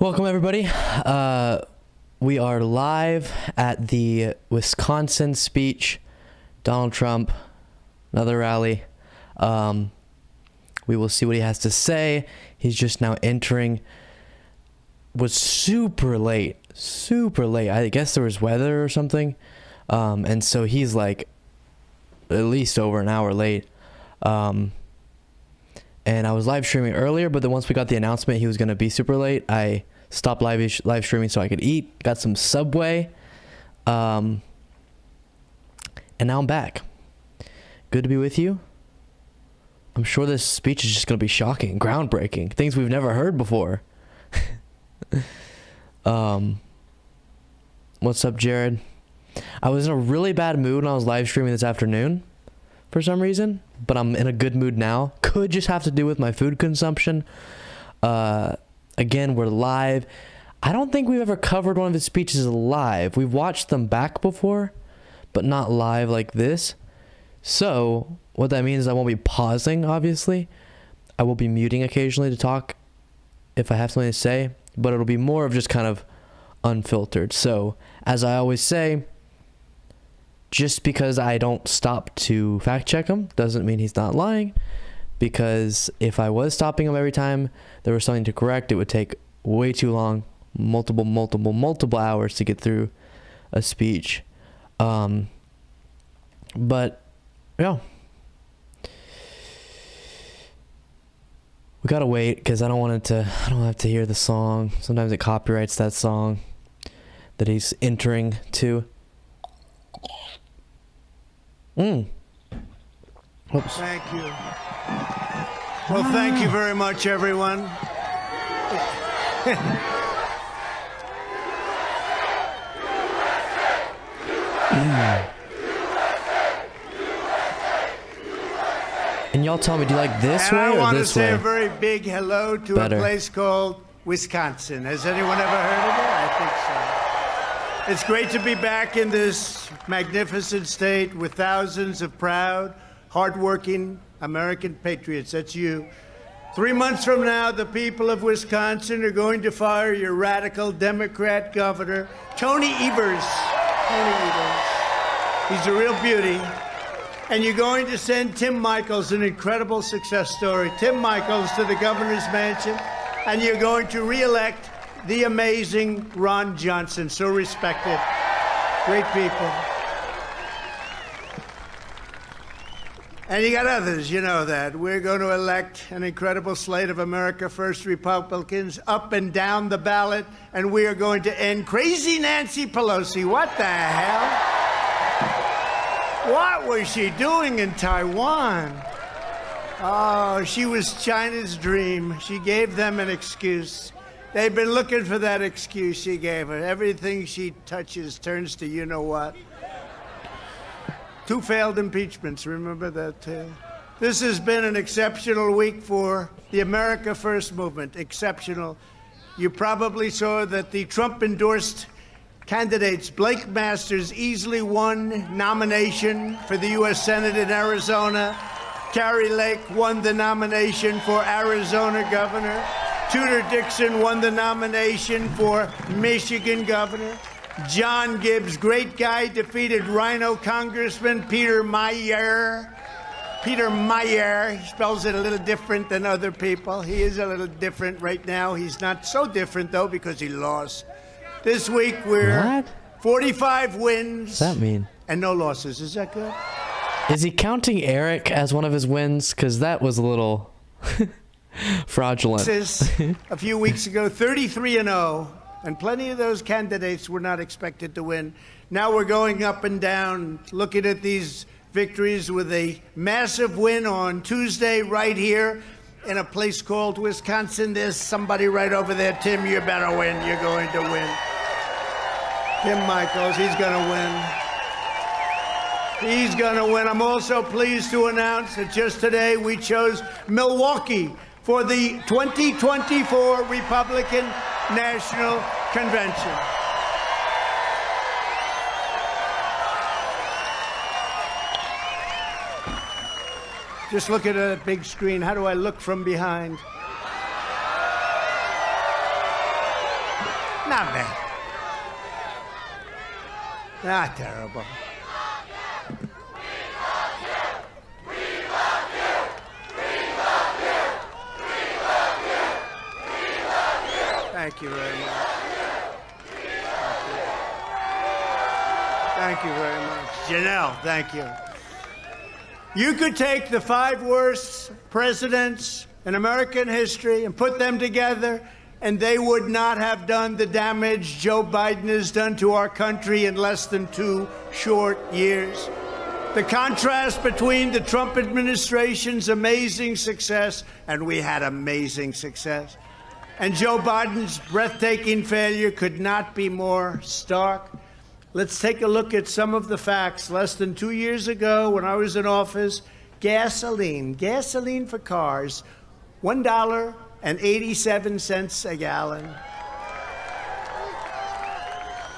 Welcome, everybody. We are live at the Wisconsin speech. Donald Trump, another rally. We will see what he has to say. He's just now entering. Was super late. I guess there was weather or something. And so he's like at least over an hour late. And I was live streaming earlier, but then once we got the announcement he was going to be super late, I stopped live streaming so I could eat, got some Subway, and now I'm back. Good to be with you. I'm sure this speech is just going to be shocking, groundbreaking, things we've never heard before. What's up, Jared? I was in a really bad mood when I was live streaming this afternoon for some reason, but I'm in a good mood now. Could just have to do with my food consumption. Again, we're live. I don't think we've ever covered one of his speeches live. We've watched them back before, but not live like this. So what that means is I won't be pausing, obviously. I will be muting occasionally to talk if I have something to say, but it'll be more of just kind of unfiltered. So as I always say, just because I don't stop to fact check him doesn't mean he's not lying, because if I was stopping him every time there was something to correct, it would take way too long, multiple hours to get through a speech. But yeah, we gotta wait because I don't have to hear the song. Sometimes it copyrights that song that he's entering to. Oops. Thank you. Well, thank you very much, everyone. And y'all tell me, do you like this and way or this way? I want to say a very big hello to Better. a place called Wisconsin. Has anyone ever heard of it? I think so. It's great to be back in this magnificent state with thousands of proud, hardworking American patriots. That's you. 3 months from now, the people of Wisconsin are going to fire your radical Democrat governor, Tony Evers. He's a real beauty. And you're going to send Tim Michels, an incredible success story, Tim Michels to the governor's mansion, and you're going to re-elect the amazing Ron Johnson, so respected. Great people. And you got others, you know that. We're going to elect an incredible slate of America First Republicans up and down the ballot, and we are going to end crazy Nancy Pelosi. What the hell? What was she doing in Taiwan? Oh, she was China's dream. She gave them an excuse. They've been looking for that excuse she gave her. Everything she touches turns to you-know-what. 2 failed impeachments, remember that too? This has been an exceptional week for the America First movement, exceptional. You probably saw that the Trump-endorsed candidates, Blake Masters easily won nomination for the U.S. Senate in Arizona. Carrie Lake won the nomination for Arizona governor. Tudor Dixon won the nomination for Michigan governor. John Gibbs, great guy, defeated Rhino Congressman Peter Meijer. Peter Meijer, he spells it a little different than other people. He is a little different right now. He's not so different, though, because he lost. This week, we're What? 45 wins. What's that mean? And no losses. Is that good? Is he counting Eric as one of his wins? Because that was a little fraudulent. A few weeks ago, 33-0, and plenty of those candidates were not expected to win. Now we're going up and down, looking at these victories with a massive win on Tuesday right here in a place called Wisconsin. There's somebody right over there. Tim, you better win. You're going to win. Tim Michels, he's going to win. He's going to win. I'm also pleased to announce that just today we chose Milwaukee for the 2024 Republican National Convention. Just look at a big screen. How do I look from behind? Not bad. Not terrible. Thank you very much. Thank you very much. Janelle, thank you. You could take the 5 worst presidents in American history and put them together, and they would not have done the damage Joe Biden has done to our country in less than 2 short years. The contrast between the Trump administration's amazing success, and we had amazing success, and Joe Biden's breathtaking failure could not be more stark. Let's take a look at some of the facts. Less than 2 years ago, when I was in office, gasoline for cars, $1.87 a gallon.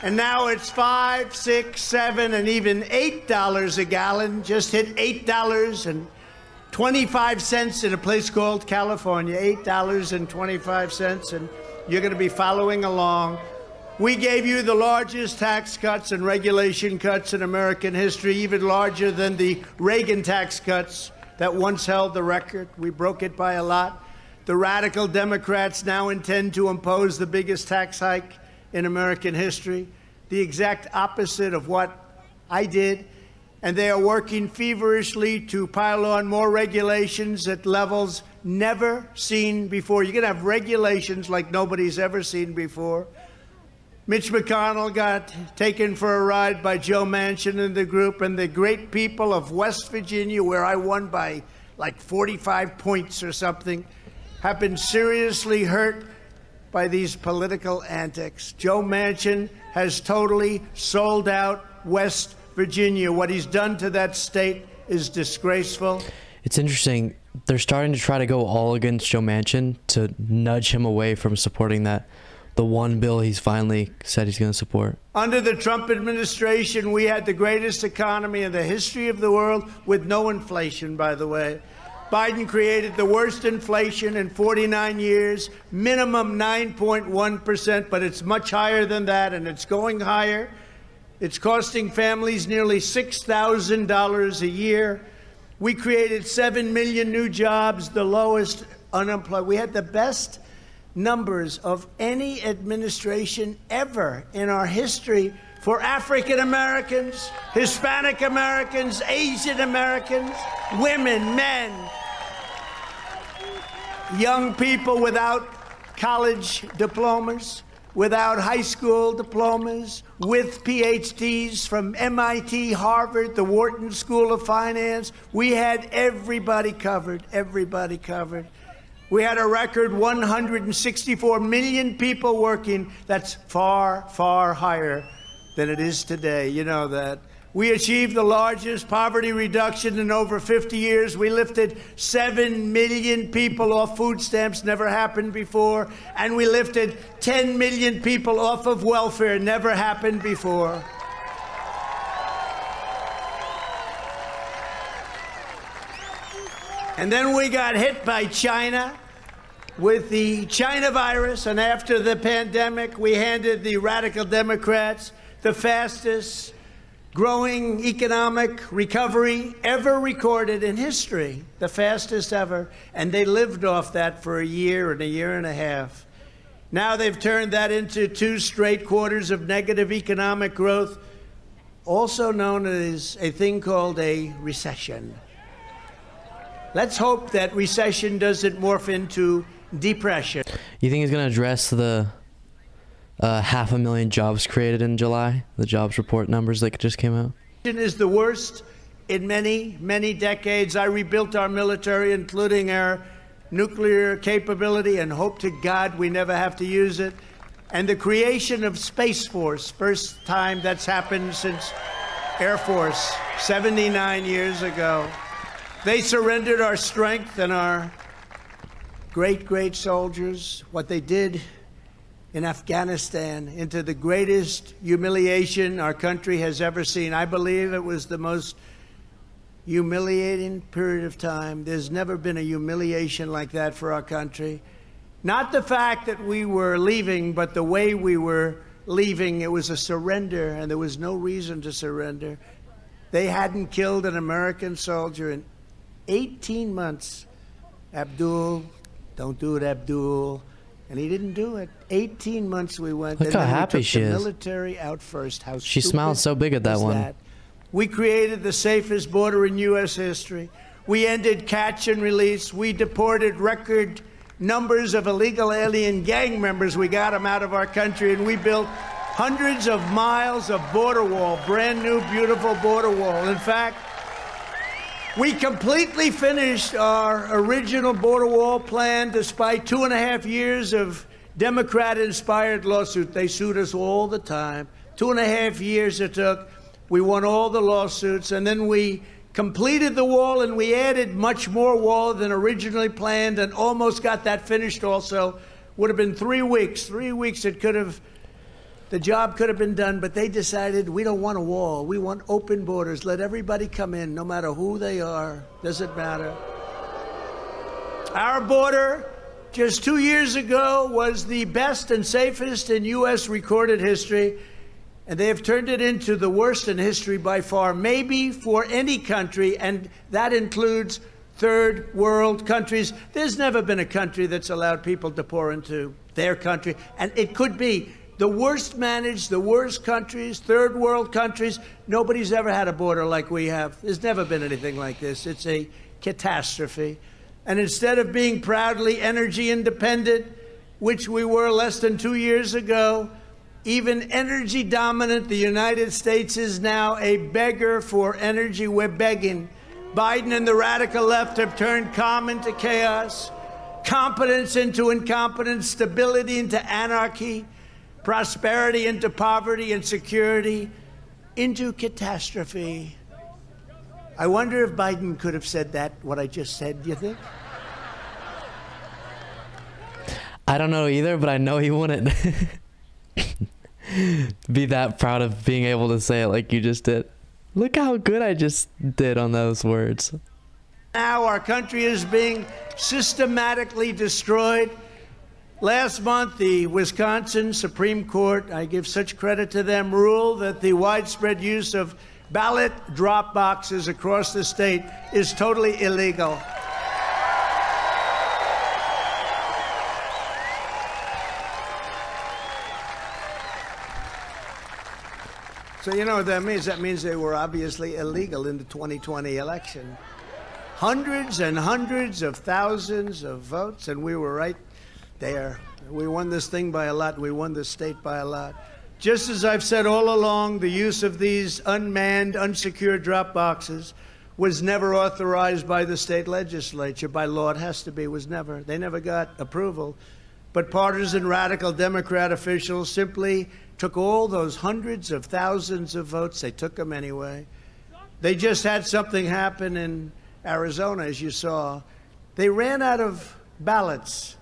And now it's $5, $6, $7, and even $8 a gallon. Just hit $8.25 in a place called California, $8.25, and you're going to be following along. We gave you the largest tax cuts and regulation cuts in American history, even larger than the Reagan tax cuts that once held the record. We broke it by a lot. The radical Democrats now intend to impose the biggest tax hike in American history, the exact opposite of what I did. And they are working feverishly to pile on more regulations at levels never seen before. You're going to have regulations like nobody's ever seen before. Mitch McConnell got taken for a ride by Joe Manchin and the group, and the great people of West Virginia, where I won by like 45 points or something, have been seriously hurt by these political antics. Joe Manchin has totally sold out West Virginia. What he's done to that state is disgraceful. It's interesting. They're starting to try to go all against Joe Manchin to nudge him away from supporting the one bill he's finally said he's going to support. Under the Trump administration, we had the greatest economy in the history of the world with no inflation, by the way. Biden created the worst inflation in 49 years, minimum 9.1%, but it's much higher than that, and it's going higher. It's costing families nearly $6,000 a year. We created 7 million new jobs, the lowest unemployment. We had the best numbers of any administration ever in our history for African Americans, Hispanic Americans, Asian Americans, women, men, young people without college diplomas, without high school diplomas, with PhDs from MIT, Harvard, the Wharton School of Finance. We had everybody covered, everybody covered. We had a record 164 million people working. That's far, far higher than it is today. You know that. We achieved the largest poverty reduction in over 50 years. We lifted 7 million people off food stamps, never happened before. And we lifted 10 million people off of welfare, never happened before. And then we got hit by China with the China virus, and after the pandemic, we handed the radical Democrats the fastest growing economic recovery ever recorded in history, the fastest ever, and they lived off that for a year and a half. Now they've turned that into 2 straight quarters of negative economic growth, also known as a thing called a recession. Let's hope that recession doesn't morph into depression. You think he's going to address the 500,000 jobs created in July, the jobs report numbers that just came out? It is the worst in many, many decades. I rebuilt our military, including our nuclear capability, and hope to God we never have to use it. And the creation of Space Force, first time that's happened since Air Force 79 years ago. They surrendered our strength and our great, great soldiers, what they did in Afghanistan, into the greatest humiliation our country has ever seen. I believe it was the most humiliating period of time. There's never been a humiliation like that for our country. Not the fact that we were leaving, but the way we were leaving. It was a surrender, and there was no reason to surrender. They hadn't killed an American soldier in 18 months. Abdul, don't do it, Abdul. And he didn't do it. 18 months we went. Look how happy she is. Military out first. How She stupid smiles so big at that is one. that? We created the safest border in U.S. history. We ended catch and release. We deported record numbers of illegal alien gang members. We got them out of our country, and we built hundreds of miles of border wall, brand new, beautiful border wall. In fact, we completely finished our original border wall plan despite 2.5 years of Democrat-inspired lawsuit. They sued us all the time. 2.5 years it took. We won all the lawsuits, and then we completed the wall, and we added much more wall than originally planned, and almost got that finished also. Would have been 3 weeks. 3 weeks it could have, the job could have been done, but they decided we don't want a wall. We want open borders. Let everybody come in, no matter who they are. Doesn't matter. Our border, just 2 years ago, was the best and safest in U.S. recorded history. And they have turned it into the worst in history by far, maybe for any country, and that includes third world countries. There's never been a country that's allowed people to pour into their country, and it could be the worst managed, the worst countries, third world countries. Nobody's ever had a border like we have. There's never been anything like this. It's a catastrophe. And instead of being proudly energy independent, which we were less than 2 years ago, even energy dominant, the United States is now a beggar for energy. We're begging. Biden and the radical left have turned calm into chaos, competence into incompetence, stability into anarchy, prosperity into poverty, and security into catastrophe. I wonder if Biden could have said that, what I just said, do you think? I don't know either, but I know he wouldn't be that proud of being able to say it like you just did. Look how good I just did on those words. Now our country is being systematically destroyed. Last month, the Wisconsin Supreme Court, I give such credit to them, ruled that the widespread use of ballot drop boxes across the state is totally illegal. So you know what that means? That means they were obviously illegal in the 2020 election. Hundreds and hundreds of thousands of votes, and we were right there. We won this thing by a lot. We won this state by a lot. Just as I've said all along, the use of these unmanned, unsecured drop boxes was never authorized by the state legislature. By law, it has to be. Was never. They never got approval. But partisan radical Democrat officials simply took all those hundreds of thousands of votes. They took them anyway. They just had something happen in Arizona, as you saw. They ran out of ballots,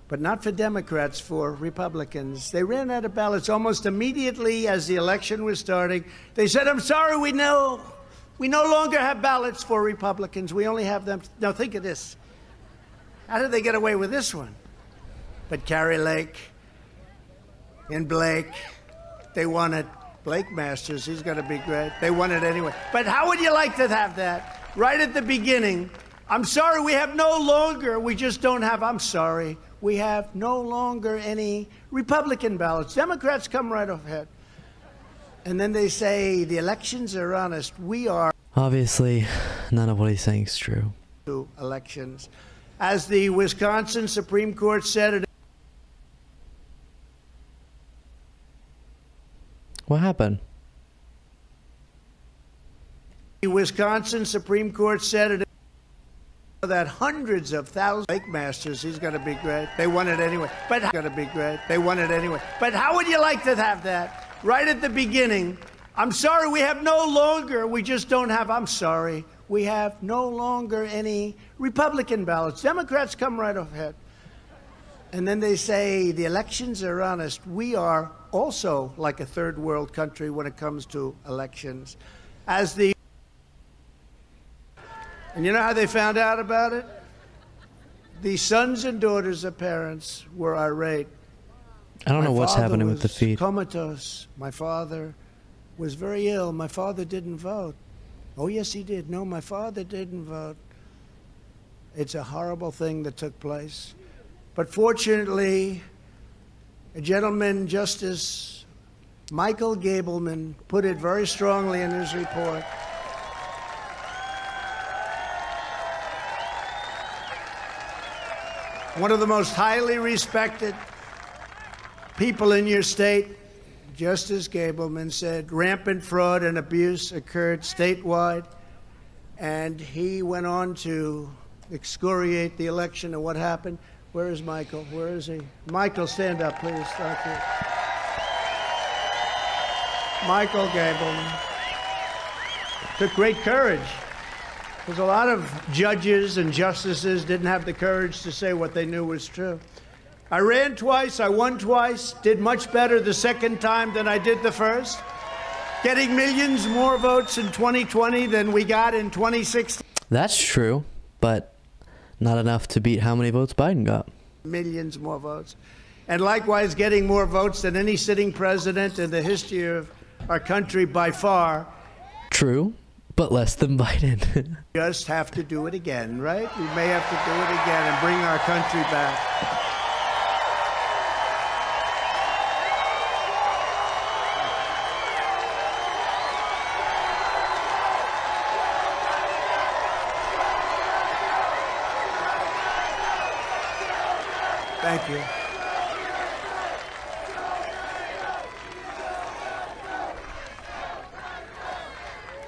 but not for Democrats, for Republicans. They ran out of ballots almost immediately as the election was starting. They said, I'm sorry, we no longer have ballots for Republicans. We only have them. Now think of this. How did they get away with this one? But Kari Lake and Blake, they won it. Blake Masters, he's going to be great. They won it anyway. But how would you like to have that? Right at the beginning, I'm sorry, we have no longer, we just don't have, I'm sorry, we have no longer any Republican ballots. Democrats come right ahead. And then they say the elections are honest. We are. Obviously, none of what he's saying is true. Elections. As the Wisconsin Supreme Court said, it. What happened? The Wisconsin Supreme Court said it. That hundreds of thousands Lake Masters, he's going to be great. They won it anyway. But going to be great. They won it anyway. But how would you like to have that? Right at the beginning, I'm sorry, we have no longer, we just don't have, I'm sorry, we have no longer any Republican ballots. Democrats come right ahead. And then they say the elections are honest. We are also like a third world country when it comes to elections. As the And you know how they found out about it? The sons and daughters of parents were irate. I don't know what's happening with the feed. Comatose. My father was very ill. My father didn't vote. Oh, yes, he did. No, my father didn't vote. It's a horrible thing that took place. But fortunately, a gentleman, Justice Michael Gableman, put it very strongly in his report. One of the most highly respected people in your state, Justice Gableman, said rampant fraud and abuse occurred statewide, and he went on to excoriate the election and what happened. Where is Michael? Where is he? Michael, stand up, please. Thank you. Michael Gableman took great courage, because a lot of judges and justices didn't have the courage to say what they knew was true. I ran twice, I won twice, did much better the second time than I did the first, getting millions more votes in 2020 than we got in 2016. That's true, but not enough to beat how many votes Biden got. Millions more votes. And likewise, getting more votes than any sitting president in the history of our country by far. True, but less than Biden. Just have to do it again, right? We may have to do it again and bring our country back. Thank you.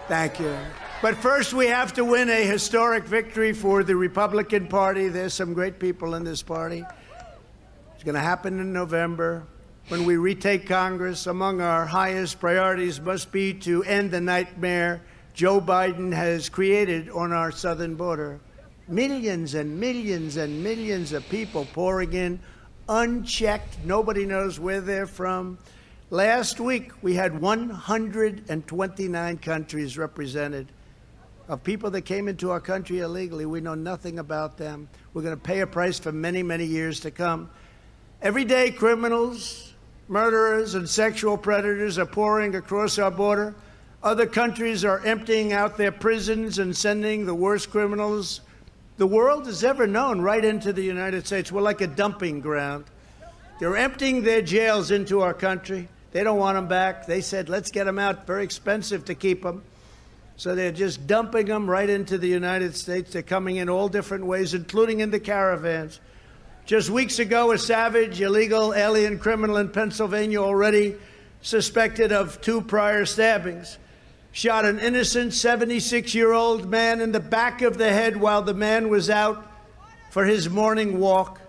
Thank you. But first, we have to win a historic victory for the Republican Party. There's some great people in this party. It's going to happen in November. When we retake Congress, among our highest priorities must be to end the nightmare Joe Biden has created on our southern border. Millions and millions and millions of people pouring in unchecked. Nobody knows where they're from. Last week, we had 129 countries represented of people that came into our country illegally. We know nothing about them. We're going to pay a price for many, many years to come. Every day, criminals, murderers, and sexual predators are pouring across our border. Other countries are emptying out their prisons and sending the worst criminals the world has ever known right into the United States. We're like a dumping ground. They're emptying their jails into our country. They don't want them back. They said, let's get them out. Very expensive to keep them. So they're just dumping them right into the United States. They're coming in all different ways, including in the caravans. Just weeks ago, a savage, illegal alien criminal in Pennsylvania, already suspected of 2 prior stabbings, shot an innocent 76-year-old man in the back of the head while the man was out for his morning walk.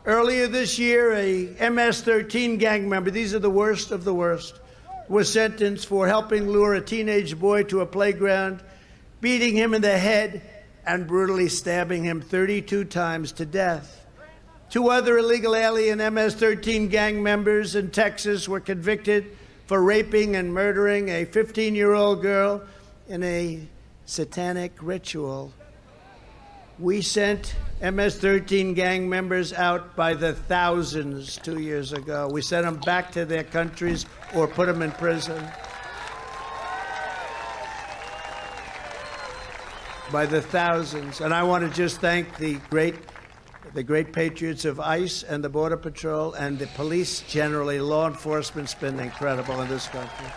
Earlier this year, a MS-13 gang member, these are the worst of the worst, was sentenced for helping lure a teenage boy to a playground, beating him in the head, and brutally stabbing him 32 times to death. 2 other illegal alien MS-13 gang members in Texas were convicted for raping and murdering a 15-year-old girl in a satanic ritual. We sent MS-13 gang members out by the thousands 2 years ago. We sent them back to their countries or put them in prison. By the thousands. And I want to just thank the great patriots of ICE and the Border Patrol and the police generally. Law enforcement's been incredible in this country.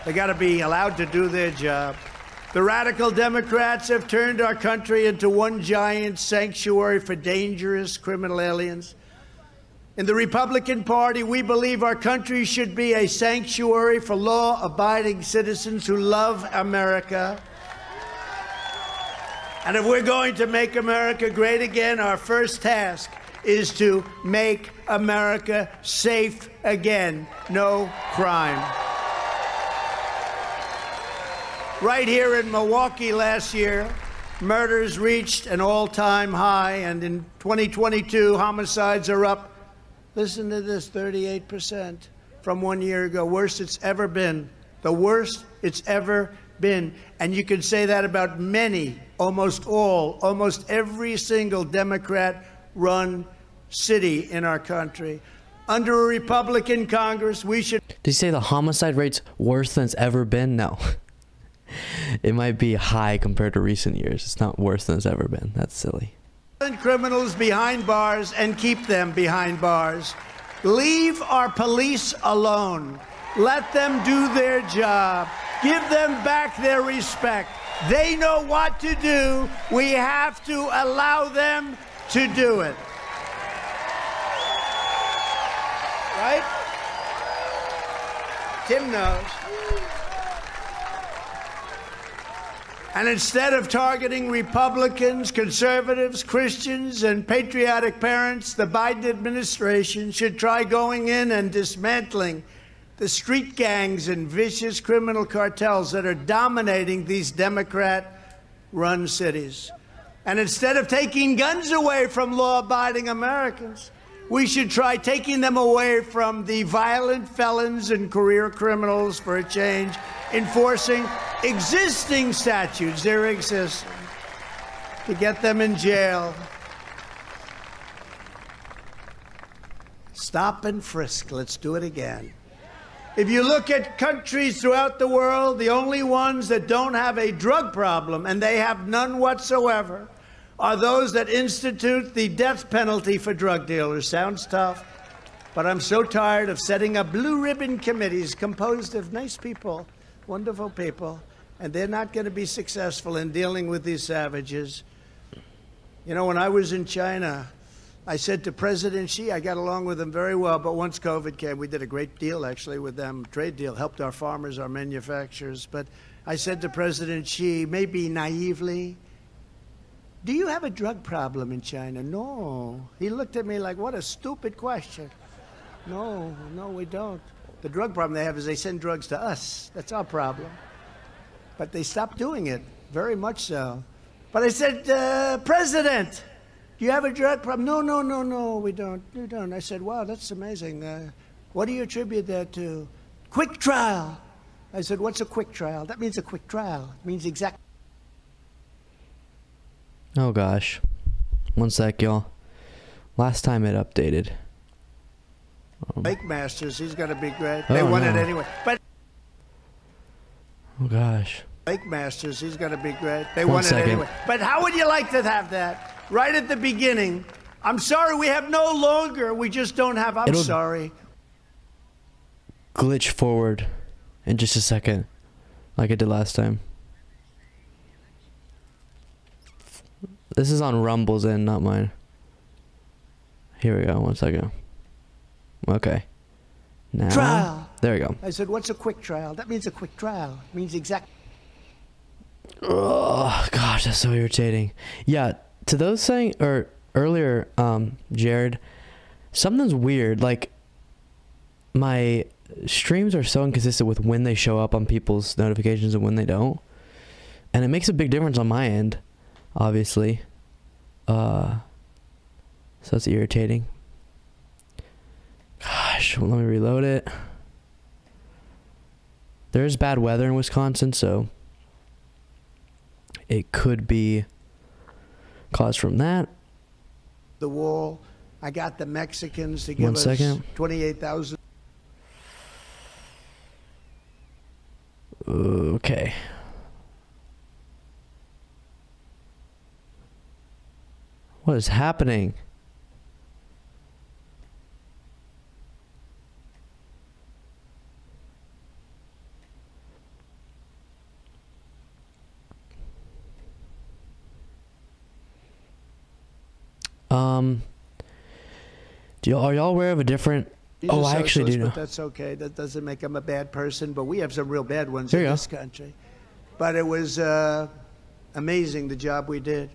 They got to be allowed to do their job. The radical Democrats have turned our country into one giant sanctuary for dangerous criminal aliens. In the Republican Party, we believe our country should be a sanctuary for law-abiding citizens who love America. And if we're going to make America great again, our first task is to make America safe again. No crime. Right here in Milwaukee last year, murders reached an all-time high, and in 2022, homicides are up, listen to this, 38% from 1 year ago. Worst it's ever been. The worst it's ever been. And you can say that about many, almost all, almost every single Democrat run city in our country. Under a Republican Congress, we should... Did you say the homicide rate's worse than it's ever been? No. It might be high compared to recent years. It's not worse than it's ever been. That's silly. criminals behind bars and keep them behind bars. Leave our police alone. Let them do their job. Give them back their respect. They know what to do. We have to allow them to do it. Right? Tim knows. And instead of targeting Republicans, conservatives, Christians, and patriotic parents, the Biden administration should try going in and dismantling the street gangs and vicious criminal cartels that are dominating these Democrat-run cities. And instead of taking guns away from law-abiding Americans, we should try taking them away from the violent felons and career criminals for a change, enforcing existing statutes, they're existing, to get them in jail. Stop and frisk. Let's do it again. If you look at countries throughout the world, the only ones that don't have a drug problem, and they have none whatsoever, are those that institute the death penalty for drug dealers. Sounds tough, but I'm so tired of setting up blue ribbon committees composed of nice people, wonderful people, and they're not going to be successful in dealing with these savages. You know, when I was in China, I said to President Xi, I got along with him very well, but once COVID came, we did a great deal, actually, with them, trade deal, helped our farmers, our manufacturers. But I said to President Xi, maybe naively, do you have a drug problem in China? No. He looked at me like, what a stupid question. No, we don't. The drug problem they have is they send drugs to us. That's our problem. But they stopped doing it, very much so. But I said, President, do you have a drug problem? No, we don't. We don't. I said, wow, that's amazing. What do you attribute that to? Quick trial. I said, what's a quick trial? That means a quick trial. It means exactly. Oh gosh. One sec, y'all. Last time it updated. Lake Masters, he's going to be great. They won it anyway. But oh gosh. Lake Masters, he's going to be great. They won it anyway. But how would you like to have that right at the beginning? I'm sorry, we have no longer. We just don't have. I'm sorry. Glitch forward in just a second, like it did last time. This is on Rumble's end, not mine. Here we go. 1 second. Okay. Now. Trial. There we go. I said, what's a quick trial? That means a quick trial. It means exactly. Oh gosh, that's so irritating. Yeah, to those saying or earlier, Jared, something's weird. Like my streams are so inconsistent with when they show up on people's notifications and when they don't, and it makes a big difference on my end, obviously. So it's irritating. Gosh, well, let me reload it. There's bad weather in Wisconsin, so it could be caused from that. The wall. I got the Mexicans to give us 28,000. Okay. What is happening? Are y'all aware of a different? Oh, I actually do know. But that's okay. That doesn't make him a bad person. But we have some real bad ones in this country. But it was amazing the job we did.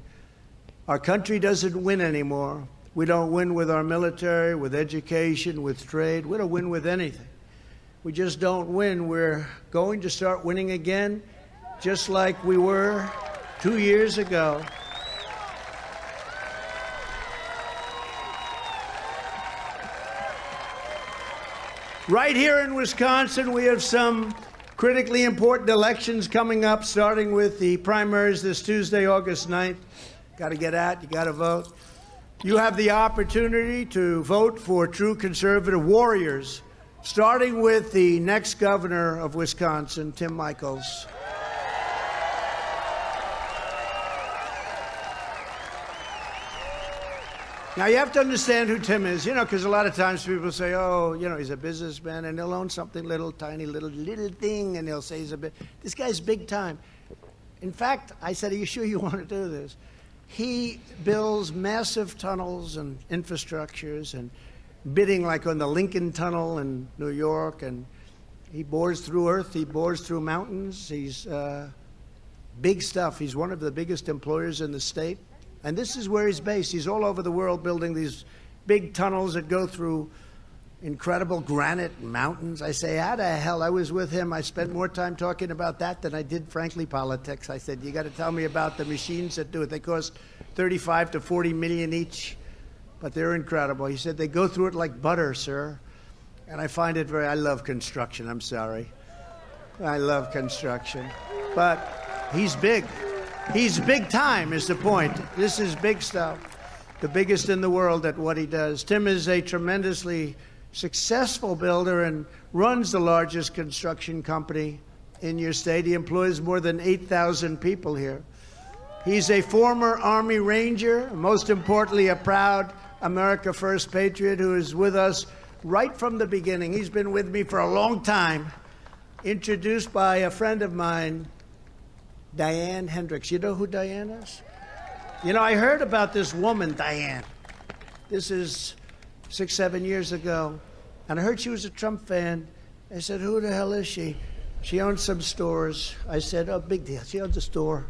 Our country doesn't win anymore. We don't win with our military, with education, with trade. We don't win with anything. We just don't win. We're going to start winning again, just like we were 2 years ago. Right here in Wisconsin, we have some critically important elections coming up, starting with the primaries this Tuesday, August 9th. Got to get out, you got to vote. You have the opportunity to vote for true conservative warriors, starting with the next governor of Wisconsin, Tim Michels. Now, you have to understand who Tim is, because a lot of times people say, oh, he's a businessman, and he'll own something little, tiny, little thing, and he'll say he's a bit. This guy's big time. In fact, I said, are you sure you want to do this? He builds massive tunnels and infrastructures and bidding like on the Lincoln Tunnel in New York, and he bores through earth, he bores through mountains. He's big stuff. He's one of the biggest employers in the state. And this is where he's based. He's all over the world building these big tunnels that go through incredible granite mountains. I say, how the hell? I was with him. I spent more time talking about that than I did, frankly, politics. I said, you got to tell me about the machines that do it. They cost 35 to 40 million each, but they're incredible. He said, they go through it like butter, sir. And I find it I love construction. I'm sorry. I love construction. But he's big. He's big time is the point. This is big stuff. The biggest in the world at what he does. Tim is a tremendously successful builder and runs the largest construction company in your state. He employs more than 8,000 people here. He's a former Army Ranger, most importantly, a proud America First patriot who is with us right from the beginning. He's been with me for a long time. Introduced by a friend of mine, Diane Hendricks. You know who Diane is? I heard about this woman, Diane. This is 6, 7 years ago. And I heard she was a Trump fan. I said, who the hell is she? She owns some stores. I said, oh, big deal. She owns a store.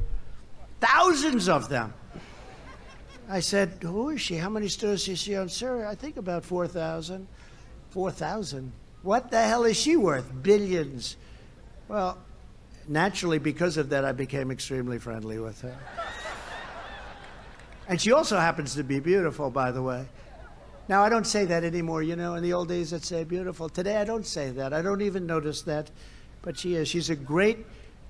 Thousands of them. I said, who is she? How many stores does she own? Sir, I think about 4,000. 4,000? What the hell is she worth? Billions. Well, naturally, because of that, I became extremely friendly with her. And she also happens to be beautiful, by the way. Now, I don't say that anymore, In the old days, I'd say beautiful. Today, I don't say that. I don't even notice that. But she is. She's a great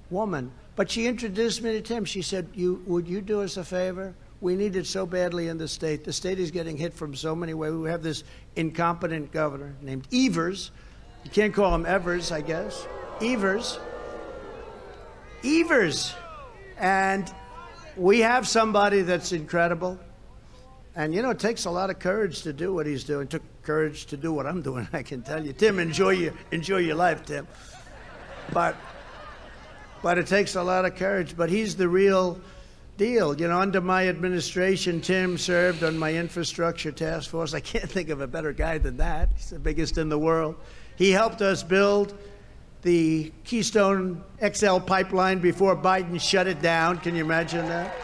woman. But she introduced me to Tim. She said, would you do us a favor? We need it so badly in the state. The state is getting hit from so many ways. We have this incompetent governor named Evers. You can't call him Evers, I guess. Evers. And we have somebody that's incredible. And, it takes a lot of courage to do what he's doing. It took courage to do what I'm doing, I can tell you. Tim, enjoy your life, Tim. But it takes a lot of courage. But he's the real deal. Under my administration, Tim served on my infrastructure task force. I can't think of a better guy than that. He's the biggest in the world. He helped us build the Keystone XL pipeline before Biden shut it down. Can you imagine that?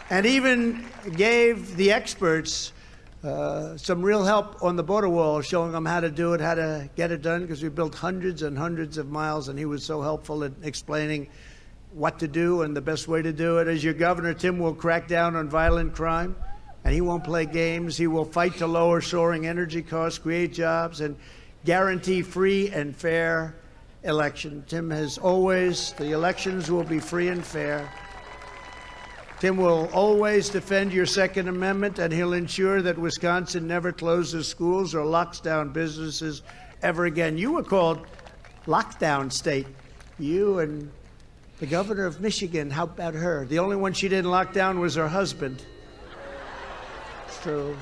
And even gave the experts some real help on the border wall, showing them how to do it, how to get it done, because we built hundreds and hundreds of miles, and he was so helpful in explaining what to do and the best way to do it. As your governor, Tim will crack down on violent crime, and he won't play games. He will fight to lower soaring energy costs, create jobs, and guarantee free and fair election. Tim has always, the elections will be free and fair. Tim will always defend your Second Amendment, and he'll ensure that Wisconsin never closes schools or locks down businesses ever again. You were called lockdown state. You and the governor of Michigan, how about her? The only one she didn't lock down was her husband. It's true.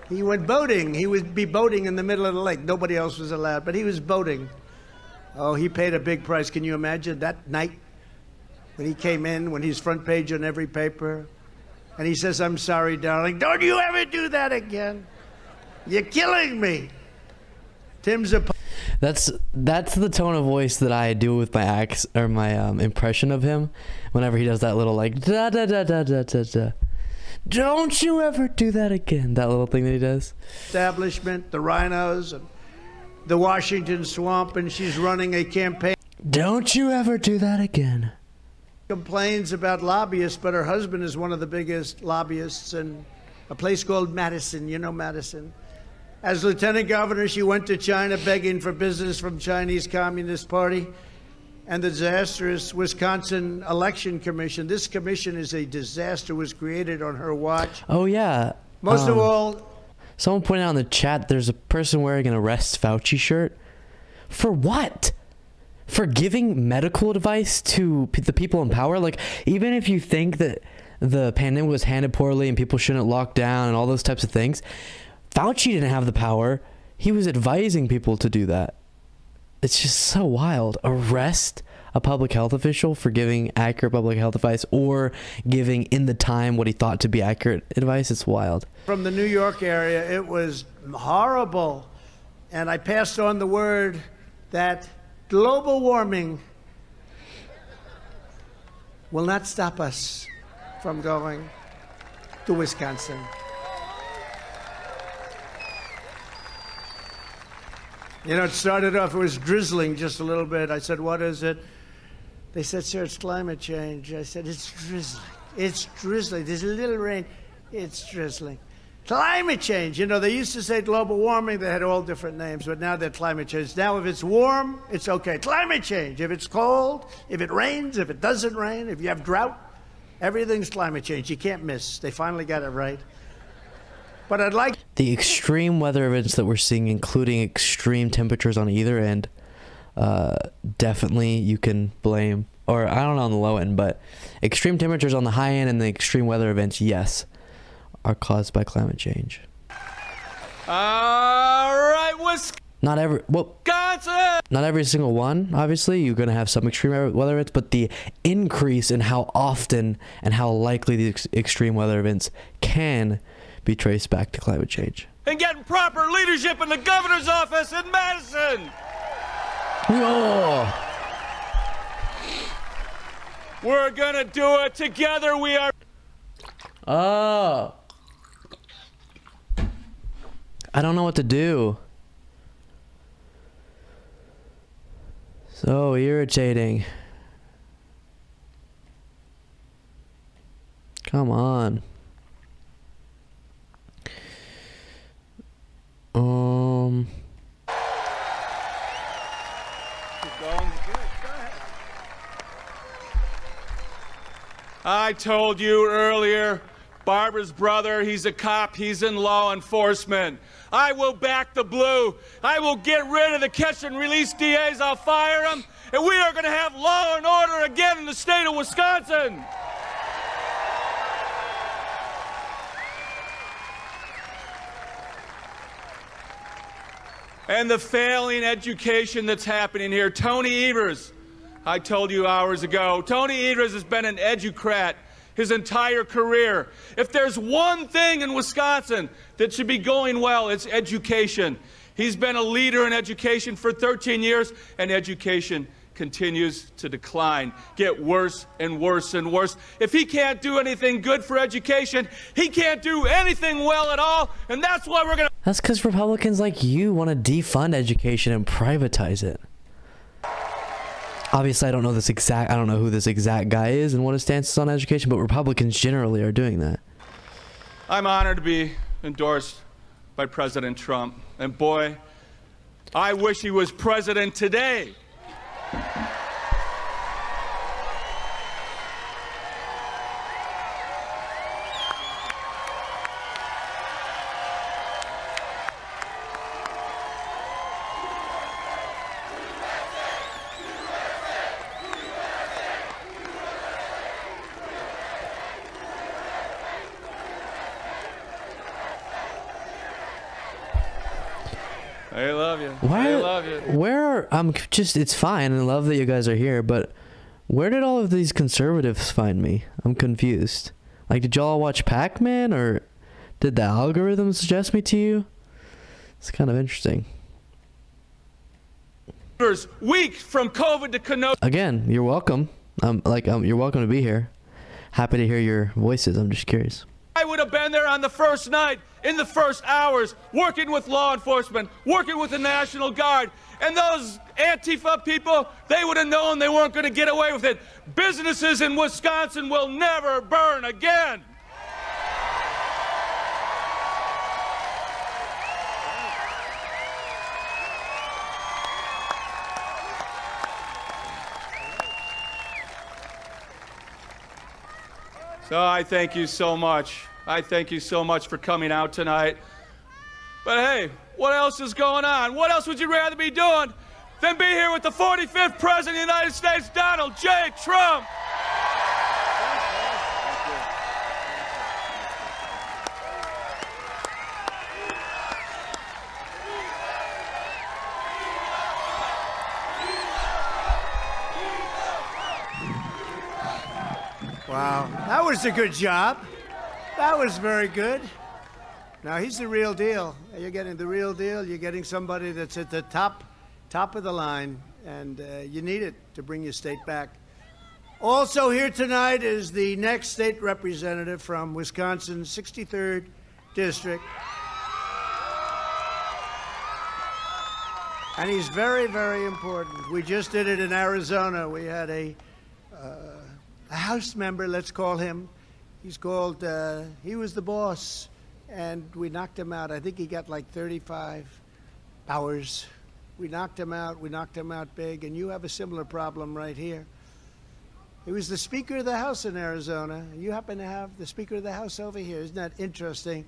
He went boating. He would be boating in the middle of the lake. Nobody else was allowed, but he was boating. Oh, he paid a big price. Can you imagine that night when he came in, when he's front page on every paper, and he says, I'm sorry, darling. Don't you ever do that again. You're killing me. Tim's a... That's the tone of voice that I do with my impression of him whenever he does that little like da da da da da da da. Don't you ever do that again. That little thing that he does. Establishment, the rhinos, and the Washington swamp, and she's running a campaign. Don't you ever do that again. Complains about lobbyists, but her husband is one of the biggest lobbyists in a place called Madison. You know Madison. As lieutenant governor, she went to China begging for business from Chinese Communist Party. and the disastrous Wisconsin Election Commission. This commission is a disaster, was created on her watch. Oh, yeah. Most of all, Someone pointed out in the chat there's a person wearing an Arrest Fauci shirt. For what? For giving medical advice to the people in power? Like, even if you think that the pandemic was handled poorly and people shouldn't lock down and all those types of things, Fauci didn't have the power. He was advising people to do that. It's just so wild. Arrest a public health official for giving accurate public health advice or giving in the time what he thought to be accurate advice. It's wild. from the New York area, it was horrible. And I passed on the word that global warming will not stop us from going to Wisconsin. You know, it started off, it was drizzling just a little bit. I said, what is it? They said, sir, it's climate change. I said, it's drizzling. It's drizzling. There's a little rain. It's drizzling. Climate change. You know, they used to say global warming. They had all different names, but now they're climate change. Now, if it's warm, it's okay. Climate change. If it's cold, if it rains, if it doesn't rain, if you have drought, everything's climate change. You can't miss. They finally got it right. But I'd like The extreme weather events that we're seeing, including extreme temperatures on either end, definitely you can blame, or I don't know on the low end, but extreme temperatures on the high end and the extreme weather events, yes, are caused by climate change. All right, Not every, well, Wisconsin! not every single one, obviously. You're going to have some extreme weather events, but the increase in how often and how likely these extreme weather events can be traced back to climate change. And getting proper leadership in the governor's office in Madison! Oh. We're gonna do it together. We are. Oh. I don't know what to do. So irritating. Come on. I told you earlier, Barbara's brother, he's a cop, he's in law enforcement. I will back the blue. I will get rid of the catch and release DAs. I'll fire them. And we are going to have law and order again in the state of Wisconsin. And the failing education that's happening here. Tony Evers, I told you hours ago, Tony Evers has been an educrat his entire career. If there's one thing in Wisconsin that should be going well, it's education. He's been a leader in education for 13 years, and education continues to decline, get worse and worse and worse. If he can't do anything good for education, he can't do anything well at all, and that's why we're going to... That's because Republicans like you want to defund education and privatize it. Obviously, I don't know who this exact guy is and what his stance is on education, but Republicans generally are doing that. I'm honored to be endorsed by President Trump. And boy, I wish he was president today. I love you. I love you. It's fine. I love that you guys are here, but where did all of these conservatives find me? I'm confused. Like, did y'all watch Pac-Man, or did the algorithm suggest me to you? It's kind of interesting. Weeks from COVID to Kenosha. Again, you're welcome. You're welcome to be here. Happy to hear your voices. I'm just curious. I would have been there on the first night, in the first hours, working with law enforcement, working with the National Guard. And those Antifa people, they would have known they weren't going to get away with it. Businesses in Wisconsin will never burn again. So I thank you so much. I thank you so much for coming out tonight. But hey, what else is going on? What else would you rather be doing than be here with the 45th President of the United States, Donald J. Trump? Wow, that was a good job. That was very good. Now, he's the real deal. You're getting the real deal. You're getting somebody that's at the top of the line, and you need it to bring your state back. Also here tonight is the next state representative from Wisconsin's 63rd District. And he's very, very important. We just did it in Arizona. We had a House member, let's call him. He's called, he was the boss, and we knocked him out. I think he got like 35 hours. We knocked him out big, and you have a similar problem right here. He was the Speaker of the House in Arizona. You happen to have the Speaker of the House over here. Isn't that interesting?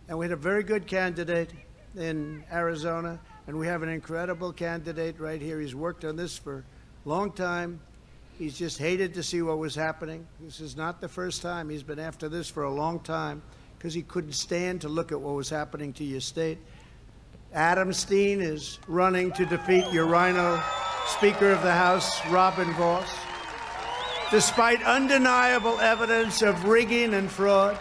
And we had a very good candidate in Arizona, and we have an incredible candidate right here. He's worked on this for a long time. He's just hated to see what was happening. This is not the first time. He's been after this for a long time because he couldn't stand to look at what was happening to your state. Adam Steen is running to defeat your rhino Speaker of the House, Robin Vos. Despite undeniable evidence of rigging and fraud,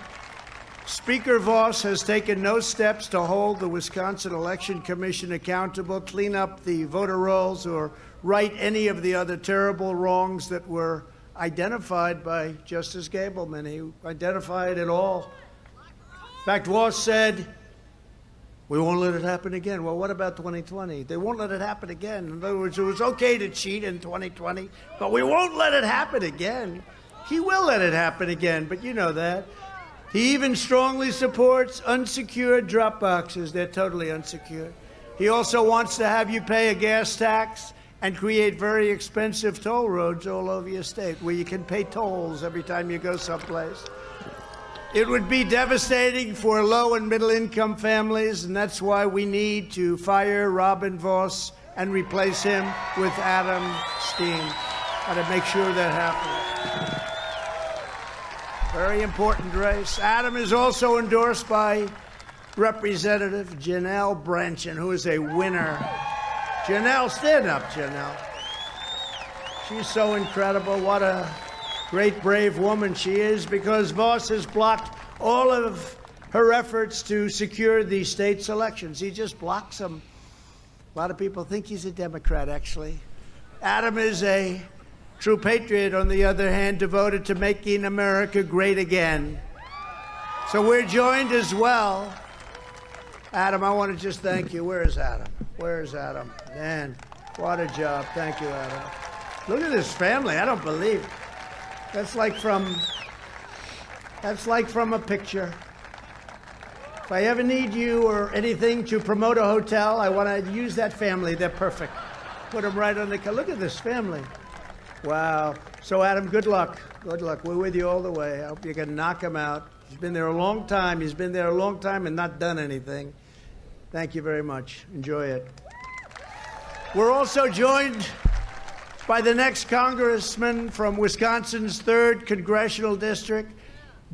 Speaker Vos has taken no steps to hold the Wisconsin Election Commission accountable, clean up the voter rolls, or right any of the other terrible wrongs that were identified by Justice Gableman. He identified it all. In fact, Vos said, we won't let it happen again. Well, what about 2020? They won't let it happen again. In other words, it was okay to cheat in 2020, but we won't let it happen again. He will let it happen again, but you know that. He even strongly supports unsecured drop boxes. They're totally unsecured. He also wants to have you pay a gas tax and create very expensive toll roads all over your state where you can pay tolls every time you go someplace. It would be devastating for low and middle income families, and that's why we need to fire Robin Vos and replace him with Adam Steen. Got to make sure that happens. Very important race. Adam is also endorsed by Representative Janelle Brandtjen, who is a winner. Janelle, stand up, Janelle. She's so incredible. What a great, brave woman she is, because Vos has blocked all of her efforts to secure the state's elections. He just blocks them. A lot of people think he's a Democrat, actually. Adam is a true patriot, on the other hand, devoted to making America great again. So we're joined as well. Adam, I want to just thank you. Where is Adam? Where is Adam? Man, what a job. Thank you, Adam. Look at this family. I don't believe it. That's like from a picture. If I ever need you or anything to promote a hotel, I want to use that family. They're perfect. Put them right on the... Look at this family. Wow. So, Adam, good luck. Good luck. We're with you all the way. I hope you can knock him out. He's been there a long time. He's been there a long time and not done anything. Thank you very much. Enjoy it. We're also joined by the next congressman from Wisconsin's 3rd Congressional District,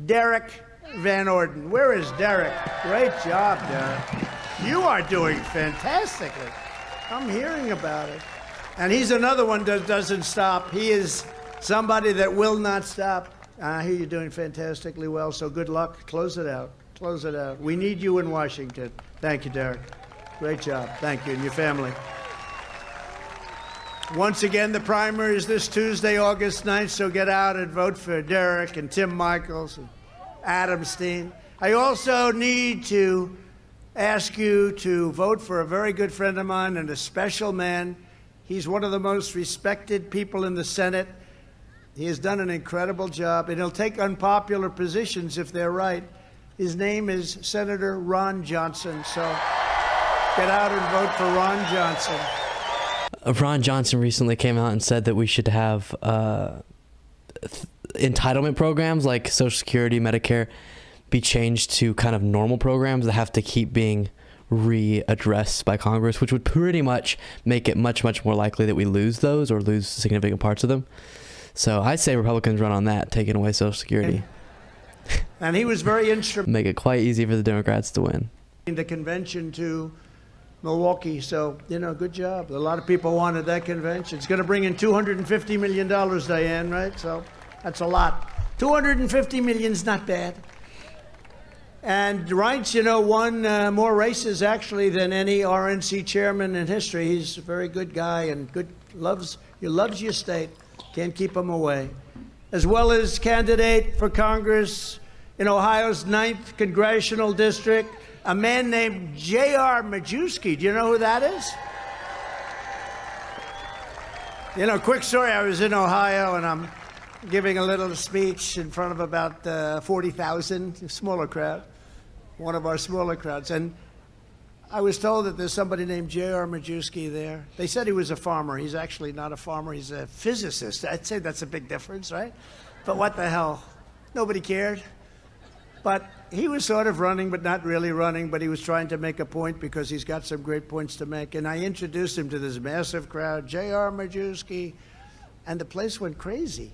Derek Van Orden. Where is Derek? Great job, Derek. You are doing fantastically. I'm hearing about it. And he's another one that doesn't stop. He is somebody that will not stop. I hear you're doing fantastically well, so good luck. Close it out. Close it out. We need you in Washington. Thank you, Derek. Great job. Thank you, and your family. Once again, the primary is this Tuesday, August 9th, so get out and vote for Derek and Tim Michels and Adam Steen. I also need to ask you to vote for a very good friend of mine and a special man. He's one of the most respected people in the Senate. He has done an incredible job, and he'll take unpopular positions if they're right. His name is Senator Ron Johnson, so get out and vote for Ron Johnson. Ron Johnson recently came out and said that we should have entitlement programs like Social Security, Medicare be changed to kind of normal programs that have to keep being readdressed by Congress, which would pretty much make it much, much more likely that we lose those or lose significant parts of them. So I say Republicans run on that, taking away Social Security. And he was very instrumental Make it quite easy for the Democrats to win. in the convention to Milwaukee. So, good job. A lot of people wanted that convention. It's going to bring in $250 million, Diane, right? So that's a lot. $250 million is not bad. And Reince, won more races actually than any RNC chairman in history. He's a very good guy and loves your state. Can't keep him away. As well as candidate for Congress in Ohio's 9th congressional district, a man named J.R. Majewski. Do you know who that is? Quick story. I was in Ohio and I'm giving a little speech in front of about 40,000, a smaller crowd, one of our smaller crowds. And I was told that there's somebody named J.R. Majewski there. They said he was a farmer. He's actually not a farmer. He's a physicist. I'd say that's a big difference, right? But what the hell? Nobody cared. But he was sort of running, but not really running. But he was trying to make a point because he's got some great points to make. And I introduced him to this massive crowd, J.R. Majewski, and the place went crazy.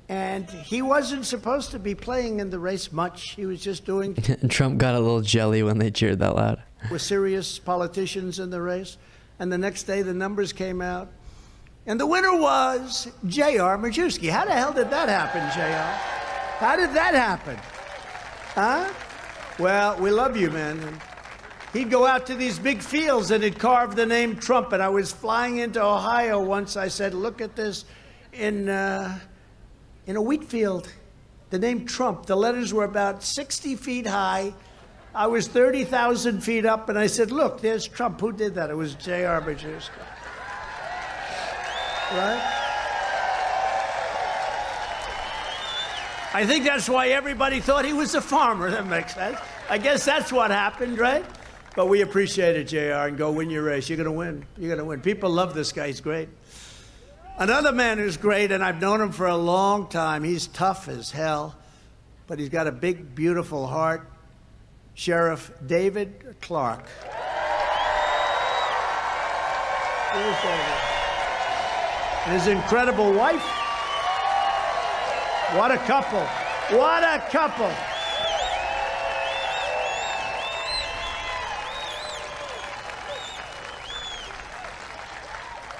And he wasn't supposed to be playing in the race much. He was just doing And Trump got a little jelly when they cheered that loud. with serious politicians in the race. And the next day, the numbers came out. And the winner was J.R. Majewski. How the hell did that happen, J.R.? How did that happen? Huh? Well, we love you, man. And he'd go out to these big fields and he'd carve the name Trump. And I was flying into Ohio once. I said, look at this in a wheat field. The name Trump. The letters were about 60 feet high. I was 30,000 feet up, and I said, look, there's Trump. Who did that? It was J.R. Majewski. Right? I think that's why everybody thought he was a farmer. That makes sense. I guess that's what happened, right? But we appreciate it, JR, and go win your race. You're going to win. You're going to win. People love this guy. He's great. Another man who's great, and I've known him for a long time. He's tough as hell, but he's got a big, beautiful heart. Sheriff David Clarke. Here's David. And his incredible wife. What a couple. What a couple.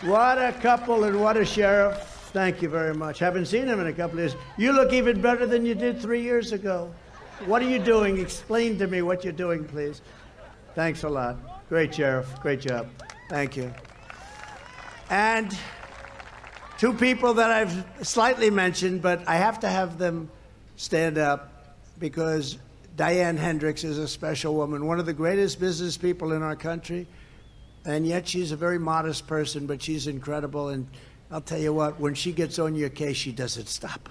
What a couple and what a sheriff. Thank you very much. Haven't seen him in a couple of years. You look even better than you did 3 years ago. What are you doing? Explain to me what you're doing, please. Thanks a lot. Great, Sheriff. Great job. Thank you. And two people that I've slightly mentioned, but I have to have them stand up because Diane Hendricks is a special woman, one of the greatest business people in our country. And yet she's a very modest person, but she's incredible. And I'll tell you what, when she gets on your case, she doesn't stop.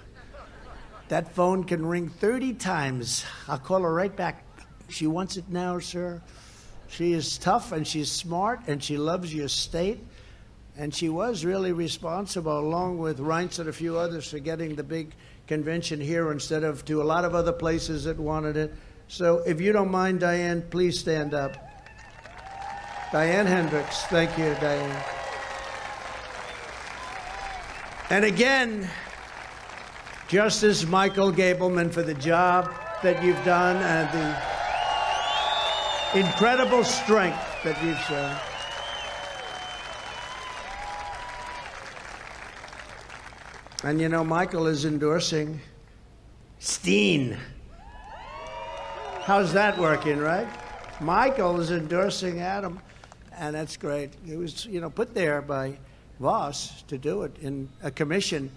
That phone can ring 30 times. I'll call her right back. She wants it now, sir. She is tough and she's smart and she loves your state. And she was really responsible, along with Reince and a few others, for getting the big convention here instead of to a lot of other places that wanted it. So if you don't mind, Diane, please stand up. Diane Hendricks. Thank you, Diane. And again, Justice Michael Gableman, for the job that you've done and the incredible strength that you've shown. And you know, Michael is endorsing Steen. How's that working, right? Michael is endorsing Adam, and that's great. It was, put there by Voss to do it in a commission.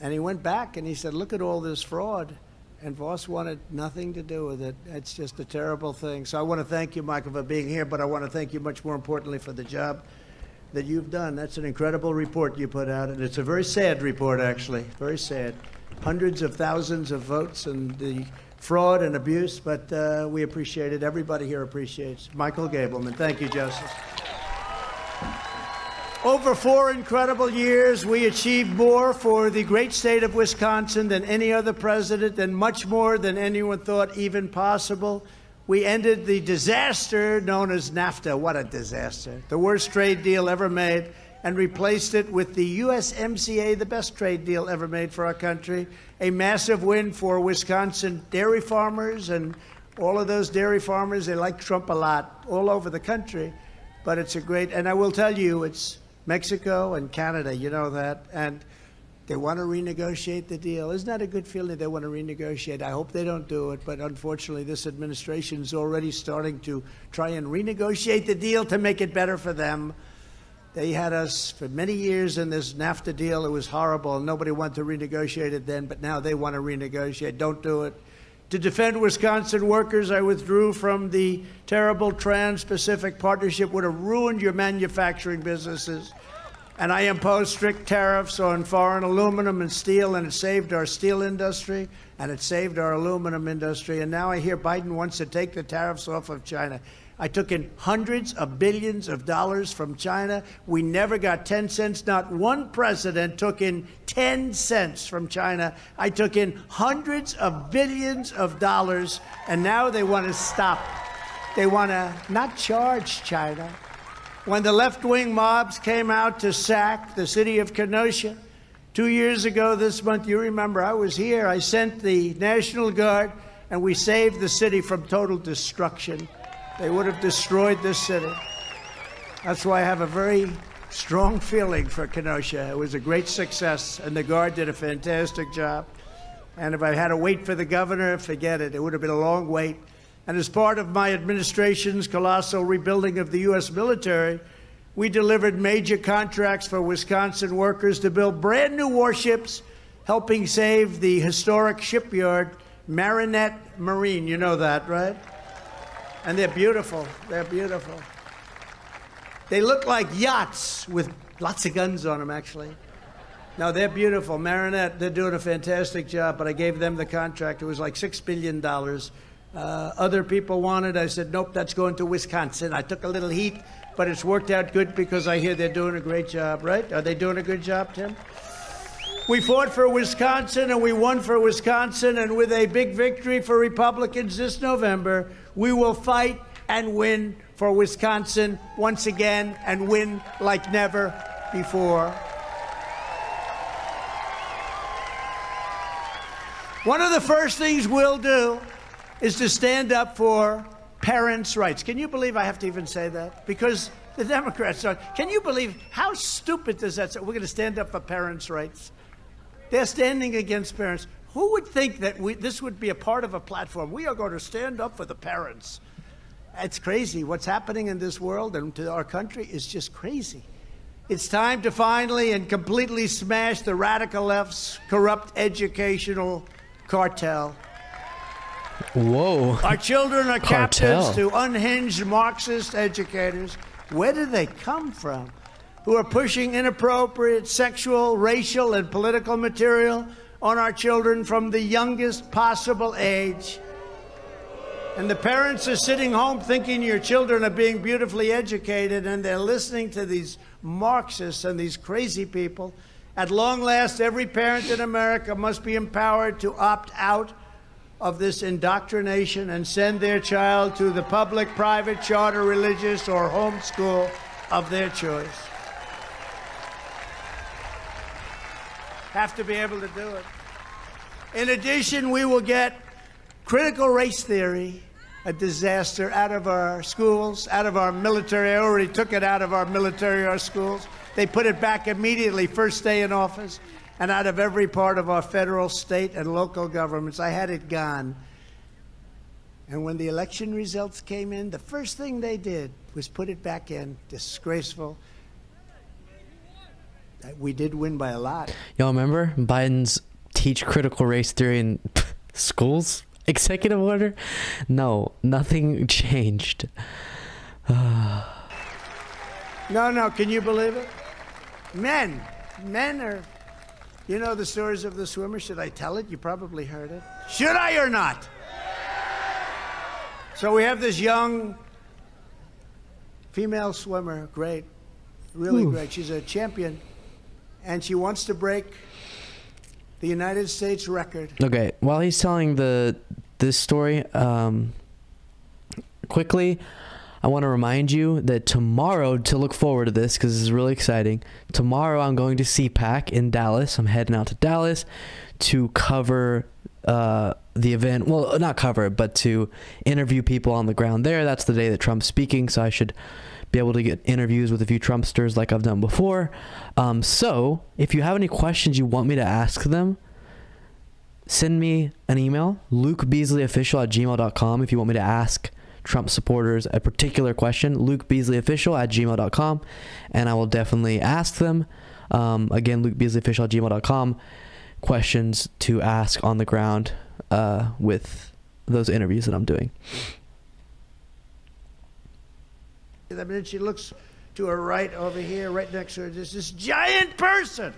And he went back and he said, look at all this fraud. And Voss wanted nothing to do with it. It's just a terrible thing. So I want to thank you, Michael, for being here, but I want to thank you much more importantly for the job that you've done. That's an incredible report you put out, and it's a very sad report, actually, very sad. Hundreds of thousands of votes and the fraud and abuse, but we appreciate it. Everybody here appreciates. Michael Gableman. Thank you, Justice. Over 4 incredible years, we achieved more for the great state of Wisconsin than any other president, and much more than anyone thought even possible. We ended the disaster known as NAFTA. What a disaster. The worst trade deal ever made, and replaced it with the USMCA, the best trade deal ever made for our country. A massive win for Wisconsin dairy farmers, and all of those dairy farmers, they like Trump a lot all over the country. But it's a great, and I will tell you, it's Mexico and Canada, you know that, and they want to renegotiate the deal. Isn't that a good feeling? They want to renegotiate. I hope they don't do it, but unfortunately, this administration is already starting to try and renegotiate the deal to make it better for them. They had us for many years in this NAFTA deal. It was horrible. Nobody wanted to renegotiate it then, but now they want to renegotiate. Don't do it. To defend Wisconsin workers, I withdrew from the terrible Trans-Pacific Partnership, would have ruined your manufacturing businesses. And I imposed strict tariffs on foreign aluminum and steel, and it saved our steel industry, and it saved our aluminum industry. And now I hear Biden wants to take the tariffs off of China. I took in hundreds of billions of dollars from China. We never got 10 cents. Not one president took in 10 cents from China. I took in hundreds of billions of dollars, and now they want to stop. They want to not charge China. When the left-wing mobs came out to sack the city of Kenosha 2 years ago this month, you remember I was here. I sent the National Guard, and we saved the city from total destruction. They would have destroyed this city. That's why I have a very strong feeling for Kenosha. It was a great success, and the Guard did a fantastic job. And if I had to wait for the governor, forget it. It would have been a long wait. And as part of my administration's colossal rebuilding of the U.S. military, we delivered major contracts for Wisconsin workers to build brand new warships, helping save the historic shipyard, Marinette Marine. You know that, right? And they're beautiful. They're beautiful. They look like yachts with lots of guns on them, actually. No, they're beautiful. Marinette, they're doing a fantastic job, but I gave them the contract. It was like $6 billion. Other people wanted. I said, nope, that's going to Wisconsin. I took a little heat, but it's worked out good because I hear they're doing a great job, right? Are they doing a good job, Tim? We fought for Wisconsin, and we won for Wisconsin, and with a big victory for Republicans this November, we will fight and win for Wisconsin once again and win like never before. One of the first things we'll do is to stand up for parents' rights. Can you believe I have to even say that? Because the Democrats are. Can you believe how stupid does that sound? We're going to stand up for parents' rights. They're standing against parents. Who would think that this would be a part of a platform? We are going to stand up for the parents. It's crazy. What's happening in this world and to our country is just crazy. It's time to finally and completely smash the radical left's corrupt educational cartel. Whoa. Our children are captives Cartel. to unhinged Marxist educators. Where do they come from? Who are pushing inappropriate sexual, racial, and political material on our children from the youngest possible age. And the parents are sitting home thinking your children are being beautifully educated, and they're listening to these Marxists and these crazy people. At long last, every parent in America must be empowered to opt out of this indoctrination and send their child to the public, private, charter, religious, or homeschool of their choice. Have to be able to do it. In addition, we will get critical race theory, a disaster, out of our schools, out of our military. I already took it out of our military, our schools. They put it back immediately, first day in office, and out of every part of our federal, state, and local governments. I had it gone. And when the election results came in, the first thing they did was put it back in. Disgraceful. We did win by a lot. Y'all remember Biden's teach critical race theory in schools executive order? No, nothing changed. No, can you believe it? Men are, you know the stories of the swimmer. Should I tell it? You probably heard it. Should I or not? So we have this young female swimmer, great. Really great. She's a champion, and she wants to break the United States record. Okay, while he's telling this story, quickly, I want to remind you that tomorrow, to look forward to this, because this is really exciting, tomorrow I'm going to CPAC in Dallas. I'm heading out to Dallas to cover the event. Well, not cover it, but to interview people on the ground there. That's the day that Trump's speaking, so I should be able to get interviews with a few Trumpsters like I've done before. So if you have any questions you want me to ask them, send me an email, lukebeasleyofficial@gmail.com, if you want me to ask Trump supporters a particular question, lukebeasleyofficial@gmail.com, and I will definitely ask them. Again, lukebeasleyofficial@gmail.com, questions to ask on the ground with those interviews that I'm doing. I mean, she looks to her right over here, right next to her, there's this giant person.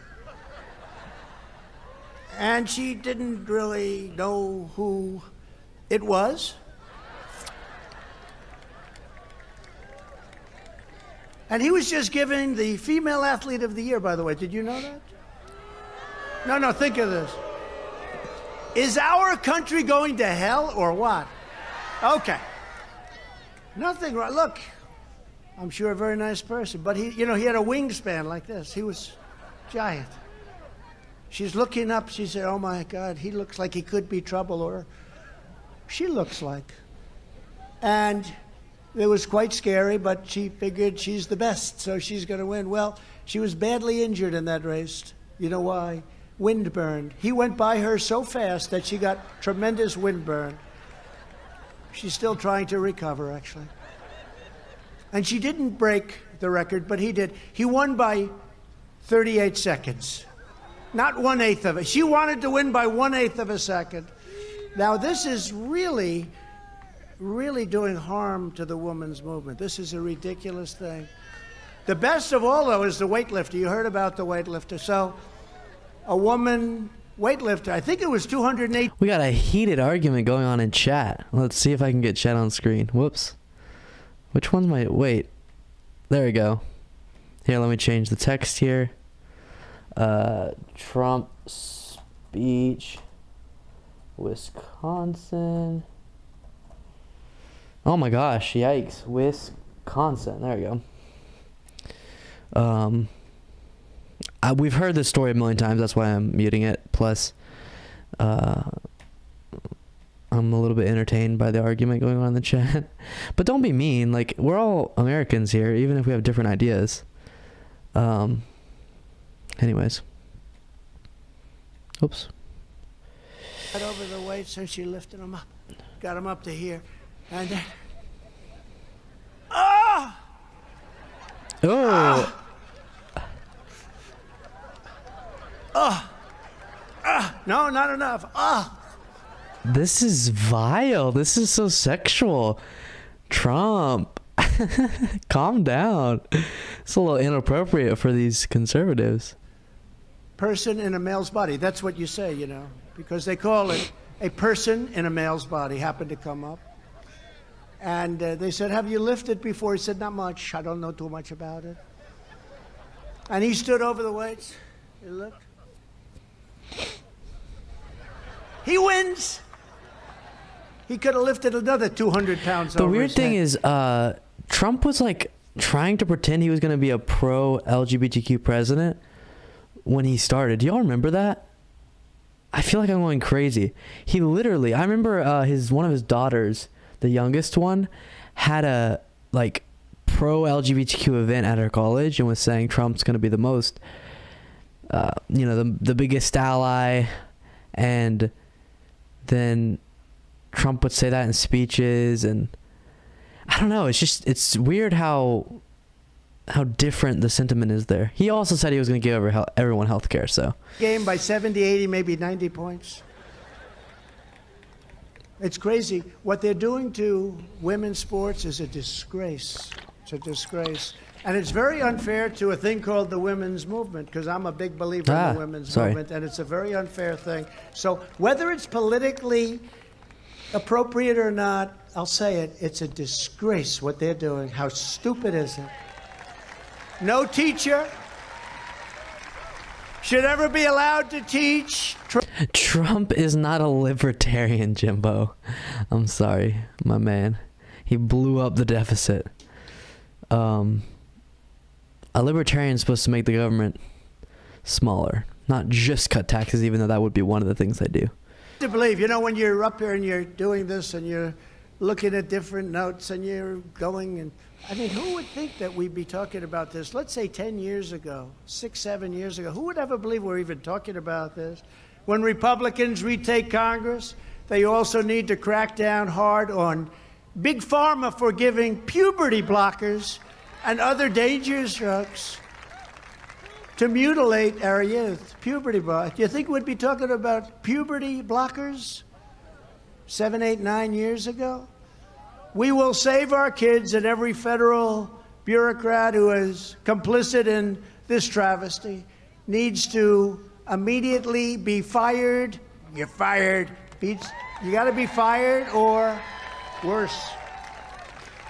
And she didn't really know who it was. And he was just given the Female Athlete of the Year, by the way. Did you know that? No, think of this. Is our country going to hell or what? Okay. Nothing wrong. Look, I'm sure a very nice person, but he had a wingspan like this. He was giant. She's looking up. She said, "Oh my God, he looks like he could be trouble," or she looks like. And it was quite scary, but she figured she's the best, so she's going to win. Well, she was badly injured in that race. You know why? Windburn. He went by her so fast that she got tremendous windburn. She's still trying to recover, actually. And she didn't break the record, but he did. He won by 38 seconds. Not 1/8 of it. She wanted to win by 1/8 of a second. Now, this is really doing harm to the women's movement. This is a ridiculous thing. The best of all, though, is the weightlifter. You heard about the weightlifter. So, a woman weightlifter, I think it was 208. We got a heated argument going on in chat. Let's see if I can get chat on screen. Whoops. Which one's my... Wait. There we go. Here, let me change the text here. Trump speech, Wisconsin. Oh my gosh, yikes. Wisconsin. There we go. We've heard this story a million times. That's why I'm muting it. Plus, I'm a little bit entertained by the argument going on in the chat. But don't be mean. Like, we're all Americans here, even if we have different ideas. Anyways. Oops. Right over the weights, and she lifted him up. Got him up to here. And then... Oh! Oh! No, not enough. This is vile. This is so sexual. Trump. Calm down. It's a little inappropriate for these conservatives. Person in a male's body. That's what you say, because they call it a person in a male's body happened to come up. And they said, "Have you lifted before?" He said, "Not much. I don't know too much about it." And he stood over the weights. He looked. He wins. He could have lifted another 200 pounds. The weird thing is, Trump was like trying to pretend he was going to be a pro-LGBTQ president when he started. Do y'all remember that? I feel like I'm going crazy. He literally, I remember one of his daughters, the youngest one, had a like pro-LGBTQ event at her college and was saying Trump's going to be the most, the biggest ally, and then Trump would say that in speeches, and I don't know. It's weird how different the sentiment is there. He also said he was going to give everyone health care, so. Game by 70, 80, maybe 90 points. It's crazy. What they're doing to women's sports is a disgrace. It's a disgrace. And it's very unfair to a thing called the women's movement, because I'm a big believer in the women's movement, and it's a very unfair thing. So whether it's politically appropriate or not, I'll say it, it's a disgrace what they're doing. How stupid is it? No teacher should ever be allowed to teach. Trump is not a libertarian, Jimbo. I'm sorry, my man. He blew up the deficit. A libertarian is supposed to make the government smaller, not just cut taxes, even though that would be one of the things I do. To believe, you know, when you're up here and you're doing this and you're looking at different notes and you're going, and I mean, who would think that we'd be talking about this? Let's say 10 years ago, 6, 7 years ago. Who would ever believe we're even talking about this? When Republicans retake Congress, they also need to crack down hard on Big Pharma for giving puberty blockers and other dangerous drugs to mutilate our youth. Puberty blockers. Do you think we'd be talking about puberty blockers 7, 8, 9 years ago? We will save our kids, and every federal bureaucrat who is complicit in this travesty needs to immediately be fired. You're fired. You got to be fired or worse.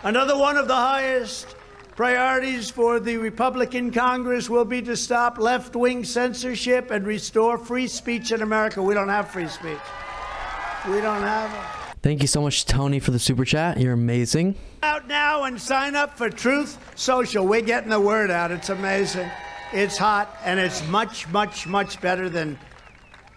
Another one of the highest priorities for the Republican Congress will be to stop left-wing censorship and restore free speech in America. We don't have free speech. We don't have it. Thank you so much, Tony, for the super chat. You're amazing. Out now and sign up for Truth Social. We're getting the word out. It's amazing. It's hot, and it's much, much, much better than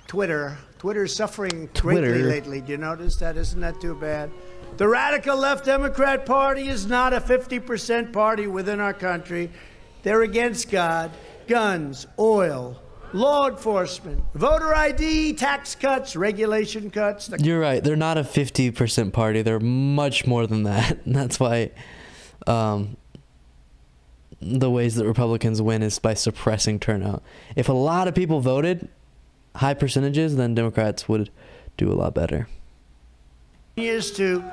Twitter. Twitter's suffering greatly lately. Do you notice that? Isn't that too bad? The radical left Democrat Party is not a 50% party within our country. They're against God, guns, oil, law enforcement, voter ID, tax cuts, regulation cuts. You're right. They're not a 50% party. They're much more than that. And that's why the ways that Republicans win is by suppressing turnout. If a lot of people voted, high percentages, then Democrats would do a lot better. Years to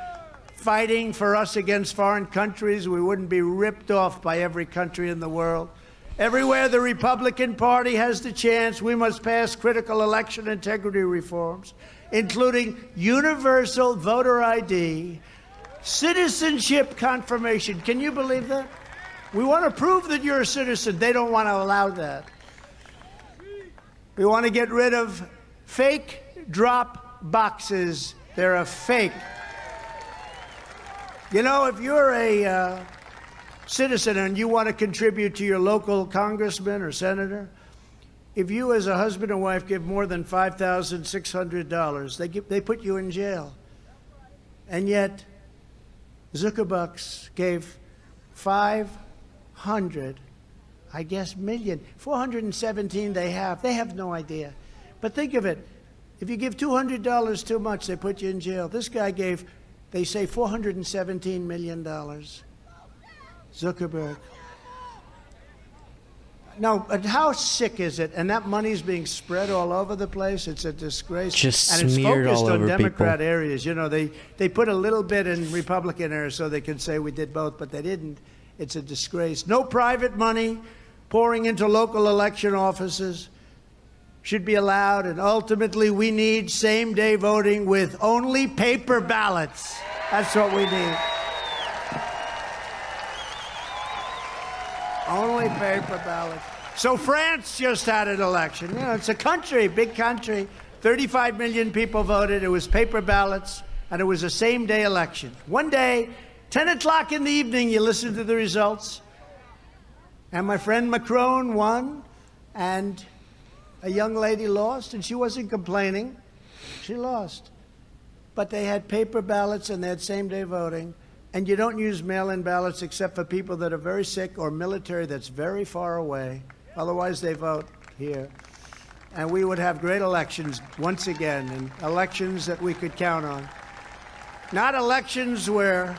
fighting for us against foreign countries, we wouldn't be ripped off by every country in the world. Everywhere the Republican Party has the chance, we must pass critical election integrity reforms, including universal voter ID, citizenship confirmation. Can you believe that? We want to prove that you're a citizen. They don't want to allow that. We want to get rid of fake drop boxes. They're a fake. You know, if you're a citizen and you want to contribute to your local congressman or senator, if you as a husband and wife give more than $5,600, they put you in jail. And yet, Zuckerbucks gave 500, I guess, million. 417 they have no idea. But think of it. If you give $200 too much, they put you in jail. This guy gave, they say, $417 million. Zuckerberg. No, but how sick is it? And that money's being spread all over the place. It's a disgrace. Just and it's smeared focused all on over Democrat people. areas. You know, they put a little bit in Republican areas so they can say we did both, but they didn't. It's a disgrace. No private money pouring into local election offices should be allowed, and ultimately we need same-day voting with only paper ballots. That's what we need. Only paper ballots. So France just had an election. You know, it's a country, big country. 35 million people voted. It was paper ballots, and it was a same-day election. One day, 10 o'clock in the evening, you listen to the results. And my friend Macron won, and a young lady lost, and she wasn't complaining. She lost. But they had paper ballots, and they had same-day voting. And you don't use mail-in ballots except for people that are very sick or military that's very far away. Otherwise, they vote here. And we would have great elections once again, and elections that we could count on. Not elections where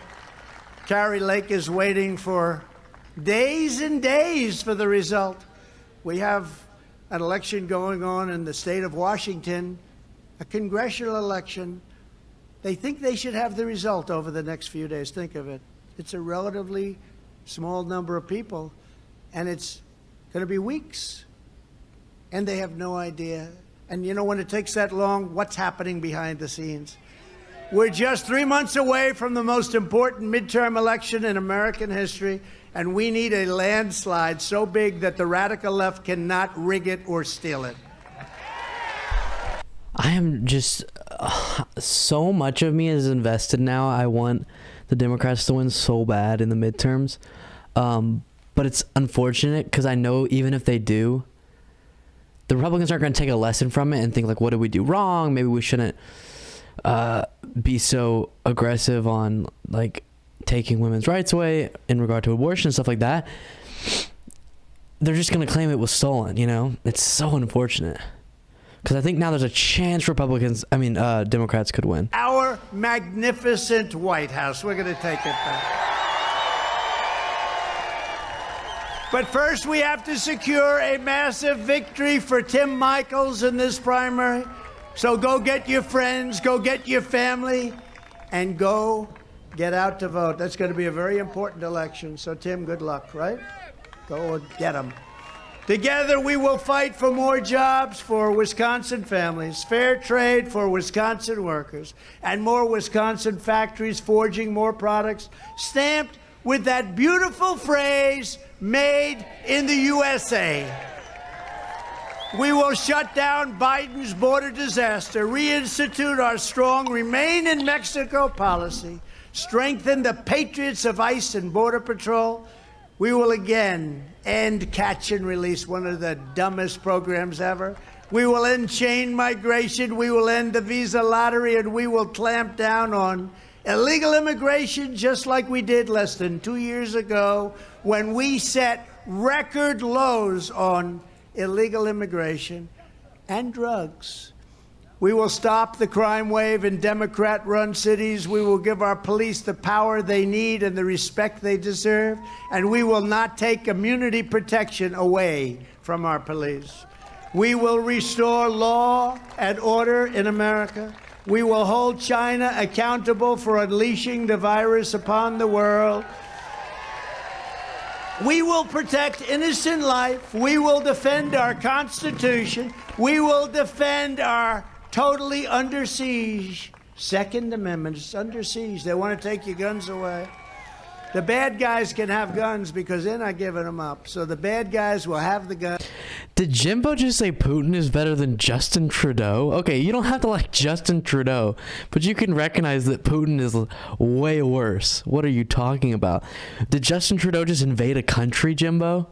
Kari Lake is waiting for days and days for the result. We have an election going on in the state of Washington, a congressional election. They think they should have the result over the next few days. Think of it. It's a relatively small number of people, and it's going to be weeks. And they have no idea. And you know, when it takes that long, what's happening behind the scenes? We're just 3 months away from the most important midterm election in American history, and we need a landslide so big that the radical left cannot rig it or steal it. I am just so much of me is invested now. I want the Democrats to win so bad in the midterms, but it's unfortunate because I know even if they do, the Republicans aren't going to take a lesson from it and think like, what did we do wrong? Maybe we shouldn't be so aggressive on like taking women's rights away in regard to abortion and stuff like that. They're just going to claim it was stolen, you know? It's so unfortunate. Because I think now there's a chance Democrats could win. Our magnificent White House. We're going to take it back. But first, we have to secure a massive victory for Tim Michels in this primary. So go get your friends, go get your family, and go get out to vote. That's going to be a very important election. So, Tim, good luck, right? Go and get them. Together, we will fight for more jobs for Wisconsin families, fair trade for Wisconsin workers, and more Wisconsin factories forging more products stamped with that beautiful phrase, made in the USA. We will shut down Biden's border disaster, reinstitute our strong Remain in Mexico policy, strengthen the patriots of ICE and Border Patrol. We will again end catch and release, one of the dumbest programs ever. We will end chain migration. We will end the visa lottery, and we will clamp down on illegal immigration, just like we did less than 2 years ago when we set record lows on illegal immigration and drugs. We will stop the crime wave in Democrat-run cities. We will give our police the power they need and the respect they deserve. And we will not take immunity protection away from our police. We will restore law and order in America. We will hold China accountable for unleashing the virus upon the world. We will protect innocent life. We will defend our Constitution. We will defend our totally under siege Second Amendment. It's under siege. They want to take your guns away. The bad guys can have guns because they're not giving them up. So the bad guys will have the guns. Did Jimbo just say Putin is better than Justin Trudeau? Okay, you don't have to like Justin Trudeau, but you can recognize that Putin is way worse. What are you talking about? Did Justin Trudeau just invade a country, Jimbo?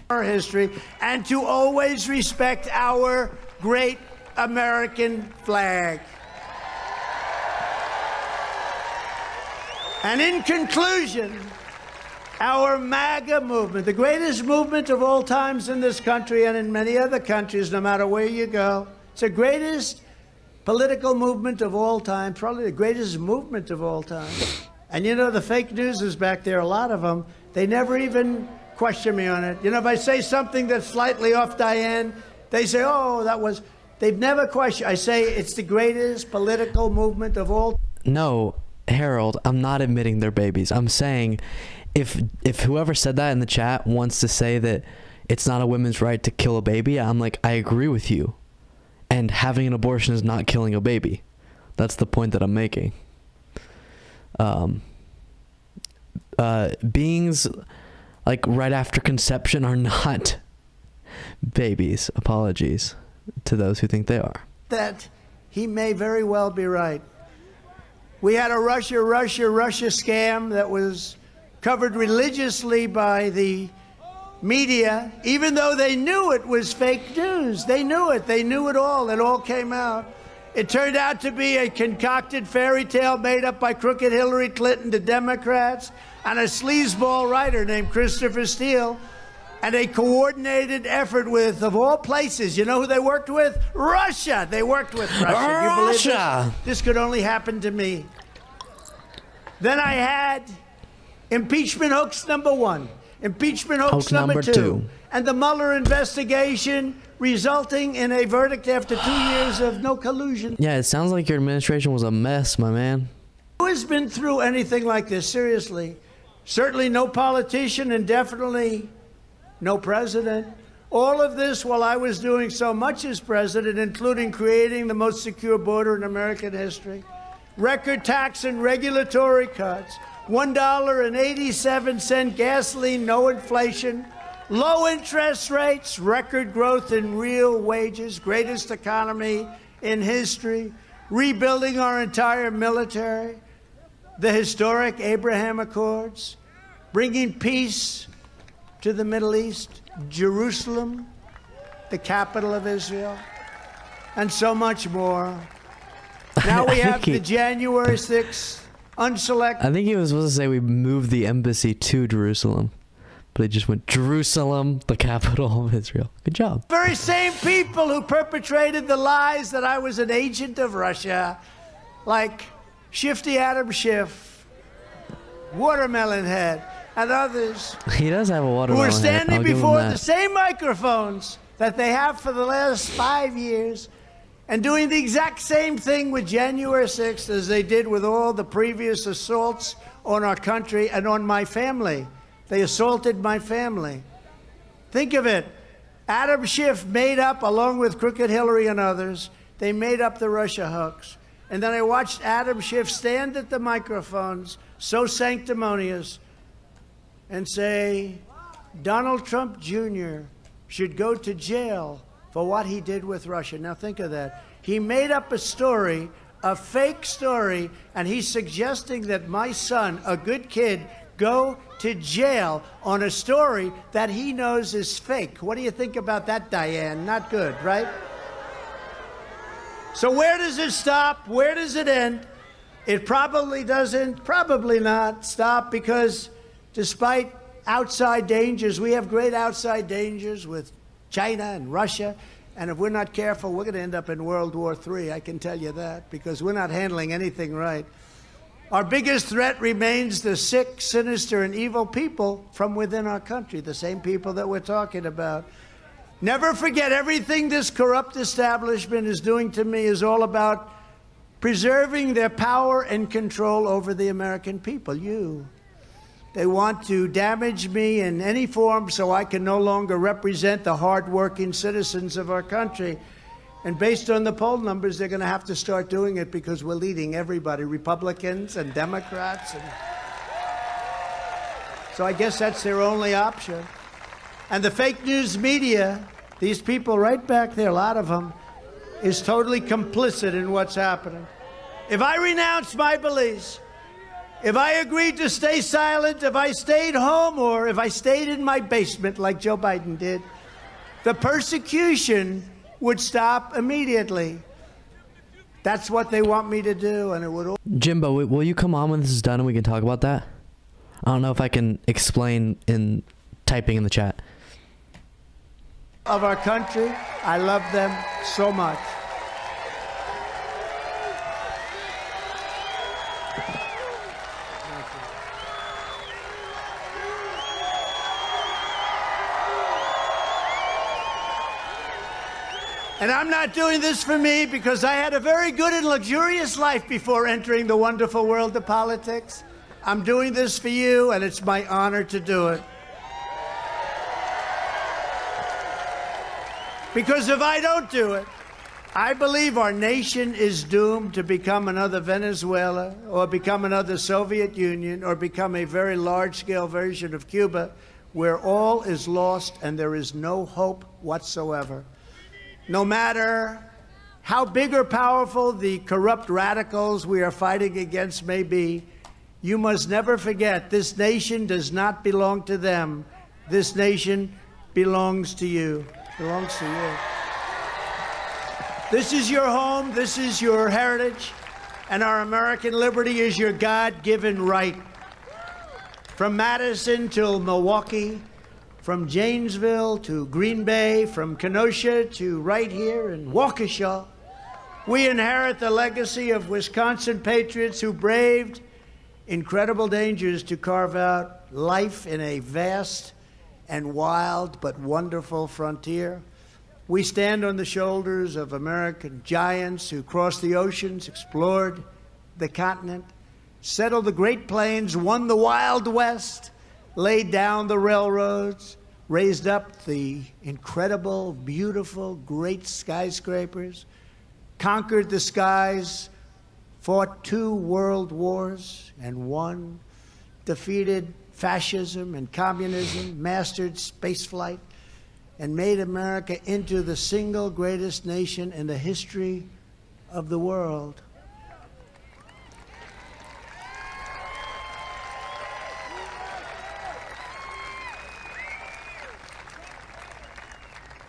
Our history, and to always respect our great American flag. And in conclusion, our MAGA movement, the greatest movement of all times in this country and in many other countries, no matter where you go. It's the greatest political movement of all time, probably the greatest movement of all time. And you know, the fake news is back there, a lot of them. They never even question me on it. You know, if I say something that's slightly off Diane, they say, oh, that was... They've never questioned. I say it's the greatest political movement of all time. No, Harold, I'm not admitting they're babies. I'm saying if whoever said that in the chat wants to say that it's not a woman's right to kill a baby, I'm like, I agree with you. And having an abortion is not killing a baby. That's the point that I'm making. Beings like right after conception are not babies. Apologies to those who think they are. That he may very well be right. We had a Russia scam that was covered religiously by the media, even though they knew it was fake news. They knew it. They knew it all. It all came out. It turned out to be a concocted fairy tale made up by crooked Hillary Clinton, the Democrats, and a sleazeball writer named Christopher Steele, and a coordinated effort with, of all places, you know who they worked with? Russia. They worked with Russia. You believe Russia. this could only happen to me. Then I had impeachment hoax number 1, impeachment hoax number 2, and the Mueller investigation resulting in a verdict after 2 years of no collusion. Yeah, it sounds like your administration was a mess, my man. Who has been through anything like this? Seriously. Certainly no politician and definitely no president All of this while I was doing so much as president, including creating the most secure border in American history, record tax and regulatory cuts, $1.87 gasoline, no inflation, low interest rates, record growth in real wages, greatest economy in history, rebuilding our entire military, the historic Abraham Accords, bringing peace to the Middle East, Jerusalem, the capital of Israel, and so much more. Now we have the January 6th unselected. I think he was supposed to say we moved the embassy to Jerusalem, but he just went Jerusalem, the capital of Israel. Good job. Very same people who perpetrated the lies that I was an agent of Russia, like Shifty Adam Schiff, Watermelon Head, and others, He does have a who watermelon are head. standing I'll give him before that. the same microphones that they have for the last 5 years and doing the exact same thing with January 6th as they did with all the previous assaults on our country and on my family. They assaulted my family. Think of it. Adam Schiff made up, along with Crooked Hillary and others, they made up the Russia hoax. And then I watched Adam Schiff stand at the microphones, so sanctimonious, and say, Donald Trump Jr. should go to jail for what he did with Russia. Now think of that. He made up a story, a fake story, and he's suggesting that my son, a good kid, go to jail on a story that he knows is fake. What do you think about that, Diane? Not good, right? So where does it stop? Where does it end? It probably doesn't, probably not stop, because despite outside dangers, we have great outside dangers with China and Russia. And if we're not careful, we're going to end up in World War III, I can tell you that, because we're not handling anything right. Our biggest threat remains the sick, sinister, and evil people from within our country, the same people that we're talking about. Never forget, everything this corrupt establishment is doing to me is all about preserving their power and control over the American people, you. They want to damage me in any form so I can no longer represent the hardworking citizens of our country. And based on the poll numbers, they're going to have to start doing it, because we're leading everybody, Republicans and Democrats. So I guess that's their only option. And the fake news media, these people right back there, a lot of them, is totally complicit in what's happening. If I renounce my beliefs, if I agreed to stay silent, if I stayed home, or if I stayed in my basement like Joe Biden did, the persecution would stop immediately. That's what they want me to do, and it would. Jimbo, will you come on when this is done and we can talk about that? I don't know if I can explain in typing in the chat. Of our country, I love them so much. And I'm not doing this for me, because I had a very good and luxurious life before entering the wonderful world of politics. I'm doing this for you, and it's my honor to do it. Because if I don't do it, I believe our nation is doomed to become another Venezuela, or become another Soviet Union, or become a very large-scale version of Cuba, where all is lost and there is no hope whatsoever. No matter how big or powerful the corrupt radicals we are fighting against may be, you must never forget, this nation does not belong to them. This nation belongs to you. Belongs to you. This is your home. This is your heritage. And our American liberty is your God-given right. From Madison till Milwaukee, from Janesville to Green Bay, from Kenosha to right here in Waukesha, we inherit the legacy of Wisconsin patriots who braved incredible dangers to carve out life in a vast and wild but wonderful frontier. We stand on the shoulders of American giants who crossed the oceans, explored the continent, settled the Great Plains, won the Wild West, laid down the railroads, raised up the incredible, beautiful, great skyscrapers, conquered the skies, fought 2 world wars and won, defeated fascism and communism, mastered spaceflight, and made America into the single greatest nation in the history of the world.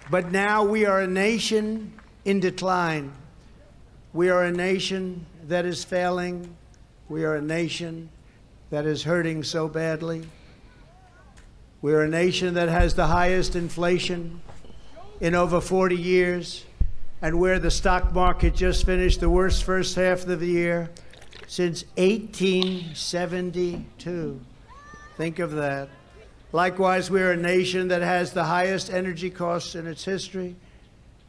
But now we are a nation in decline. We are a nation that is failing. We are a nation that is hurting so badly. We are a nation that has the highest inflation in over 40 years, and where the stock market just finished the worst first half of the year since 1872. Think of that. Likewise, we are a nation that has the highest energy costs in its history.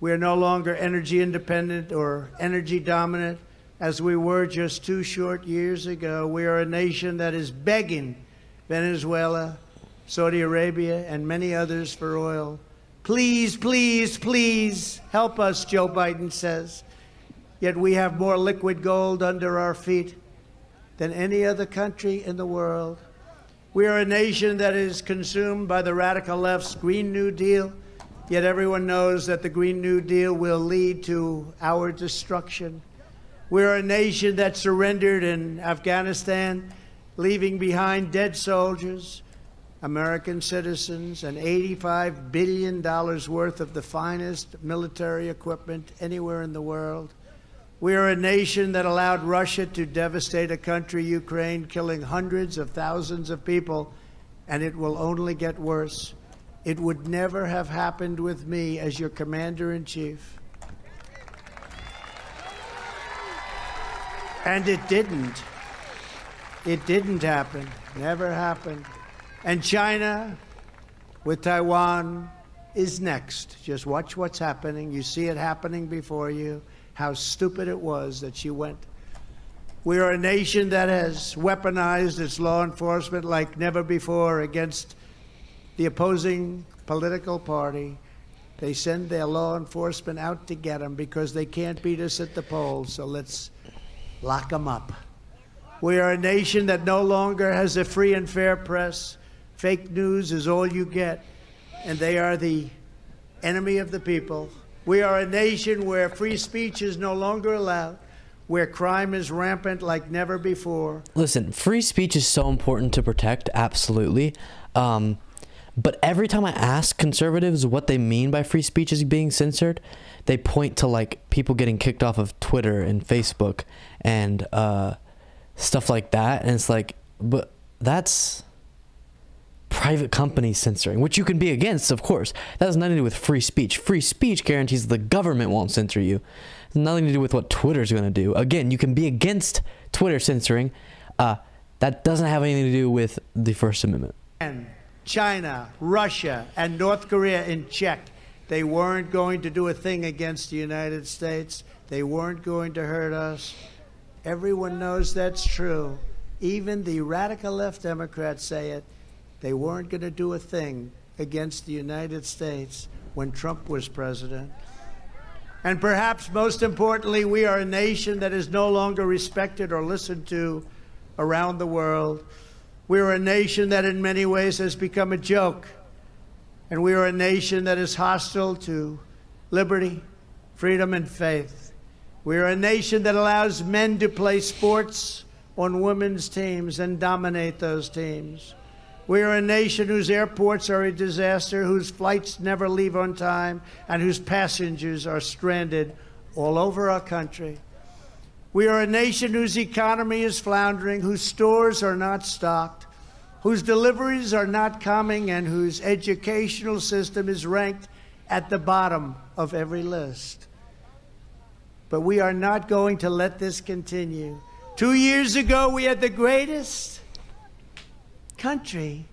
We are no longer energy independent or energy dominant as we were just 2 short years ago. We are a nation that is begging Venezuela, Saudi Arabia, and many others for oil. Please, please, please help us, Joe Biden says. Yet we have more liquid gold under our feet than any other country in the world. We are a nation that is consumed by the radical left's Green New Deal, yet everyone knows that the Green New Deal will lead to our destruction. We are a nation that surrendered in Afghanistan, leaving behind dead soldiers, American citizens, and $85 billion worth of the finest military equipment anywhere in the world. We are a nation that allowed Russia to devastate a country, Ukraine, killing hundreds of thousands of people, and it will only get worse. It would never have happened with me as your commander-in-chief. And it didn't. It didn't happen. Never happened. And China, with Taiwan, is next. Just watch what's happening. You see it happening before you. How stupid it was that she went. We are a nation that has weaponized its law enforcement like never before against the opposing political party. They send their law enforcement out to get them because they can't beat us at the polls, so let's lock them up. We are a nation that no longer has a free and fair press. Fake news is all you get, and they are the enemy of the people. We are a nation where free speech is no longer allowed, where crime is rampant like never before. Listen, free speech is so important to protect, absolutely. But every time I ask conservatives what they mean by free speech is being censored, they point to like people getting kicked off of Twitter and Facebook and stuff like that. And it's like, but that's private companies censoring, which you can be against, of course. That has nothing to do with free speech. Free speech guarantees the government won't censor you. It's nothing to do with what Twitter's going to do. Again, you can be against Twitter censoring. That doesn't have anything to do with the First Amendment. And China, Russia, and North Korea in check. They weren't going to do a thing against the United States. They weren't going to hurt us. Everyone knows that's true. Even the radical left Democrats say it. They weren't going to do a thing against the United States when Trump was president. And perhaps most importantly, we are a nation that is no longer respected or listened to around the world. We are a nation that in many ways has become a joke. And we are a nation that is hostile to liberty, freedom, and faith. We are a nation that allows men to play sports on women's teams and dominate those teams. We are a nation whose airports are a disaster, whose flights never leave on time, and whose passengers are stranded all over our country. We are a nation whose economy is floundering, whose stores are not stocked, whose deliveries are not coming, and whose educational system is ranked at the bottom of every list. But we are not going to let this continue. 2 years ago, we had the greatest country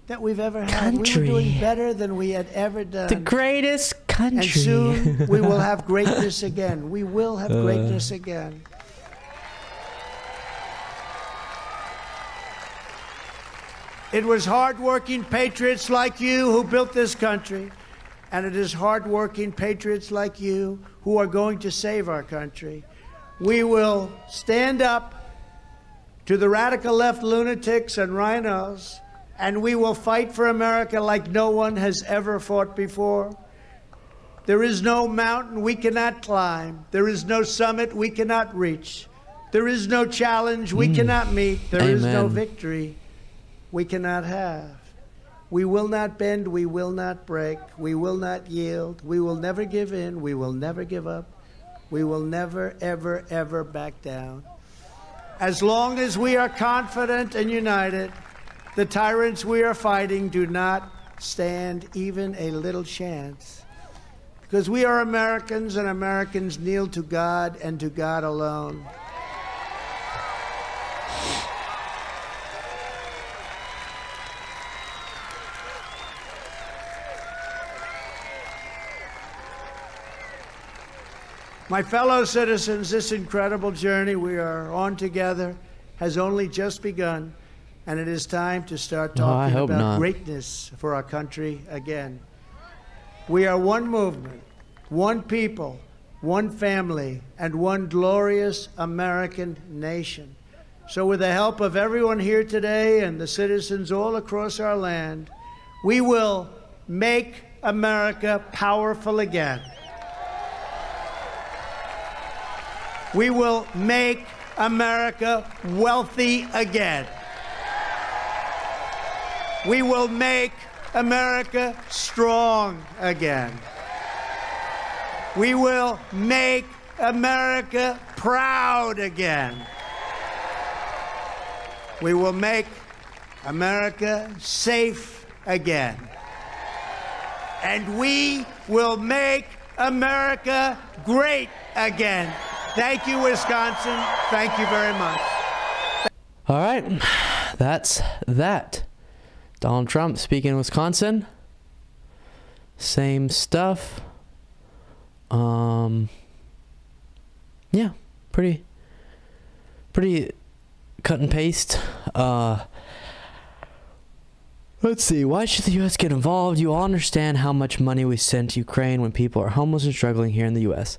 that we've ever had. We were doing better than we had ever done. The greatest country. And soon we will have greatness again. We will have greatness again. It was hardworking patriots like you who built this country, and it is hardworking patriots like you who are going to save our country. We will stand up to the radical left lunatics and rhinos, and we will fight for America like no one has ever fought before. There is no mountain we cannot climb. There is no summit we cannot reach. There is no challenge we cannot meet. There is no Amen. victory we cannot have. We will not bend. We will not break. We will not yield. We will never give in. We will never give up. We will never, ever, ever back down. As long as we are confident and united, the tyrants we are fighting do not stand even a little chance. Because we are Americans, and Americans kneel to God and to God alone. My fellow citizens, this incredible journey we are on together has only just begun, and it is time to start Oh, I talking hope about not. greatness for our country again. We are one movement, one people, one family, and one glorious American nation. So with the help of everyone here today and the citizens all across our land, we will make America powerful again. We will make America wealthy again. We will make America strong again. We will make America proud again. We will make America safe again. And we will make America great again. Thank you, Wisconsin. Thank you very much. All right, that's that. Donald Trump speaking in Wisconsin. Same stuff. Yeah, pretty cut and paste. Let's see. Why should the U.S. get involved? You all understand how much money we send to Ukraine when people are homeless and struggling here in the U.S.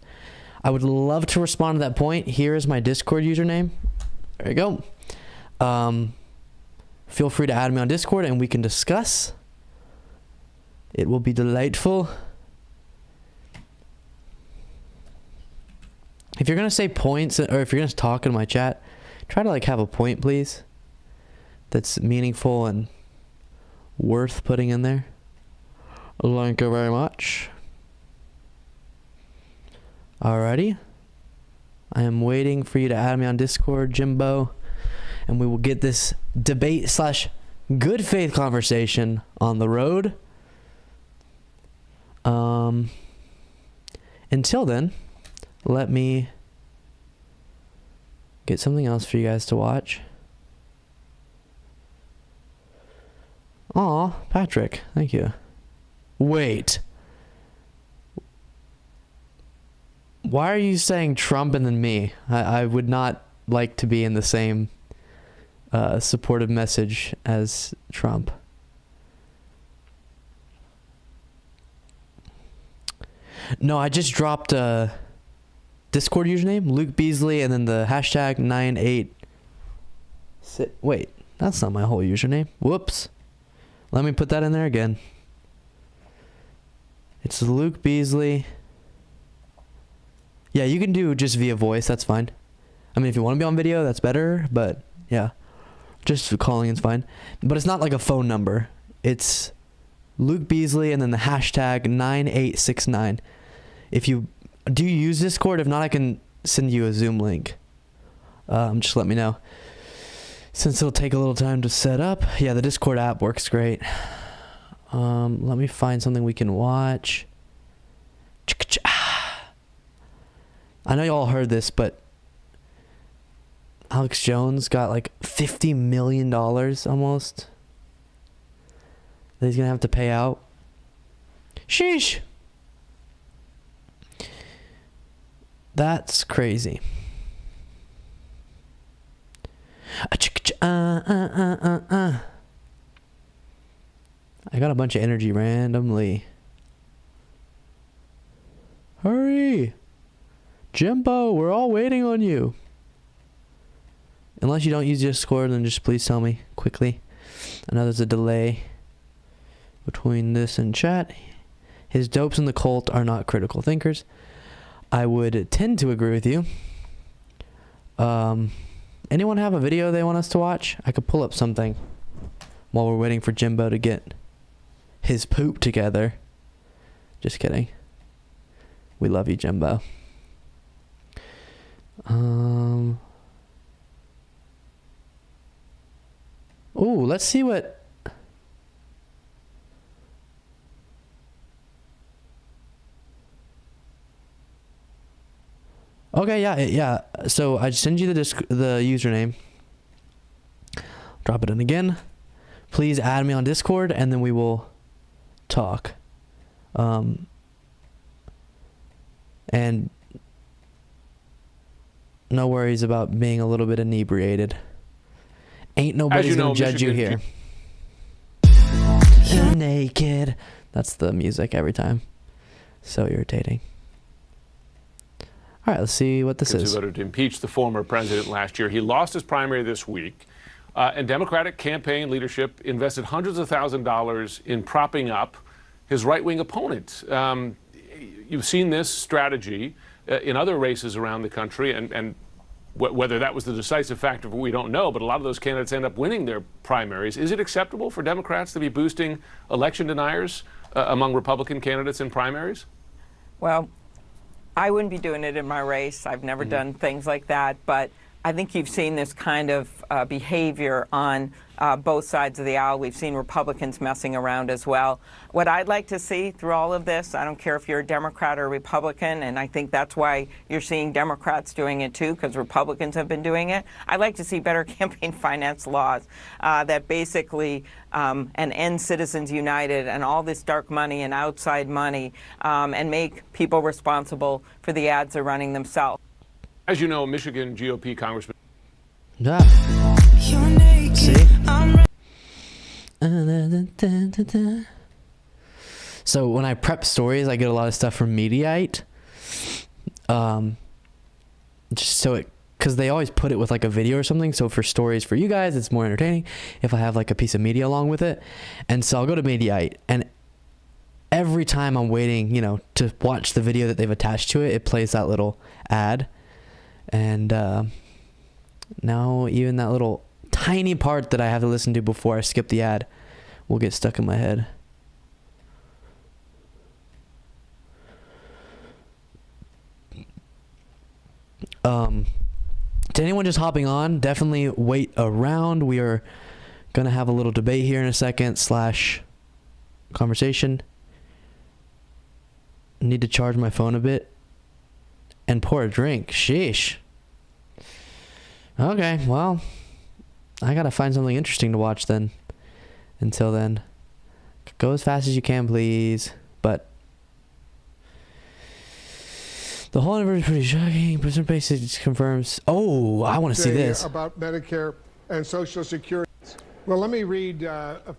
I would love to respond to that point. Here is my Discord username. There you go. Feel free to add me on Discord and we can discuss. It will be delightful. If you're going to say points, or if you're going to talk in my chat, try to have a point, please. That's meaningful and worth putting in there. Thank you very much. Alrighty. I am waiting for you to add me on Discord, Jimbo, and we will get this debate / good faith conversation on the road. Until then, let me get something else for you guys to watch. Aw, Patrick, thank you. Wait. Why are you saying Trump and then me? I would not like to be in the same supportive message as Trump. No, I just dropped a Discord username, Luke Beasley, and then the hashtag 98. Wait, that's not my whole username. Whoops. Let me put that in there again. It's Luke Beasley. Yeah, you can do just via voice. That's fine. I mean, if you want to be on video, that's better. But yeah, just calling is fine. But it's not like a phone number. It's Luke Beasley and then the hashtag 9869. If you do you use Discord? If not, I can send you a Zoom link. Just let me know. Since it'll take a little time to set up. Yeah, the Discord app works great. Let me find something we can watch. I know you all heard this, but Alex Jones got $50 million almost that he's going to have to pay out. Sheesh. That's crazy. I got a bunch of energy randomly. Hurry! Jimbo, we're all waiting on you. Unless you don't use Discord, then just please tell me quickly. I know there's a delay between this and chat. His dopes in the cult are not critical thinkers. I would tend to agree with you. Anyone have a video they want us to watch? I could pull up something while we're waiting for Jimbo to get his poop together. Just kidding. We love you, Jimbo. Ooh, let's see what... Okay, yeah. So I send you the username. Drop it in again. Please add me on Discord, and then we will talk. And no worries about being a little bit inebriated. Ain't nobody's gonna judge you here. You're naked. That's the music every time. So irritating. All right, let's see what this is. Who voted to impeach the former president last year. He lost his primary this week, and Democratic campaign leadership invested hundreds of thousands of dollars in propping up his right-wing opponent. You've seen this strategy in other races around the country, and whether that was the decisive factor, we don't know, but a lot of those candidates end up winning their primaries. Is it acceptable for Democrats to be boosting election deniers among Republican candidates in primaries? Well, I wouldn't be doing it in my race. I've never done things like that, but I think you've seen this kind of behavior on both sides of the aisle. We've seen Republicans messing around as well. What I'd like to see through all of this, I don't care if you're a Democrat or a Republican, and I think that's why you're seeing Democrats doing it too, because Republicans have been doing it. I'd like to see better campaign finance laws that basically and end Citizens United and all this dark money and outside money and make people responsible for the ads they're running themselves. As you know, Michigan GOP Congressman. Yeah. See? So when I prep stories, I get a lot of stuff from Mediaite. Just so it, because they always put it with like a video or something. So for stories for you guys, it's more entertaining if I have like a piece of media along with it. And so I'll go to Mediaite, and every time I'm waiting, to watch the video that they've attached to it, it plays that little ad. And now even that little tiny part that I have to listen to before I skip the ad will get stuck in my head. To anyone just hopping on, definitely wait around. We are gonna have a little debate here in a second / conversation. Need to charge my phone a bit and pour a drink. Sheesh. Okay, well, I gotta find something interesting to watch then. Until then, go as fast as you can, please. But the whole universe is pretty shocking. President Basic confirms. Oh, I want to see this about Medicare and Social Security. Well, let me read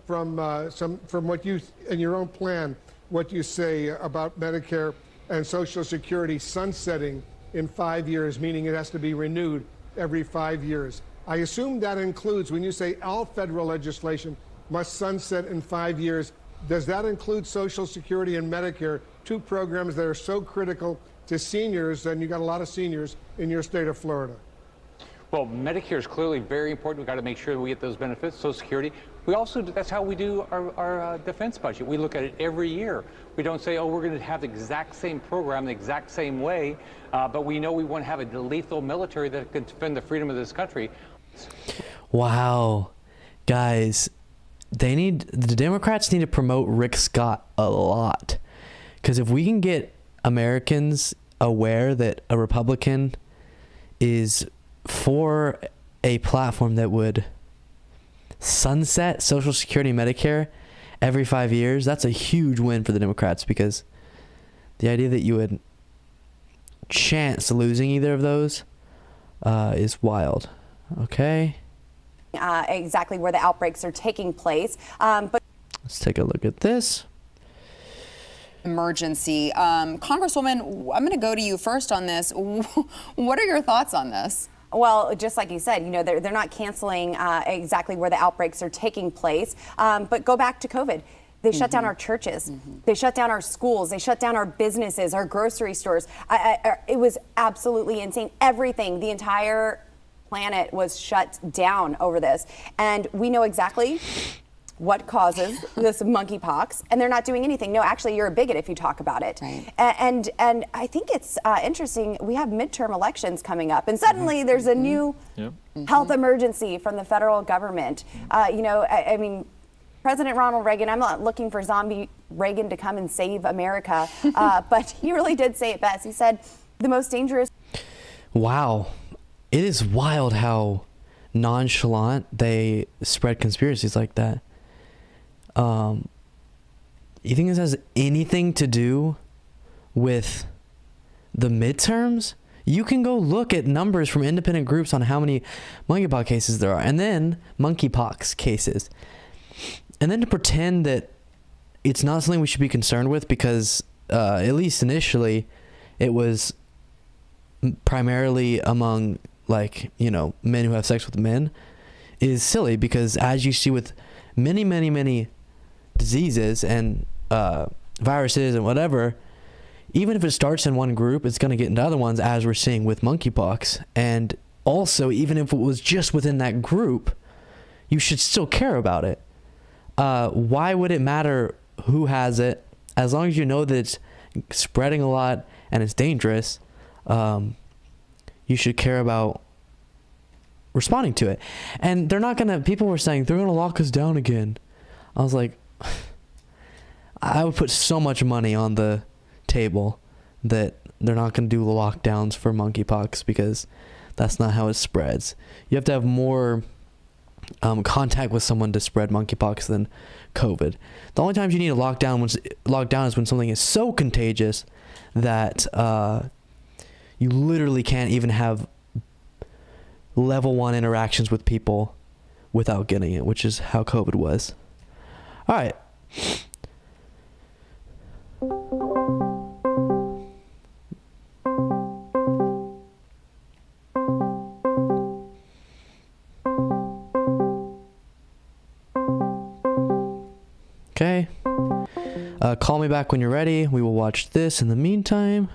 from what you in your own plan what you say about Medicare and Social Security sunsetting in 5 years, meaning it has to be renewed every 5 years. I assume that includes, when you say all federal legislation must sunset in 5 years, does that include Social Security and Medicare, two programs that are so critical to seniors, and you got a lot of seniors in your state of Florida? Well, Medicare is clearly very important. We've got to make sure that we get those benefits, Social Security. We also, that's how we do our defense budget. We look at it every year. We don't say, oh, we're going to have the exact same program the exact same way, but we know we want to have a lethal military that can defend the freedom of this country. Wow. Guys, the Democrats need to promote Rick Scott a lot. Because if we can get Americans aware that a Republican is for a platform that would sunset Social Security and Medicare every 5 years, that's a huge win for the Democrats, because the idea that you would chance losing either of those is wild. Okay. Exactly where the outbreaks are taking place. But Let's take a look at this. Emergency. Congresswoman, I'm going to go to you first on this. What are your thoughts on this? Well, just like you said, they're not canceling exactly where the outbreaks are taking place. But go back to COVID. They shut down our churches. They shut down our schools. They shut down our businesses, our grocery stores. It was absolutely insane. Everything, the entire planet was shut down over this. And we know exactly what causes this monkeypox, and they're not doing anything. No, actually, you're a bigot if you talk about it. Right. And I think it's interesting. We have midterm elections coming up, and suddenly there's a new health emergency from the federal government. I mean, President Ronald Reagan, I'm not looking for zombie Reagan to come and save America, but he really did say it best. He said, the most dangerous. Wow. It is wild how nonchalant they spread conspiracies like that. You think this has anything to do with the midterms? You can go look at numbers from independent groups on how many monkeypox cases there are, and then monkeypox cases. And then to pretend that it's not something we should be concerned with because, at least initially, it was primarily among, men who have sex with men, is silly because as you see with many diseases and viruses and whatever, even if it starts in one group, it's going to get into other ones, as we're seeing with monkeypox. And also, even if it was just within that group, you should still care about it. Why would it matter who has it? As long as you know that it's spreading a lot and it's dangerous, you should care about responding to it. And they're not going to, people were saying, they're going to lock us down again. I was like, I would put so much money on the table that they're not going to do lockdowns for monkeypox because that's not how it spreads. You have to have more contact with someone to spread monkeypox than COVID. The only times you need a lockdown is when something is so contagious that you literally can't even have level 1 interactions with people without getting it, which is how COVID was. All right. Okay. Call me back when you're ready. We will watch this in the meantime.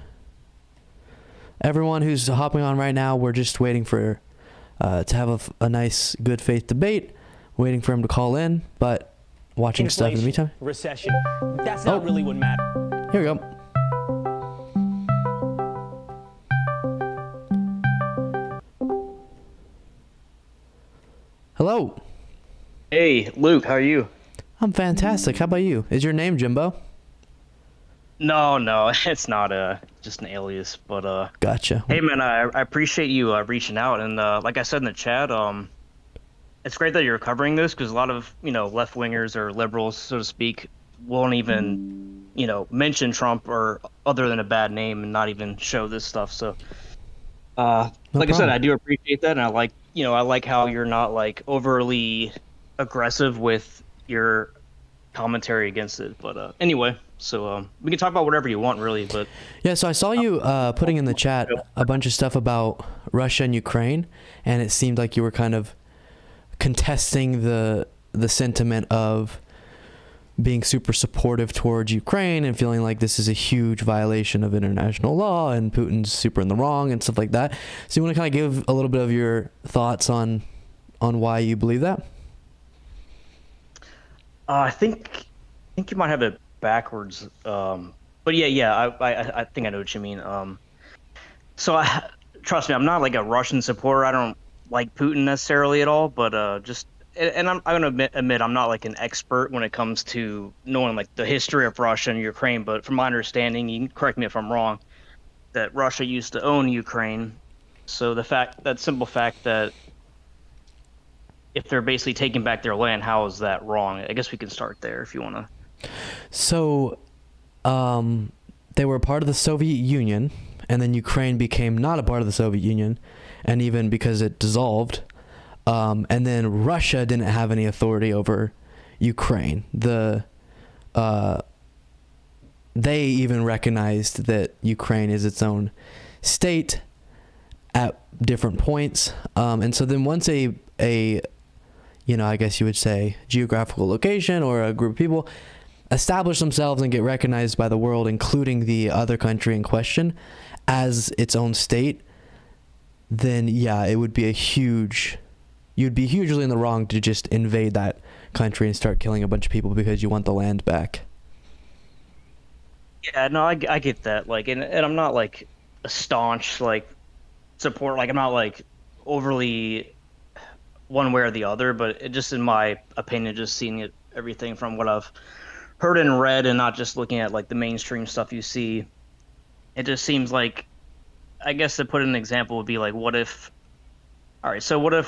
Everyone who's hopping on right now, we're just waiting for to have a nice, good faith debate. Waiting for him to call in, but watching stuff in the meantime. Recession. That's not really what matters. Here we go. Hello. Hey, Luke, how are you? I'm fantastic. How about you? Is your name Jimbo? No, it's not just an alias, but Gotcha. Hey man, I appreciate you reaching out, and like I said in the chat, it's great that you're covering this because a lot of left wingers or liberals, so to speak, won't even mention Trump or other than a bad name and not even show this stuff. So, I said, I do appreciate that, and I like how you're not overly aggressive with your commentary against it. But anyway. So we can talk about whatever you want, really. But yeah, so I saw you putting in the chat a bunch of stuff about Russia and Ukraine, and it seemed like you were kind of contesting the sentiment of being super supportive towards Ukraine and feeling like this is a huge violation of international law and Putin's super in the wrong and stuff like that. So you want to kind of give a little bit of your thoughts on why you believe that? I think you might have it backwards, but yeah, I think I know what you mean. So trust me, I'm not like a Russian supporter. I don't like Putin necessarily at all, but I'm gonna admit I'm not like an expert when it comes to knowing like the history of Russia and Ukraine. But from my understanding, you can correct me if I'm wrong, that Russia used to own Ukraine. So that simple fact that if they're basically taking back their land, how is that wrong? I guess we can start there if you want to. So, they were part of the Soviet Union, and then Ukraine became not a part of the Soviet Union, and even because it dissolved, and then Russia didn't have any authority over Ukraine. They even recognized that Ukraine is its own state at different points. And so then once a I guess you would say geographical location or a group of people establish themselves and get recognized by the world, including the other country in question, as its own state, then yeah, it would be you'd be hugely in the wrong to just invade that country and start killing a bunch of people because you want the land back. Yeah, no, I get that. Like, and I'm not like a staunch like support. Like, I'm not like overly one way or the other, but it just in my opinion, just seeing it, everything from what I've heard and read, and not just looking at like the mainstream stuff you see, it just seems like, I guess to put an example would be like, what if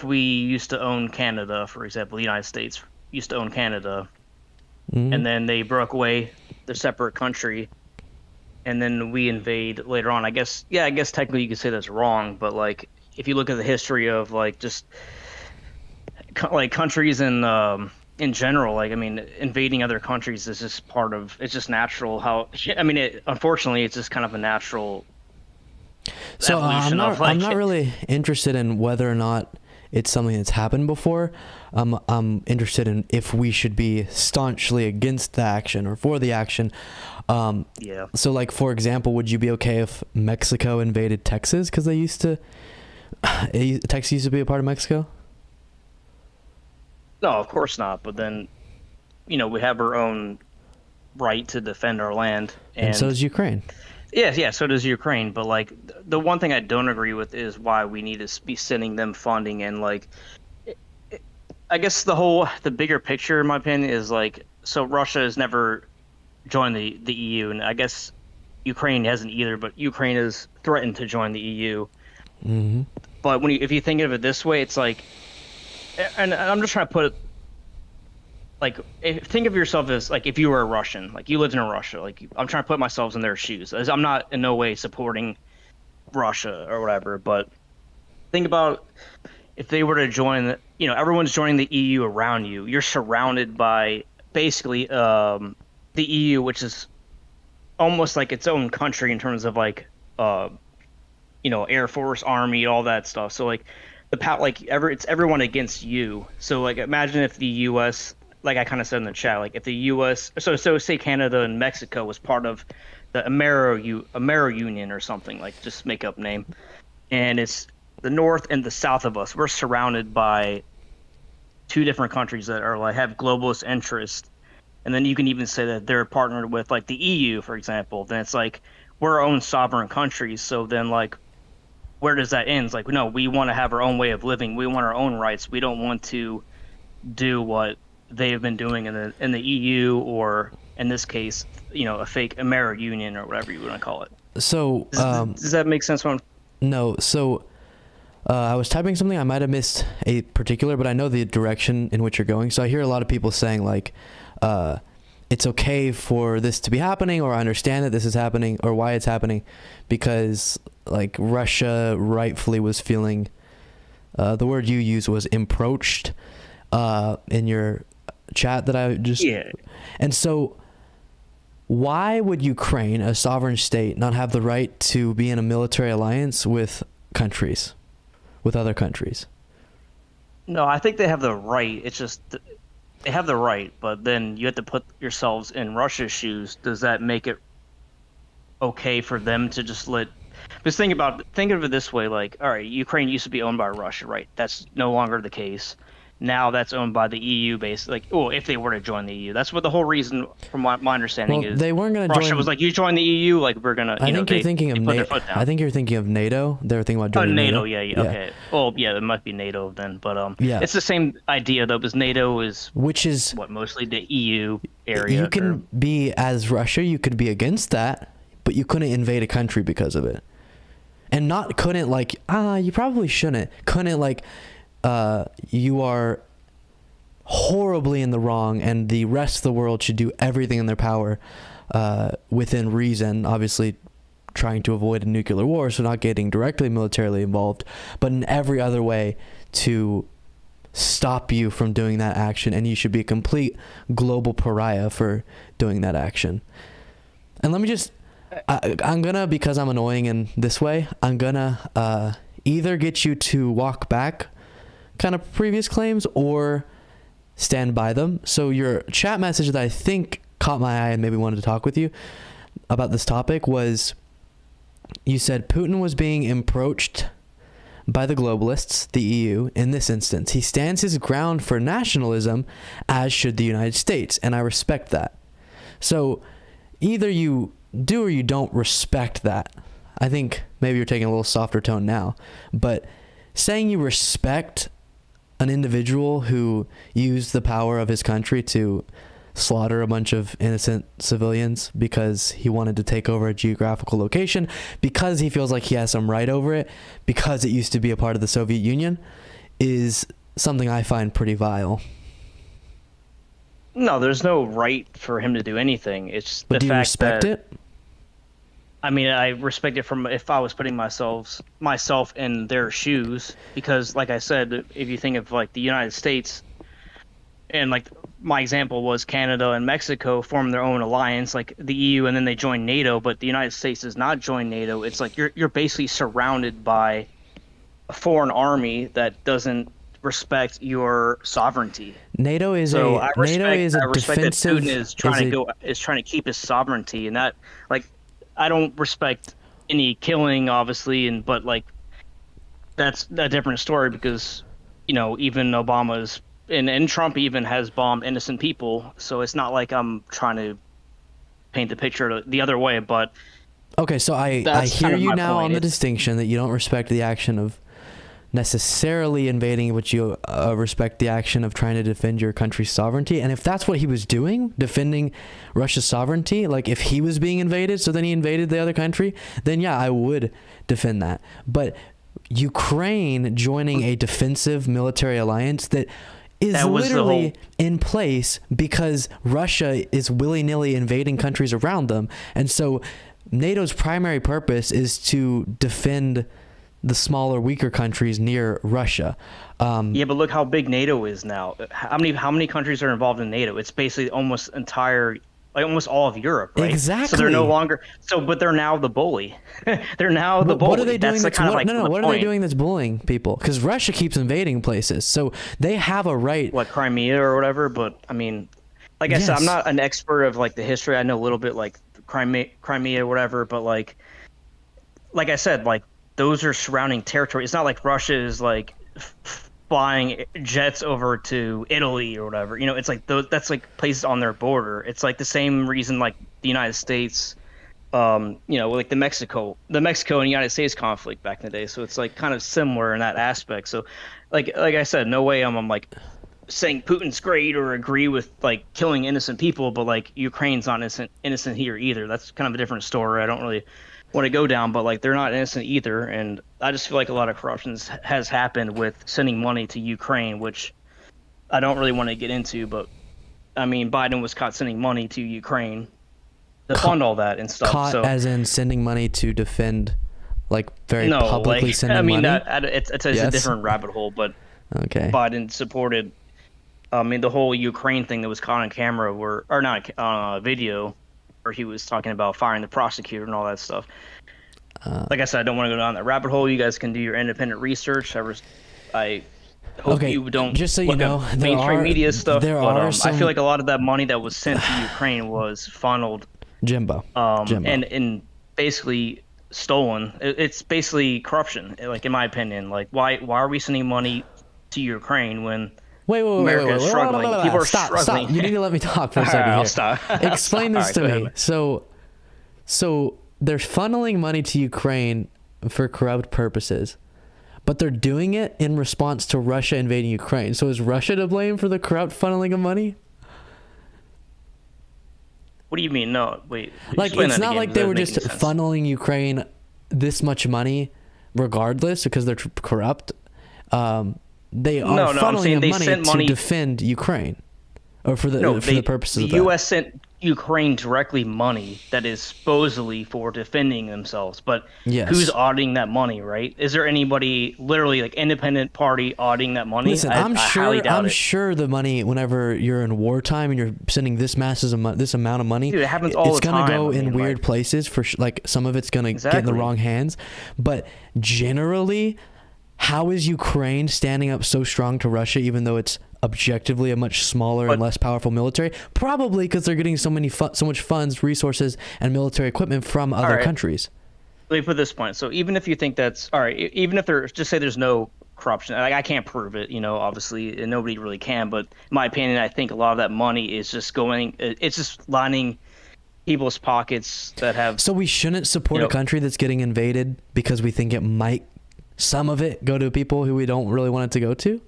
we used to own Canada, for example, the United States used to own Canada, and then they broke away, they're separate country, and then we invade later on. I guess technically you could say that's wrong, but like if you look at the history of like just like countries in general, like, I mean, invading other countries is just it's just natural. Unfortunately, it's just kind of a natural. So I'm not really interested in whether or not it's something that's happened before. I'm interested in if we should be staunchly against the action or for the action. Yeah. So, like, for example, would you be okay if Mexico invaded Texas? Because Texas used to be a part of Mexico? No, of course not. But then, we have our own right to defend our land. And so does Ukraine. Yeah, so does Ukraine. But, like, the one thing I don't agree with is why we need to be sending them funding. And, like, I guess the bigger picture, in my opinion, is, like, so Russia has never joined the EU. And I guess Ukraine hasn't either, but Ukraine has threatened to join the EU. Mm-hmm. But if you think of it this way, it's like, and I'm just trying to put it, like, think of yourself as, like, if you were a Russian, like, you lived in Russia, like, I'm trying to put myself in their shoes. As I'm not in no way supporting Russia or whatever, but think about if they were to join, everyone's joining the EU around you. You're surrounded by basically the EU, which is almost like its own country in terms of, like, Air Force, Army, all that stuff. So, like, it's everyone against you. So, like, imagine if the U.S., like I kind of said in the chat, like if the U.S., so say Canada and Mexico was part of the Amero Union or something, like, just make up name, and it's the north and the south of us. We're surrounded by two different countries that are, like, have globalist interests, and then you can even say that they're partnered with, like, the EU, for example. Then it's like we're our own sovereign countries. So then, like, where does that end? It's like, no, we want to have our own way of living. We want our own rights. We don't want to do what they've been doing in the EU, or in this case, a fake Amero Union or whatever you want to call it. So does that make sense? No. So I was typing something. I might have missed a particular, but I know the direction in which you're going. So I hear a lot of people saying, like, it's okay for this to be happening, or I understand that this is happening, or why it's happening, because, like, Russia rightfully was feeling, the word you used was approached in your chat that I just... Yeah. And so why would Ukraine, a sovereign state, not have the right to be in a military alliance with other countries? No, I think they have the right. It's just they have the right, but then you have to put yourselves in Russia's shoes. Does that make it okay for them to just let... Because think of it this way, like, all right, Ukraine used to be owned by Russia, right? That's no longer the case. Now that's owned by the EU, basically. Like, if they were to join the EU, that's what the whole reason, from my understanding, is. They weren't going to join. join. Russia was like, you join the EU, like, we're gonna. I think you're thinking of NATO. I think you're thinking of NATO. They were thinking about joining NATO. Yeah, okay. Well, yeah, it might be NATO then, but yeah, it's the same idea though, because NATO is, which is what, mostly the EU area. You can be, as Russia, you could be against that, but you couldn't invade a country because of it, and couldn't like you probably shouldn't. Couldn't, like, you are horribly in the wrong, and the rest of the world should do everything in their power, within reason, obviously trying to avoid a nuclear war, so not getting directly militarily involved, but in every other way to stop you from doing that action, and you should be a complete global pariah for doing that action. And let me just, I'm gonna, because I'm annoying in this way, I'm gonna either get you to walk back kind of previous claims or stand by them. So your chat message that I think caught my eye and maybe wanted to talk with you about this topic was, you said Putin was being approached by the globalists, the EU, in this instance. He stands his ground for nationalism, as should the United States, and I respect that. So either you do or you don't respect that. I think maybe you're taking a little softer tone now, but saying you respect an individual who used the power of his country to slaughter a bunch of innocent civilians because he wanted to take over a geographical location, because he feels like he has some right over it, because it used to be a part of the Soviet Union, is something I find pretty vile. No, there's no right for him to do anything. It's But the do you fact respect that, it? I mean, I respect it from if I was putting myself in their shoes, because like I said, if you think of like the United States, and like my example was Canada and Mexico formed their own alliance, like the EU, and then they joined NATO, but the United States does not join NATO. It's like you're basically surrounded by a foreign army that doesn't respect your sovereignty. NATO is So a I respect that defensive. Putin is trying to keep his sovereignty, and that, like, I don't respect any killing, obviously, but like that's a different story, because even Obama's and Trump even has bombed innocent people, so it's not like I'm trying to paint the picture the other way. But Okay, so I hear you now on the distinction that you don't respect the action of necessarily invading, but you respect the action of trying to defend your country's sovereignty. And if that's what he was doing, defending Russia's sovereignty, like if he was being invaded, so then he invaded the other country, then yeah, I would defend that. But Ukraine joining a defensive military alliance that is literally in place because Russia is willy-nilly invading countries around them. And so NATO's primary purpose is to defend the smaller, weaker countries near Russia. Yeah, but look how big NATO is now. How many countries are involved in NATO? It's basically almost all of Europe, right? Exactly. So they're no longer but they're now the bully. They're now the bully. What are they doing? That's What are they doing that's bullying people? Because Russia keeps invading places, so they have a right. What, Crimea or whatever? But I mean, like I said, I'm not an expert of like the history. I know a little bit like Crimea or whatever, but like I said, like those are surrounding territory. It's not like Russia is like flying jets over to Italy or whatever. It's like that's like places on their border. It's like the same reason like the United States, like the Mexico and United States conflict back in the day. So it's like kind of similar in that aspect. So like I said, no way I'm like saying Putin's great or agree with like killing innocent people, but like Ukraine's not innocent here either. That's kind of a different story. I don't really want to go down, but like they're not innocent either. And I just feel like a lot of corruption has happened with sending money to Ukraine, which I don't really want to get into, but I mean, Biden was caught sending money to Ukraine to fund all that and stuff. Caught so, as in sending money to defend, like publicly sending money? No, I mean, it's a different rabbit hole, but okay. Biden supported, the whole Ukraine thing that was caught on camera or not on video, where he was talking about firing the prosecutor and all that stuff. Like I said, I don't want to go down that rabbit hole. You guys can do your independent research. I hope you don't just so look you know, at mainstream media stuff. I feel like a lot of that money that was sent to Ukraine was funneled Jimbo. And basically stolen. It's basically corruption, like in my opinion. Like why are we sending money to Ukraine when America is struggling? People are struggling. Stop. You need to let me talk for a second. I'll here. stop. Explain this to me. So they're funneling money to Ukraine for corrupt purposes, but they're doing it in response to Russia invading Ukraine. So is Russia to blame for the corrupt funneling of money? What do you mean? No, wait. Like, it's not like they were just funneling Ukraine this much money regardless because they're corrupt. They are funneling money to defend Ukraine, or for the purposes of that. U.S. Ukraine directly money that is supposedly for defending themselves, but Yes. who's auditing that money, right? Is there anybody literally like independent party auditing that money? Listen, I highly doubt I'm it. sure the money, whenever you're in wartime and you're sending this amount of money, Dude, it happens all it's the gonna time. go I in mean, weird like- places like some of it's gonna get in the Exactly. wrong hands. But generally, how is Ukraine standing up so strong to Russia, even though it's objectively a much smaller and less powerful military? Probably because they're getting so much funds, resources, and military equipment from other right. countries. Let me put this point. So even if you think that's all right, even if there's just say there's no corruption, like I can't prove it, obviously, and nobody really can. But in my opinion, I think a lot of that money is just it's just lining people's pockets that have. So we shouldn't support a country that's getting invaded because we think it might, some of it, go to people who we don't really want it to go to?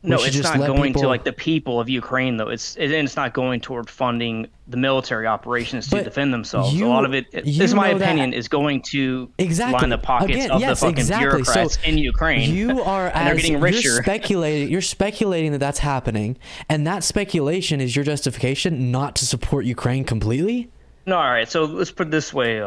No, should it's just not let going to people- like the people of Ukraine though. It's not going toward funding the military operations to But defend themselves. you- a lot of it, you this is my know that- opinion, is going to Exactly. line the pockets Again, of yes, the fucking exactly. bureaucrats So in Ukraine. You are and they're getting richer. You're speculating that that's happening, and that speculation is your justification not to support Ukraine completely. No, all right. So let's put it this way.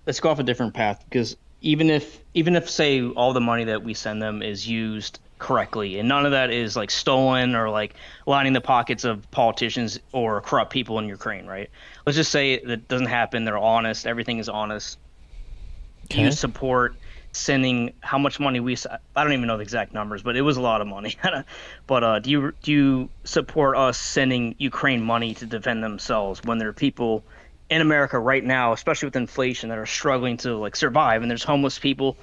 Let's go off a different path, because even if say all the money that we send them is used correctly and none of that is like stolen or like lining the pockets of politicians or corrupt people in Ukraine, right? Let's just say that doesn't happen. They're honest. Everything is honest. Do you support sending how much money I don't even know the exact numbers, but it was a lot of money. But do you support us sending Ukraine money to defend themselves when there are people in America right now, especially with inflation, that are struggling to like survive, and there's homeless people,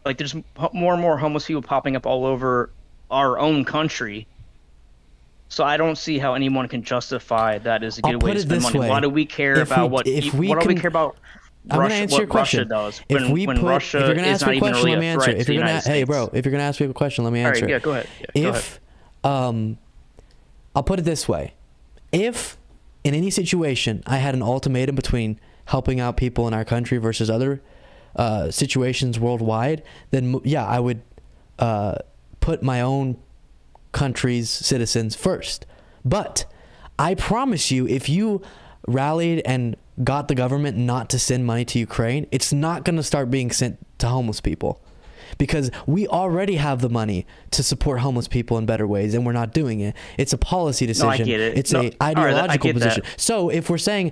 like there's more and more homeless people popping up all over our own country. So I don't see how anyone can justify that as a I'll good way put to it spend this money. way. Why do we care If about we- what do we care about? I'm Russia, gonna answer what your question. Russia does If when, we when put, Russia if you're gonna is ask not me a even question, really let me a answer threat it. to If the you're gonna, United hey, States. bro, if you're gonna ask me a question, let me All answer right, it. yeah, go ahead. Yeah, go ahead. I'll put it this way: if in any situation I had an ultimatum between helping out people in our country versus other situations worldwide, then yeah, I would put my own country's citizens first. But I promise you, if you rallied and got the government not to send money to Ukraine, it's not going to start being sent to homeless people, because we already have the money to support homeless people in better ways, and we're not doing it. It's a policy decision. No, I get it. It's No, a all right, I ideological get position. that. So if we're saying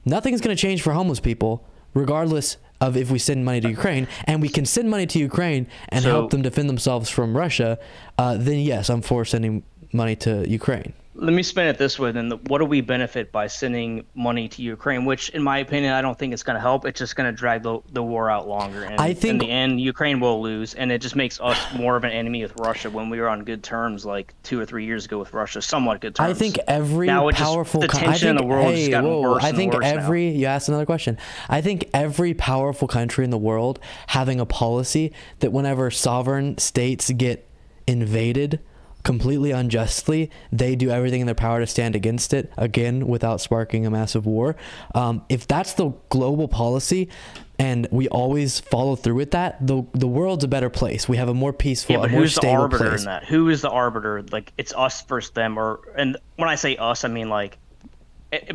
nothing's going to change for homeless people, regardless of if we send money to Ukraine, and we can send money to Ukraine and help them defend themselves from Russia, then yes, I'm for sending money to Ukraine. Let me spin it this way then. What do we benefit by sending money to Ukraine? Which, in my opinion, I don't think it's going to help. It's just going to drag the war out longer. And I think- in the end, Ukraine will lose, and it just makes us more of an enemy with Russia when we were on good terms like 2 or 3 years ago with Russia, somewhat good terms. I think every now it powerful just, the tension in the world has gotten worse I and think worse now. you asked another question. I think every powerful country in the world having a policy that whenever sovereign states get invaded completely unjustly, they do everything in their power to stand against it, again, without sparking a massive war. If that's the global policy and we always follow through with that, the world's a better place. We have a more peaceful, Yeah, but a more who's the stable arbiter place. in that? Who is the arbiter? Like, it's us versus them, and when I say us, I mean like,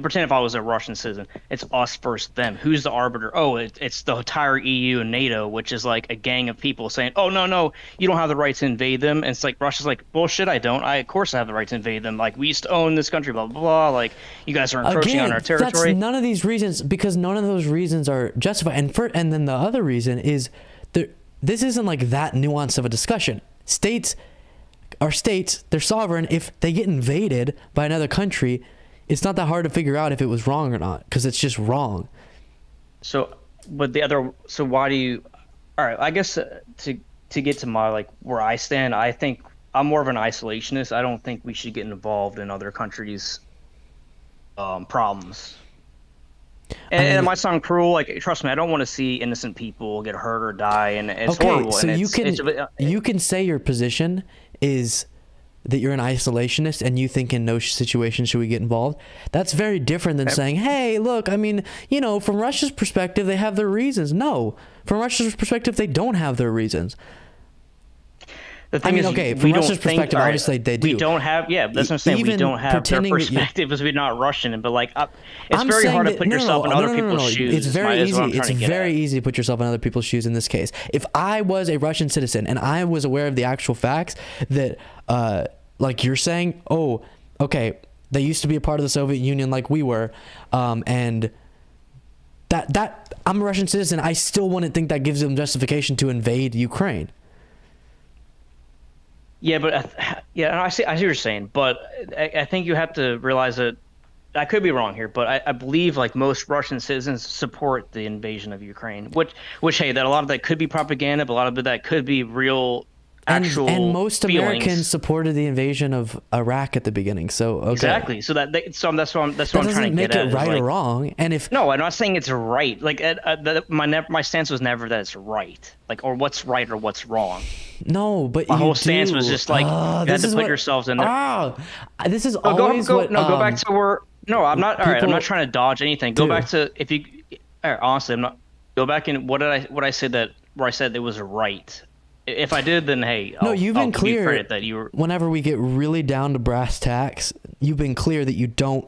pretend if I was a Russian citizen, it's us versus them. Who's the arbiter? Oh, it's the entire EU and NATO, which is like a gang of people saying, oh, no, you don't have the right to invade them. And it's like, Russia's like, bullshit, I don't. Of course I have the right to invade them. Like, we used to own this country, blah, blah, blah. Like, you guys are encroaching on our territory. That's none of these reasons, because none of those reasons are justified. And then the other reason is this isn't like that nuanced of a discussion. States are states, they're sovereign. If they get invaded by another country, it's not that hard to figure out if it was wrong or not, because it's just wrong. So, but so why do you, all right, I guess to get to my, like, where I stand, I think I'm more of an isolationist. I don't think we should get involved in other countries' problems. And it might sound cruel. Like, trust me, I don't want to see innocent people get hurt or die, and it's horrible. So and you can say your position is that you're an isolationist and you think in no situation should we get involved. That's very different than saying, hey, look, I mean, from Russia's perspective, they have their reasons. No, from Russia's perspective, they don't have their reasons. The thing I mean, is, okay, we from don't Russia's think- perspective, all right, obviously they do. We don't have, yeah, that's what I'm saying. We Even don't have their pretending that you- perspective as we're not Russian, but like, it's I'm very saying hard to that- put yourself in other people's shoes. It's is very what easy. I'm trying It's to get very at. easy to put yourself in other people's shoes in this case. If I was a Russian citizen and I was aware of the actual facts that, like you're saying, oh, okay, they used to be a part of the Soviet Union like we were, and that I'm a Russian citizen, I still wouldn't think that gives them justification to invade Ukraine. Yeah, but yeah, I see what you're saying, but I think you have to realize that I could be wrong here, but I believe like most Russian citizens support the invasion of Ukraine, which hey, that a lot of that could be propaganda, but a lot of that could be real. And feelings. most Americans supported the invasion of Iraq at the beginning. So okay. Exactly. So that's what I'm That trying to doesn't make get at. it right or wrong. And if no, I'm not saying it's right. Like my stance was never that it's right, like or what's right or what's wrong. no, but My you whole stance was do. just like you had this to is put what- yourselves in there. This is Go always what. go back to where. No, I'm not. All right, I'm people not trying to dodge anything. Go do. back to if you. All right, honestly, I'm not. Go back and what I said that where I said it was right. If I did, then hey, No, you've been I'll give you clear. credit that you were. Whenever we get really down to brass tacks, you've been clear that you don't,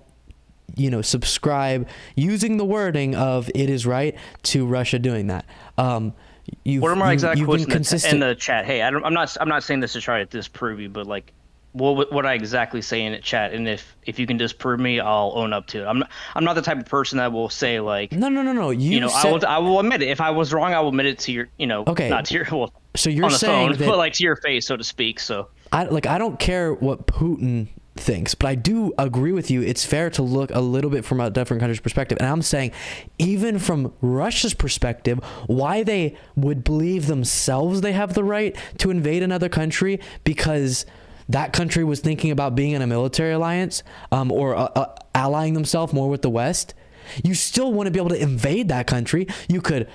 subscribe using the wording of "it is right" to Russia doing that. What are my exact you've quotes been in consistent. the chat? Hey, I'm not saying this to try to disprove you, but like, what I exactly say in the chat, and if you can disprove me, I'll own up to it. I'm not the type of person that will say like. No. I will admit it. If I was wrong, I will admit it to your. Okay. Not to your. Well, So you're on the saying phone, that- but like to your face, so to speak. So. I don't care what Putin thinks, but I do agree with you. It's fair to look a little bit from a different country's perspective. And I'm saying, even from Russia's perspective, why they would believe themselves they have the right to invade another country because that country was thinking about being in a military alliance or allying themselves more with the West. You still want to be able to invade that country. You could,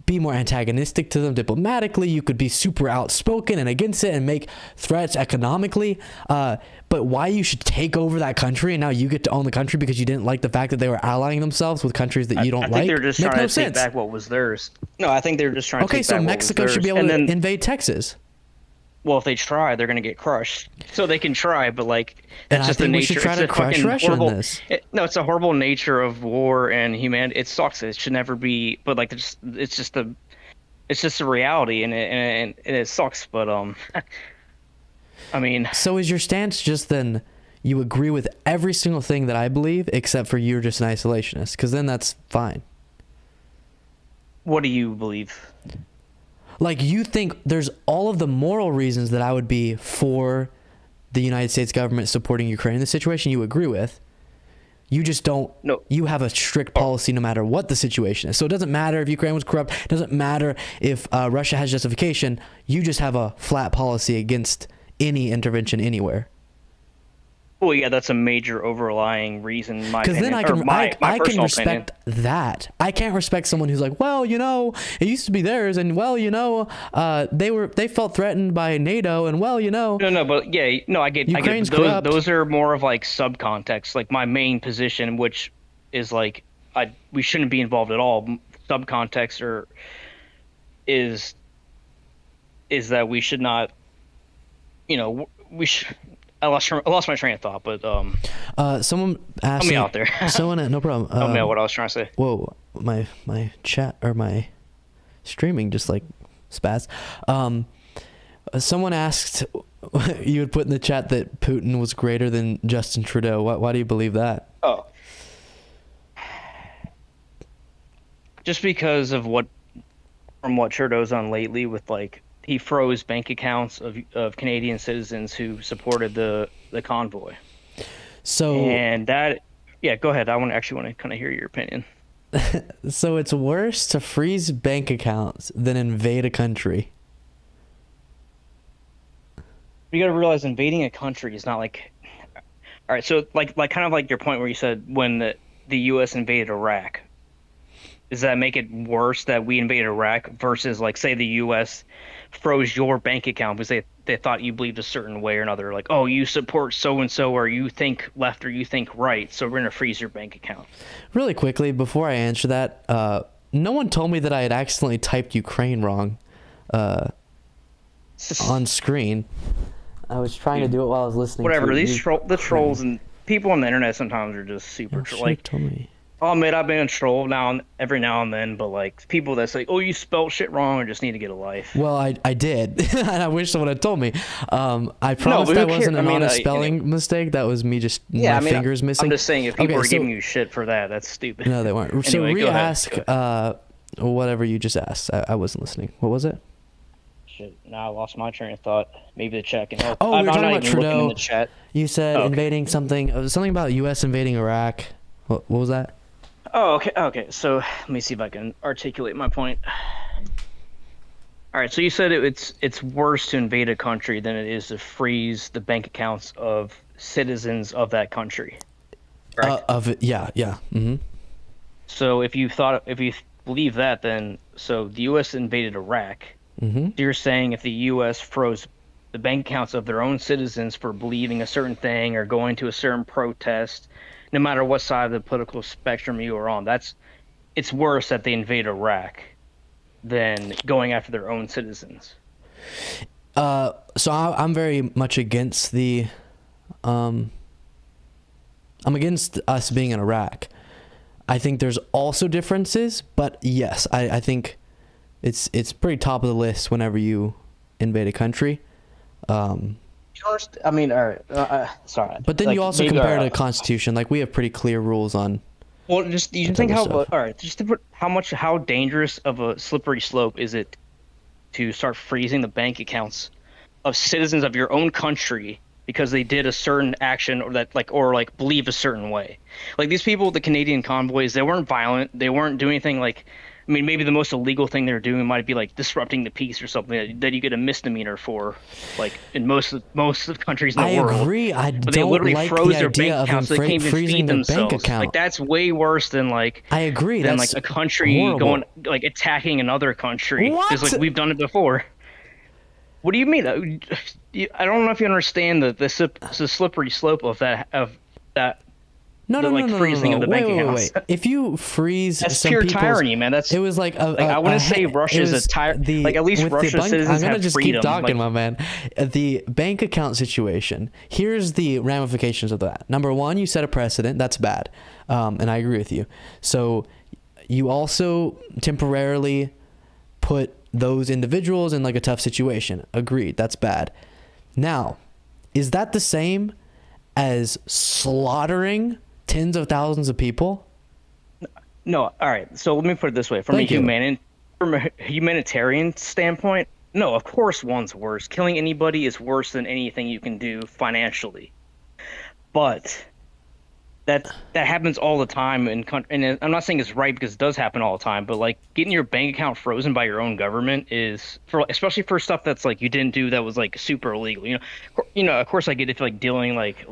be more antagonistic to them diplomatically. You could be super outspoken and against it and make threats economically. But why you should take over that country and now you get to own the country because you didn't like the fact that they were allying themselves with countries that you don't I like? think they're just Make trying no to sense. take back what was theirs. No, I think they're just trying to Okay, take so back Mexico what was should be theirs. able And to then, invade Texas. well, if they try, they're going to get crushed. So they can try, but like And that's I just the think we nature. should try it's to a crush fucking Russia in horrible. this. No, it's a horrible nature of war and humanity. It sucks. It should never be. But like, it's just a reality, and it sucks. But I mean. So is your stance just then you agree with every single thing that I believe except for you're just an isolationist? Because then that's fine. What do you believe? Like, you think there's all of the moral reasons that I would be for the United States government supporting Ukraine in this situation you agree with. You just don't. No. You have a strict policy no matter what the situation is. So it doesn't matter if Ukraine was corrupt. It doesn't matter if Russia has justification. You just have a flat policy against any intervention anywhere. Well, yeah, that's a major overlying reason. Because then I can respect that. I can't respect someone who's like, well, it used to be theirs, and well, they felt threatened by NATO, and well, No, but yeah, no, I get. Ukraine's those, corrupt. those are more of like subcontext. Like my main position, which is like, we shouldn't be involved at all. Subcontext is that we should not. We should. I lost my train of thought, but someone asked me out there. Someone, no problem. Tell me what I was trying to say. Whoa, my chat or my streaming just like spazzed. Someone asked, you had put in the chat that Putin was greater than Justin Trudeau. Why do you believe that? Oh, just because of what Trudeau's done lately with like. He froze bank accounts of Canadian citizens who supported the convoy. So and that, yeah, go ahead. I actually want to kind of hear your opinion. So it's worse to freeze bank accounts than invade a country. You got to realize invading a country is not like. All right, so like kind of like your point where you said when the U.S. invaded Iraq. Does that make it worse that we invaded Iraq versus like say the U.S. froze your bank account because they thought you believed a certain way or another, like, oh, you support so and so or you think left or you think right, so we're gonna freeze your bank account. Really quickly before I answer that, no one told me that I had accidentally typed Ukraine wrong. on screen. I was trying to do it while I was listening. Whatever. to These you. the trolls and people on the internet sometimes are just super like. Told me. I'll admit I've been a troll every now and then, but like people that say, "Oh, you spelled shit wrong," or just need to get a life. Well, I did, and I wish someone had told me. I promised but that who wasn't cares? an honest spelling mistake. That was me just my fingers missing. I'm just saying, if people Okay, are so- giving you shit for that, that's stupid. No, they weren't. So Anyway, go ahead. re-ask whatever you just asked. I wasn't listening. What was it? Shit, now I lost my train of thought. Maybe the chat can help. Oh, we I'm were talking not about even looking in Trudeau. the chat. You said Okay. invading something about U.S. invading Iraq. What was that? Oh, okay. So let me see if I can articulate my point. All right. So you said it's worse to invade a country than it is to freeze the bank accounts of citizens of that country. Right. Of it, yeah. Mm-hmm. So if you believe that, then so the U.S. invaded Iraq. Mm-hmm. You're saying if the U.S. froze the bank accounts of their own citizens for believing a certain thing or going to a certain protest, no matter what side of the political spectrum you are on, it's worse that they invade Iraq than going after their own citizens. So I'm very much against the. I'm against us being in Iraq. I think there's also differences, but yes, I think it's pretty top of the list whenever you invade a country. I mean, all right. Sorry. But then Like, you also maybe, compare to the Constitution. Like we have pretty clear rules on. Well, just you that think type how of stuff. all right, just to put how dangerous of a slippery slope is it to start freezing the bank accounts of citizens of your own country because they did a certain action or believe a certain way. Like these people, the Canadian convoys, they weren't violent. They weren't doing anything like. I mean, maybe the most illegal thing they're doing might be like disrupting the peace or something that you get a misdemeanor for, like in most of the countries in the world. I agree. I But they don't literally like froze the their bank idea of accounts so they can't even freezing feed their themselves. bank account. Like that's way worse than like. I agree. Than That's like a country horrible. going like attacking another country. Because like we've done it before. What do you mean? I don't know if you understand the slippery slope of that No, freezing of the bank accounts. Wait. If you freeze That's some pure people's- tyranny, man. That's it was like I wouldn't say Russia's a tyrant. Like at least with the Russia's bank- citizens I'm gonna have just freedom. keep talking, like, my man. The bank account situation. Here's the ramifications of that. Number one, you set a precedent. That's bad, and I agree with you. So you also temporarily put those individuals in like a tough situation. Agreed. That's bad. Now, is that the same as slaughtering tens of thousands of people? No, all right. So let me put it this way: from Thank you. from a humanitarian standpoint, no, of course one's worse. Killing anybody is worse than anything you can do financially. But that happens all the time and I'm not saying it's right because it does happen all the time, but like getting your bank account frozen by your own government is especially for stuff that's like you didn't do that was like super illegal. Of course I get if like dealing like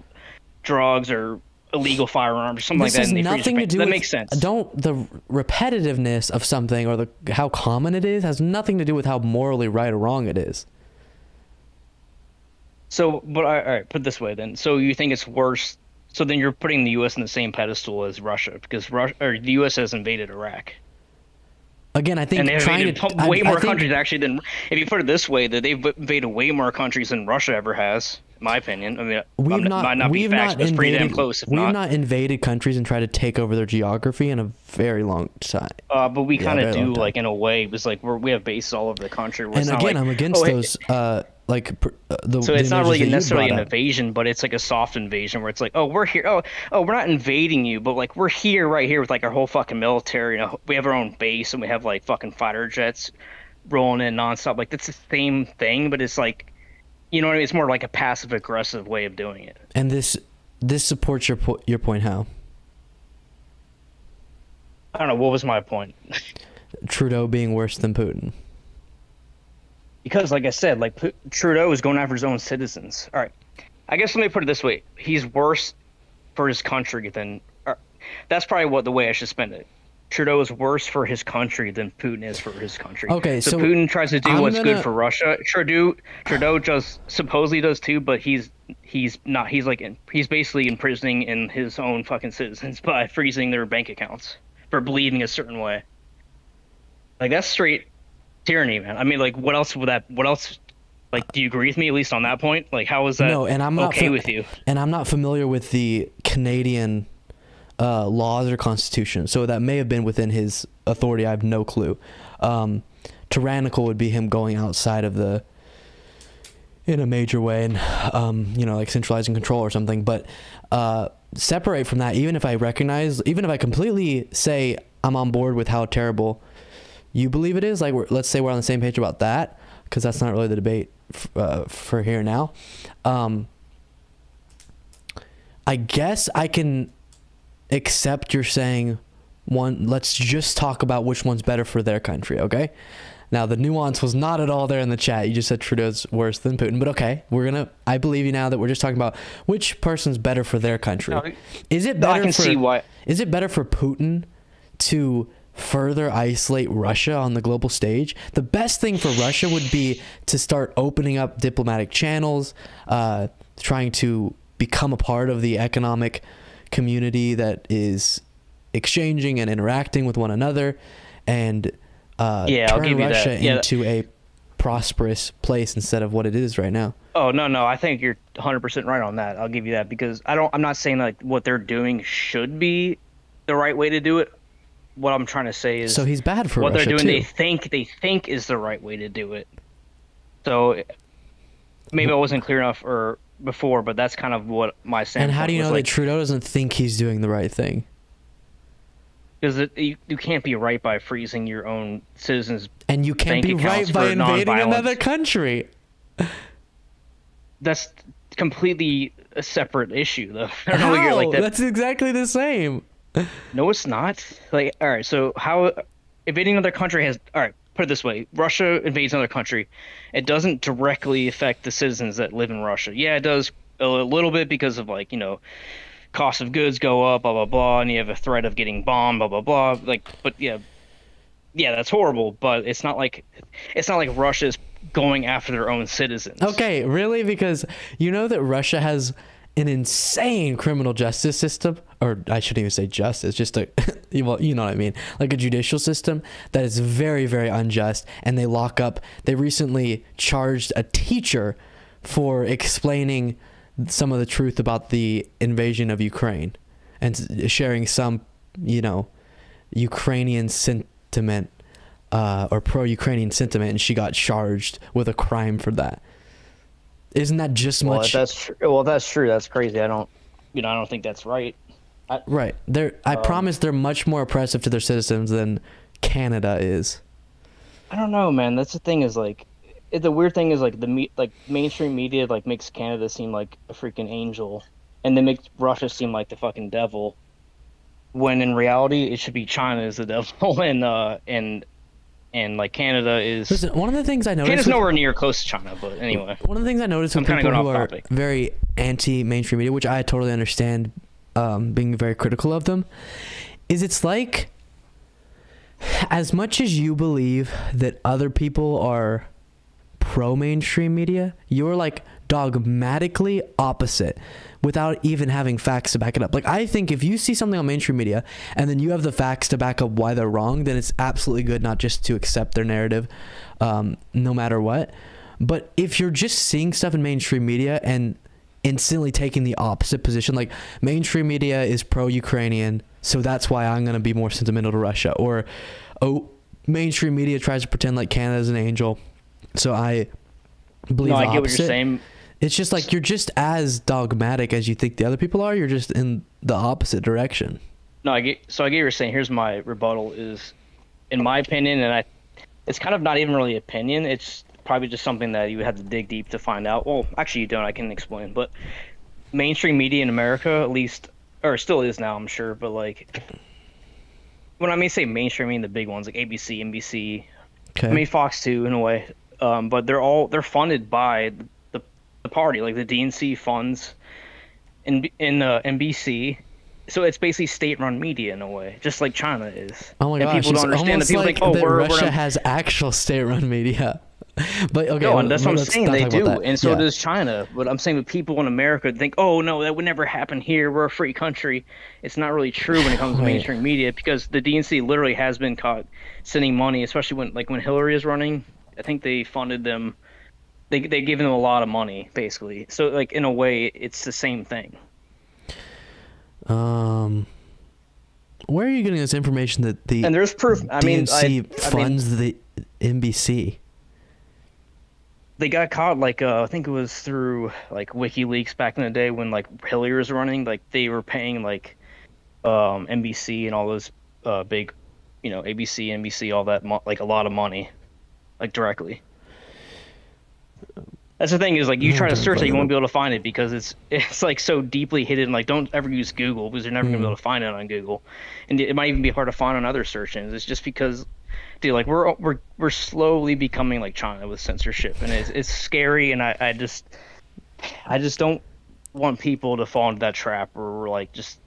drugs or illegal firearms or something This like that. has And they freeze your nothing to bank. do That with, makes sense. The repetitiveness of something or how common it is has nothing to do with how morally right or wrong it is. So, but all right, put it this way then. So you think it's worse? So then you're putting the U.S. in the same pedestal as Russia because the U.S. has invaded Iraq. Again, I think And they've trying invaded to way I more think- countries actually than, if you put it this way, that they've invaded way more countries than Russia ever has, in my opinion. I mean, might not be facts, but it's pretty damn close. If we've not, not invaded countries and tried to take over their geography in a very long time. but we Yeah, kind of very long do, time. like in a way. It was like we have bases all over the country. Where And it's not again, like, I'm against oh, hey, those the. So the it's not images really that you necessarily brought an up. invasion, but it's like a soft invasion where it's like, oh, we're here. Oh, we're not invading you, but like we're here, right here with like our whole fucking military. We have our own base and we have like fucking fighter jets rolling in nonstop. Like that's the same thing, but it's like, you know what I mean? It's more like a passive aggressive way of doing it. And this supports your point. How? I don't know. What was my point? Trudeau being worse than Putin. Because, like I said, like Trudeau is going after his own citizens. All right, I guess let me put it this way: he's worse for his country than. That's probably the way I should spend it. Trudeau is worse for his country than Putin is for his country. Okay, so Putin tries to do I'm what's gonna- good for Russia. Trudeau just supposedly does too, but he's not. He's basically imprisoning in his own fucking citizens by freezing their bank accounts for believing a certain way. Like that's straight tyranny, man. I mean, like, what else Like, do you agree with me at least on that point? Like, how is that No, and I'm not okay with you? And I'm not familiar with the Canadian laws or constitution, so that may have been within his authority. I have no clue. Tyrannical would be him going outside of the in a major way and like centralizing control or something. But separate from that, even if I completely say I'm on board with how terrible you believe it is, like let's say we're on the same page about that, because that's not really the debate for here now. I guess I can accept you're saying let's just talk about which one's better for their country, okay? Now, the nuance was not at all there in the chat. You just said Trudeau's worse than Putin, but okay, I believe you now that we're just talking about which person's better for their country. No, is it better I can see why. Is it better for Putin to further isolate Russia on the global stage? The best thing for Russia would be to start opening up diplomatic channels, trying to become a part of the economic community that is exchanging and interacting with one another, and turn Russia into a prosperous place instead of what it is right now. Oh, no, I think you're 100% right on that. I'll give you that, because I'm not saying like what they're doing should be the right way to do it. What I'm trying to say is, so he's bad for what Russia they're doing. too. They think is the right way to do it. So maybe I wasn't clear enough or before, but that's kind of what my standpoint. And how do you was know like, that Trudeau doesn't think he's doing the right thing? Because you can't be right by freezing your own citizens' And you can't bank be accounts right by for invading nonviolence. another country. That's completely a separate issue, though. I don't know How? what you're like that. That's exactly the same. No, it's not. Like, all right, so how invading another country has, all right, put it this way: Russia invades another country. It doesn't directly affect the citizens that live in Russia. Yeah, it does a little bit because of cost of goods go up, blah blah blah, and you have a threat of getting bombed, blah blah blah. Like, but yeah, that's horrible. But it's not like Russia's going after their own citizens. Okay, really? Because you know that Russia has an insane criminal justice system, or I shouldn't even say justice, just well, you know what I mean, like a judicial system that is very, very unjust, and they recently charged a teacher for explaining some of the truth about the invasion of Ukraine and sharing some, Ukrainian sentiment, or pro-Ukrainian sentiment, and she got charged with a crime for that. Isn't that just much? That's true. That's crazy. I don't think that's right. Right. I promise they're much more oppressive to their citizens than Canada is. I don't know, man. That's the thing is the weird thing is mainstream media makes Canada seem like a freaking angel, and they make Russia seem like the fucking devil, when in reality it should be China is the devil, and Canada is. Listen, one of the things I noticed. Canada's nowhere near close to China, but anyway. One of the things I noticed with people who are very anti-mainstream media, which I totally understand, being very critical of them, is it's like, as much as you believe that other people are pro-mainstream media, you're dogmatically opposite without even having facts to back it up. I think if you see something on mainstream media and then you have the facts to back up why they're wrong, then it's absolutely good not just to accept their narrative, no matter what. But if you're just seeing stuff in mainstream media and instantly taking the opposite position, like mainstream media is pro-Ukrainian, so that's why I'm going to be more sentimental to Russia, or mainstream media tries to pretend like Canada's an angel, so I believe the opposite. I get what you're saying. It's just you're just as dogmatic as you think the other people are. You're just in the opposite direction. No, I get what you're saying. Here's my rebuttal is, in my opinion, and it's kind of not even really opinion. It's probably just something that you would have to dig deep to find out. Well, actually you don't. I can explain. But mainstream media in America, at least, or still is now, I'm sure. But when I may say mainstream, I mean the big ones like ABC, NBC, okay. I mean Fox too, in a way. But they're funded by the party, like the DNC funds in NBC, so it's basically state-run media in a way, just like China is. Oh my gosh, people don't understand that. People think, oh, Russia has actual state-run media. But okay, no, and that's what I'm saying. They do, and so yeah. does China. But I'm saying that people in America think, oh no, that would never happen here. We're a free country. It's not really true when it comes to mainstream media, because the DNC literally has been caught sending money, especially when Hillary is running. I think they funded them they give them a lot of money basically. So like in a way, it's the same thing. Where are you getting this information that the And there's proof. I mean, DNC funds the NBC? They got caught like I think it was through like WikiLeaks back in the day when like Hillary was running. Like they were paying like NBC and all those big, ABC, NBC, all that like a lot of money, like directly. That's the thing is like you try to search it, you won't be able to find it because it's like so deeply hidden. Like don't ever use Google because you're never gonna be able to find it on Google, and it might even be hard to find on other search engines. It's just because, dude, like we're slowly becoming like China with censorship, and it's scary. And I just don't want people to fall into that trap where we're like just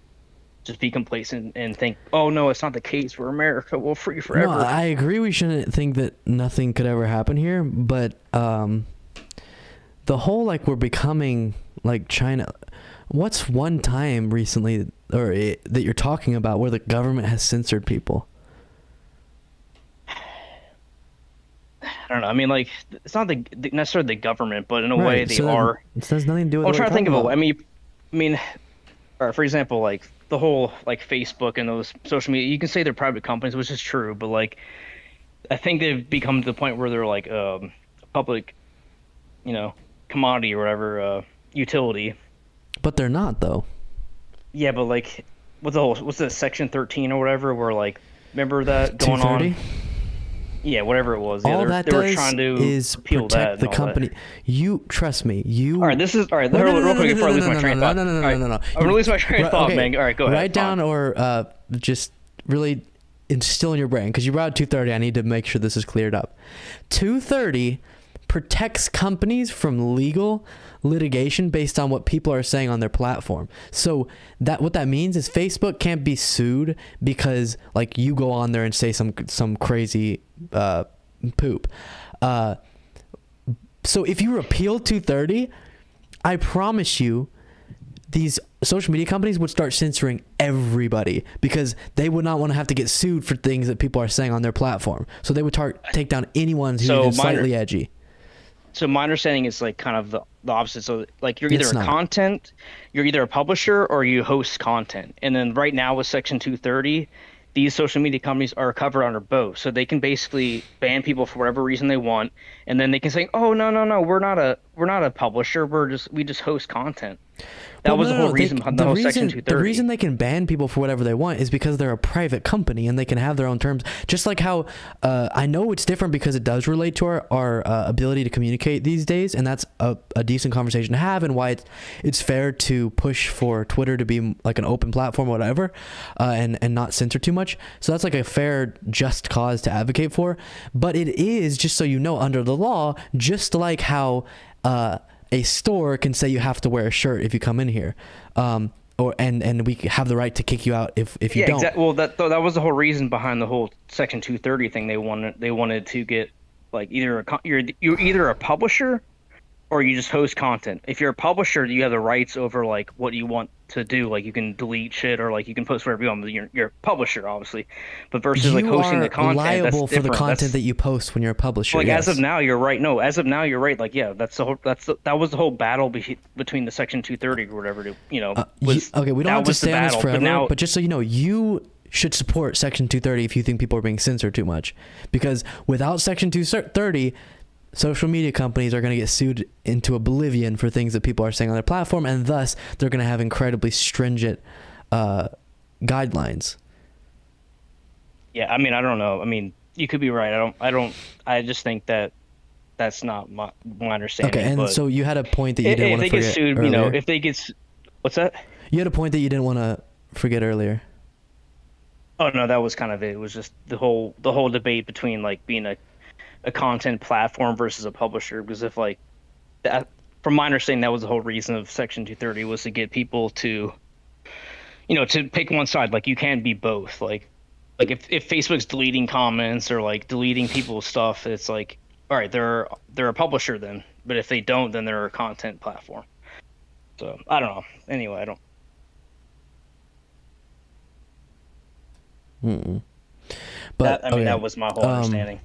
be complacent and think, oh no, it's not the case. We're America. We'll free forever. No, I agree. We shouldn't think that nothing could ever happen here, but the whole like we're becoming like China. What's one time recently that you're talking about where the government has censored people? I don't know. I mean, like it's not necessarily the government, but in a Right, way they so are. It has nothing to do with. I'm what trying we're to think of talking it. about. I mean, or for example, like the whole like Facebook and those social media. You can say they're private companies, which is true, but like I think they've become to the point where they're like a public, commodity or whatever, utility. But they're not though. Yeah, but like what's the Section 13 or whatever, where like remember that going 230? on? Yeah, whatever it was. All Yeah, that they were does trying to is appeal protect that the and all that. company. You trust me. All right, real quick before I lose my train of thought. No. I'm gonna lose my train of thought, man. All right, go ahead. Write down or just really instill in your brain, because you brought up 230. I need to make sure this is cleared up. 230 protects companies from legal litigation based on what people are saying on their platform. So what that means is Facebook can't be sued because like you go on there and say some crazy poop. So if you repeal 230, I promise you these social media companies would start censoring everybody because they would not want to have to get sued for things that people are saying on their platform. So they would take down anyone who's even slightly edgy. So my understanding is like kind of the opposite. So like you're either you're either a publisher or you host content. And then right now with Section 230, these social media companies are covered under both. So they can basically ban people for whatever reason they want, and then they can say, "Oh no, we're not a publisher. We just host content." That was the whole reason behind the whole Section 230. The reason they can ban people for whatever they want is because they're a private company and they can have their own terms. Just like how I know it's different because it does relate to our ability to communicate these days, and that's a decent conversation to have, and why it's fair to push for Twitter to be like an open platform or whatever, and not censor too much. So that's like a fair, just cause to advocate for. But it is, just so you know, under the law, just like how a store can say you have to wear a shirt if you come in here, and we have the right to kick you out if you don't. Exactly. Well, that was the whole reason behind the whole Section 230 thing. They wanted to get like you're either a publisher or you just host content. If you're a publisher, you have the rights over like what you want to do. Like you can delete shit or like you can post whatever you want. You're a publisher, obviously. But versus like hosting the content, you are liable that's for the different. content that you post when you're a publisher. Like yes. as of now, you're right. No, as of now, you're right. Like yeah, that was the whole battle between the Section 230 or whatever. Okay, we don't have to stay on this forever. But just so you know, you should support Section 230 if you think people are being censored too much, because without Section 230. Social media companies are going to get sued into oblivion for things that people are saying on their platform, and thus they're going to have incredibly stringent guidelines. Yeah, I mean, I don't know. I mean, you could be right. I just think that's not my understanding. Okay, and but so you had a point that you didn't want to forget. If they get sued, earlier. if they get, what's that? You had a point that you didn't want to forget earlier. Oh no, that was kind of it. It was just the whole debate between like being a content platform versus a publisher, because if like that, from my understanding, that was the whole reason of Section 230 was to get people to to pick one side. Like you can't be both. Like if Facebook's deleting comments or like deleting people's stuff, it's like, all right, they're a publisher then, but if they don't, then they're a content platform. So I don't know. Anyway, I don't. But that was my whole understanding.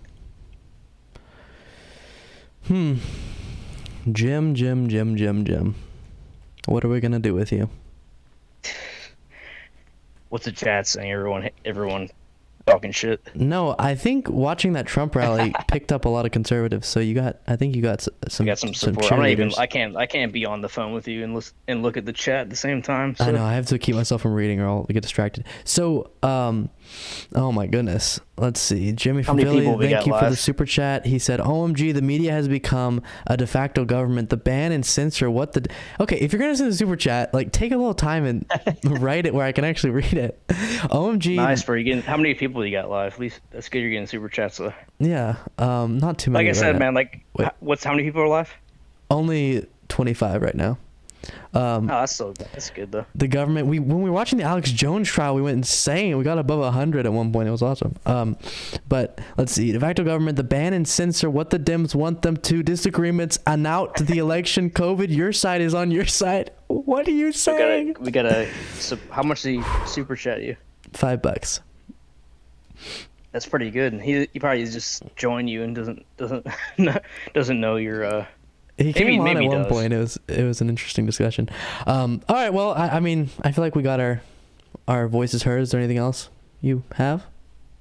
Jim. What are we gonna do with you? What's the chat saying? Everyone talking shit. No, I think watching that Trump rally picked up a lot of conservatives. So I think you got some. Got some support. I'm not even. cheerleaders. I can't be on the phone with you and look at the chat at the same time. So. I know. I have to keep myself from reading, or I'll get distracted. So, oh my goodness. Let's see. Jimmy from Philly, thank you for the super chat. He said, "OMG, the media has become a de facto government. The ban and censor. What the? Okay, if you're gonna send a super chat, like take a little time and write it where I can actually read it. OMG. Nice, bro. You getting how many people you got live? At least that's good. You're getting super chats. So. Yeah. Not too many. Like I said, right man. Like, how many people are live? Only 25 right now. That's good though. The government. When we were watching the Alex Jones trial, we went insane. We got above 100 at one point. It was awesome. But let's see. De facto government. The ban and censor what the Dems want them to. Disagreements. And out to the election. COVID. Your side is on your side. What are you saying? We gotta. How much did he super chat you? $5. That's pretty good. And he probably just joined you and doesn't know your. He came on at one point. It was an interesting discussion. All right. Well, I mean, I feel like we got our voices heard. Is there anything else you have,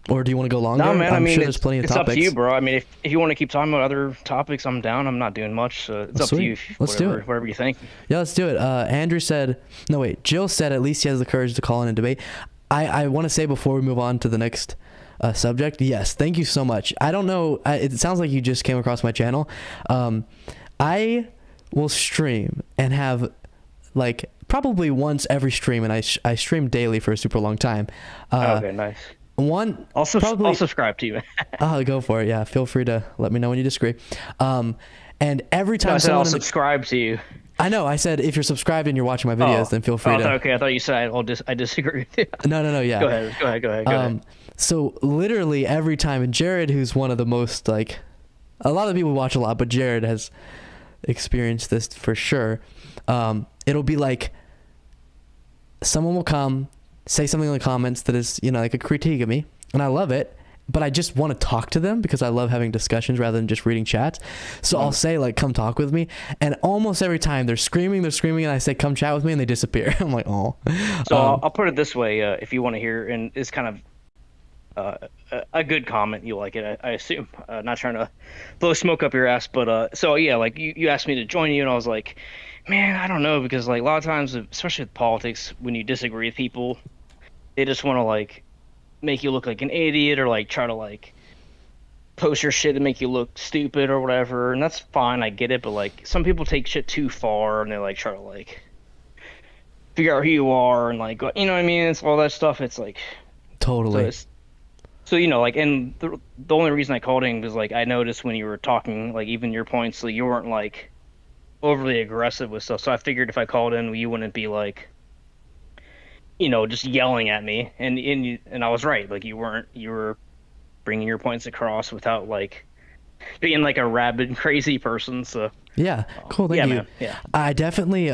or do you want to go longer? No, man. I'm I mean, sure there's plenty of it's topics. up to you, bro. I mean, if you want to keep talking about other topics, I'm down. I'm not doing much. So it's up to you. Let's do it. Whatever you think. Yeah, let's do it. Andrew said, no, wait. Jill said at least he has the courage to call in a debate. I want to say before we move on to the next subject, yes, thank you so much. I don't know. It sounds like you just came across my channel. I will stream and have like probably once every stream, and I stream daily for a super long time. Okay, nice. I'll subscribe to you. Go for it. Yeah, feel free to let me know when you disagree. And every time I'll subscribe to you. I know. I said if you're subscribed and you're watching my videos, then feel free to. Okay, I thought you said I disagree with you. No. Yeah. Go ahead. So literally every time, and Jared, who's one of the most like, a lot of people watch a lot, but Jared has experienced this for sure. It'll be like someone will come say something in the comments that is, like a critique of me, and I love it, but I just want to talk to them because I love having discussions rather than just reading chats. So I'll say like, come talk with me, and almost every time they're screaming, and I say, come chat with me, and they disappear. I'm like, oh. So I'll put it this way, if you want to hear, and it's kind of a good comment, you like it, I assume. Not trying to blow smoke up your ass, but so yeah, like you asked me to join you, and I was like, man, I don't know, because like a lot of times, especially with politics, when you disagree with people, they just want to like make you look like an idiot, or like try to like post your shit to make you look stupid or whatever, and that's fine, I get it, but like some people take shit too far, and they like try to like figure out who you are, and like, you know what I mean, it's all that stuff. It's like totally. So like, and the only reason I called in was like, I noticed when you were talking, like even your points, like you weren't like overly aggressive with stuff. So I figured if I called in, you wouldn't be like, just yelling at me. And I was right. Like you were bringing your points across without like being like a rabid, crazy person. So yeah, cool. Thank you. Man. Yeah. I definitely,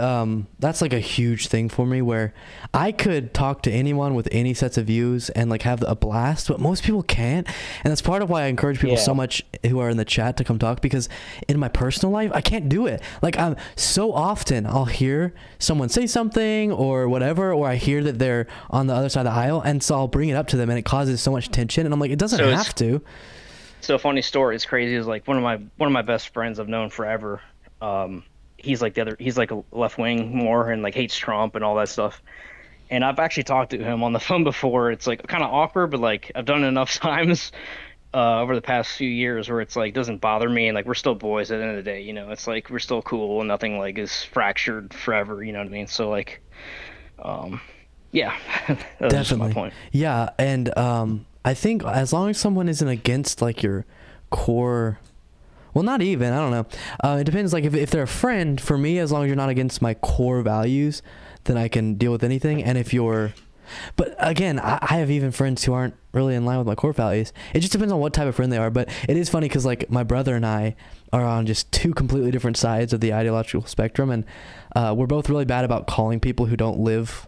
that's like a huge thing for me, where I could talk to anyone with any sets of views and like have a blast, but most people can't. And that's part of why I encourage people so much who are in the chat to come talk, because in my personal life, I can't do it. Like so often I'll hear someone say something or whatever, or I hear that they're on the other side of the aisle, and so I'll bring it up to them, and it causes so much tension. And I'm like, it doesn't have to. So a funny story. It's crazy. Is like one of my best friends I've known forever. He's like he's like a left wing more, and like hates Trump and all that stuff. And I've actually talked to him on the phone before. It's like kind of awkward, but like I've done it enough times over the past few years where it's like doesn't bother me, and like we're still boys at the end of the day. It's like we're still cool, and nothing like is fractured forever. You know what I mean? So like, yeah, that was just my point. Yeah, and I think as long as someone isn't against like your core, well, not even, I don't know. It depends. Like if they're a friend, for me, as long as you're not against my core values, then I can deal with anything. And if you're, but again, I have even friends who aren't really in line with my core values. It just depends on what type of friend they are. But it is funny because like my brother and I are on just two completely different sides of the ideological spectrum. And we're both really bad about calling people who don't live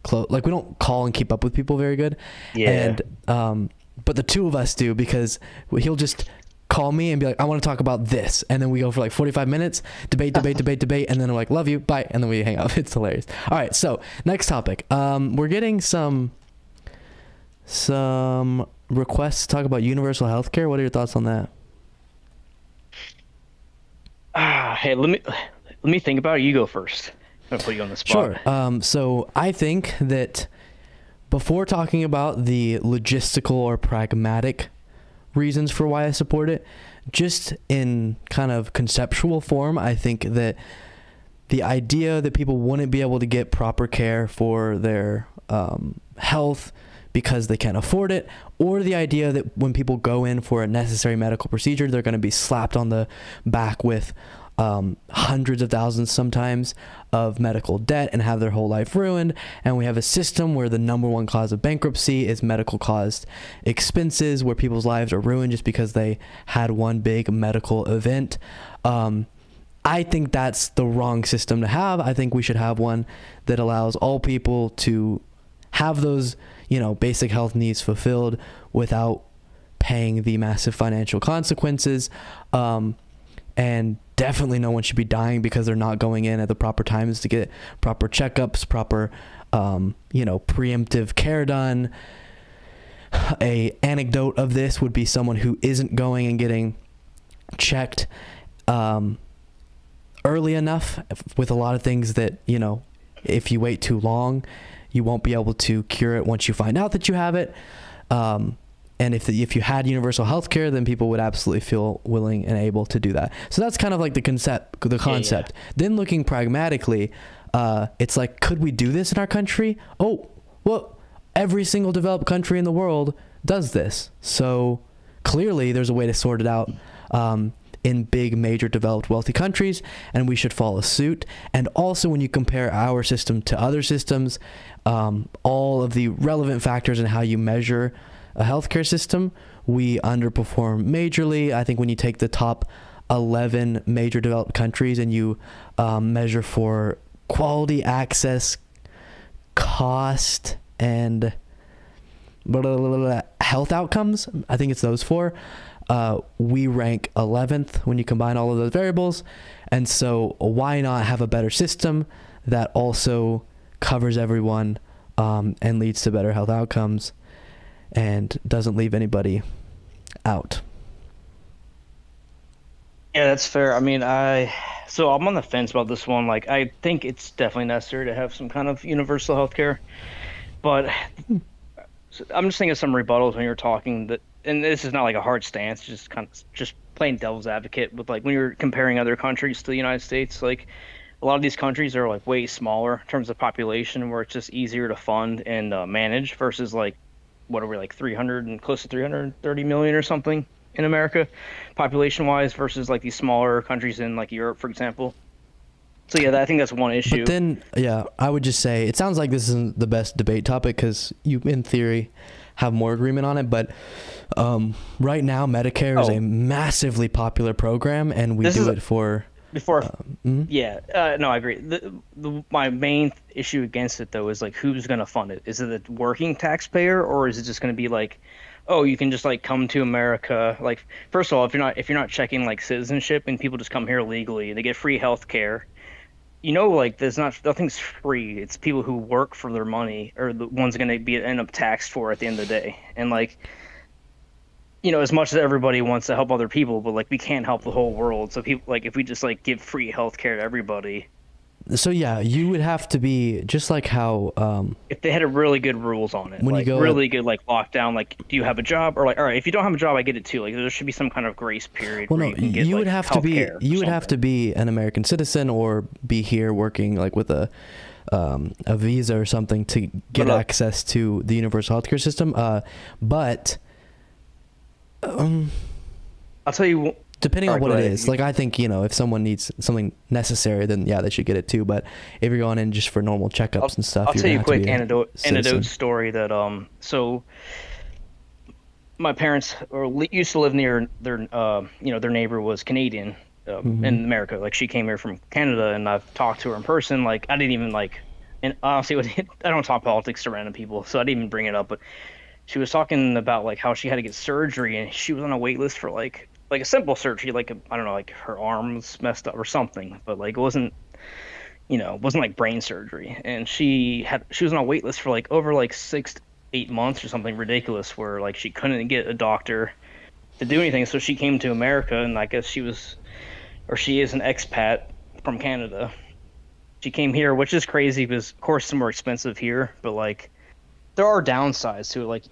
close. Like we don't call and keep up with people very good. Yeah. And, but the two of us do, because he'll just call me and be like, I want to talk about this, and then we go for like 45 minutes, debate, and then I'm like, love you, bye, and then we hang up. It's hilarious. All right, so next topic. We're getting some requests to talk about universal health care. What are your thoughts on that? Hey, let me think about it. You go first. I'm gonna put you on the spot. Sure. So I think that before talking about the logistical or pragmatic reasons for why I support it, just in kind of conceptual form, I think that the idea that people wouldn't be able to get proper care for their health because they can't afford it, or the idea that when people go in for a necessary medical procedure, they're going to be slapped on the back with hundreds of thousands sometimes of medical debt and have their whole life ruined. And we have a system where the number one cause of bankruptcy is medical caused expenses, where people's lives are ruined just because they had one big medical event. I think that's the wrong system to have. I think we should have one that allows all people to have those, basic health needs fulfilled without paying the massive financial consequences. And definitely no one should be dying because they're not going in at the proper times to get proper checkups, proper, preemptive care done. A anecdote of this would be someone who isn't going and getting checked early enough with a lot of things that, if you wait too long, you won't be able to cure it once you find out that you have it. And if you had universal health care, then people would absolutely feel willing and able to do that. So that's kind of like the concept. Yeah. Then looking pragmatically, it's like, could we do this in our country? Oh, well, every single developed country in the world does this. So clearly there's a way to sort it out in big, major, developed, wealthy countries, and we should follow suit. And also, when you compare our system to other systems, all of the relevant factors in how you measure a healthcare system, we underperform majorly. I think when you take the top 11 major developed countries and you measure for quality, access, cost, and health outcomes, I think it's those four, we rank 11th when you combine all of those variables. And so why not have a better system that also covers everyone and leads to better health outcomes and doesn't leave anybody out? Yeah, that's fair. I mean, so I'm on the fence about this one. Like, I think it's definitely necessary to have some kind of universal health care, but I'm just thinking of some rebuttals when you're talking that, and this is not like a hard stance, just plain devil's advocate with, like, when you're comparing other countries to the United States, like, a lot of these countries are like way smaller in terms of population, where it's just easier to fund and manage versus like, what are we, like 300 and close to 330 million or something in America population wise versus like these smaller countries in like Europe, for example. So yeah, I think that's one issue. But then, yeah, I would just say it sounds like this isn't the best debate topic because you, in theory, have more agreement on it. But right now, Medicare is a massively popular program, and we do it for. No, I agree. My main issue against it though is like, who's going to fund it? Is it the working taxpayer, or is it just going to be like, oh, you can just like come to America? Like, first of all, if you're not checking like citizenship and people just come here legally, they get free health care. Like nothing's free. It's people who work for their money are the ones going to end up taxed for at the end of the day. And like, as much as everybody wants to help other people, but like we can't help the whole world. So people, like, if we just like give free health care to everybody. So yeah, you would have to be just like how if they had a really good rules on it, when like you go really good like lockdown, like, do you have a job, or like, all right, if you don't have a job, I get it too. Like, there should be some kind of grace period. Well, where no, you can get, you would like, have to be an American citizen or be here working like with a visa or something to get access to the universal healthcare system. But I'll tell you. Depending on what it is, like, I think, if someone needs something necessary, then yeah, they should get it too. But if you're going in just for normal checkups and stuff, I'll tell you a quick anecdote citizen. story that so my parents used to live near their their neighbor was Canadian in America. Like, she came here from Canada, and I've talked to her in person. Like, I didn't even and honestly, I don't talk politics to random people, so I didn't even bring it up. But she was talking about like how she had to get surgery, and she was on a wait list for like like a simple surgery, like I don't know, like her arm was messed up or something, but like it wasn't, it wasn't like brain surgery. And she was on a wait list for like over like 6 to 8 months or something ridiculous, where like she couldn't get a doctor to do anything. So she came to America, and I guess she is an expat from Canada. She came here, which is crazy because of course it's more expensive here, but like there are downsides to it. Like,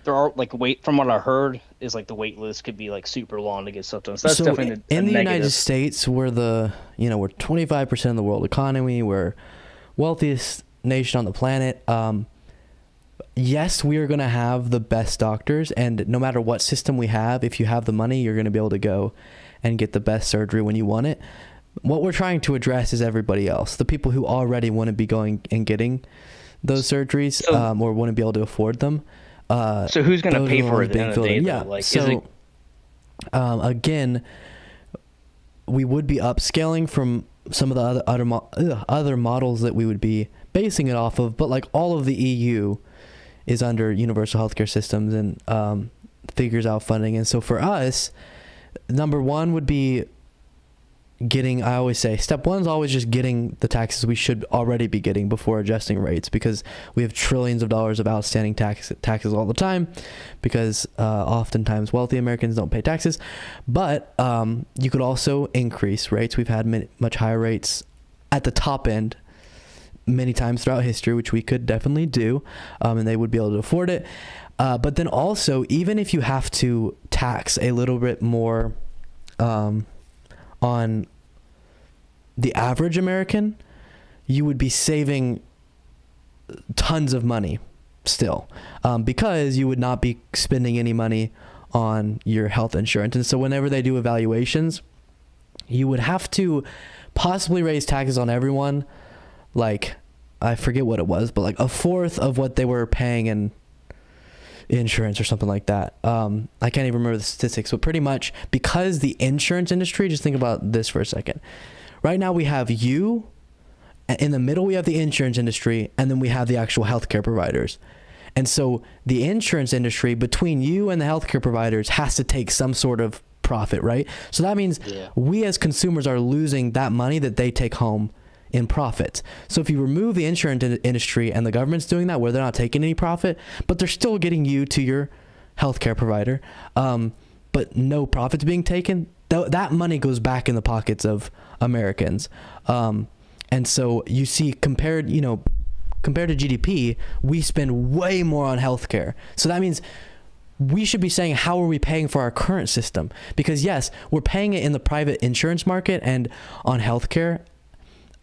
there are like from what I heard is like the wait list could be like super long to get stuff done. So that's definitely in the negative. United States, we're we're 25% of the world economy. We're wealthiest nation on the planet. Yes, we are going to have the best doctors, and no matter what system we have, if you have the money, you're going to be able to go and get the best surgery when you want it. What we're trying to address is everybody else, the people who already want to be going and getting those surgeries, or wouldn't be able to afford them. So who's going to pay for it at the end of the day? Yeah. Like, so again, we would be upscaling from some of the other models that we would be basing it off of, but like all of the EU is under universal healthcare systems and figures out funding. And so for us, number one would be I always say step one is always just getting the taxes we should already be getting before adjusting rates, because we have trillions of dollars of outstanding taxes all the time, because oftentimes wealthy Americans don't pay taxes. But you could also increase rates. We've had much higher rates at the top end many times throughout history, which we could definitely do, and they would be able to afford it. But then also, even if you have to tax a little bit more on the average American, you would be saving tons of money still, because you would not be spending any money on your health insurance. And so whenever they do evaluations, you would have to possibly raise taxes on everyone, like, I forget what it was, but like a fourth of what they were paying in insurance or something like that. I can't even remember the statistics, but pretty much because the insurance industry, just think about this for a second. Right now we have you, in the middle we have the insurance industry, and then we have the actual healthcare providers. And so the insurance industry, between you and the healthcare providers, has to take some sort of profit, right? So that means we as consumers are losing that money that they take home in profit. So if you remove the insurance industry and the government's doing that, where they're not taking any profit, but they're still getting you to your healthcare provider, but no profits being taken, that money goes back in the pockets of Americans. And so you see, compared to GDP, we spend way more on healthcare. So that means we should be saying, how are we paying for our current system? Because yes, we're paying it in the private insurance market and on healthcare,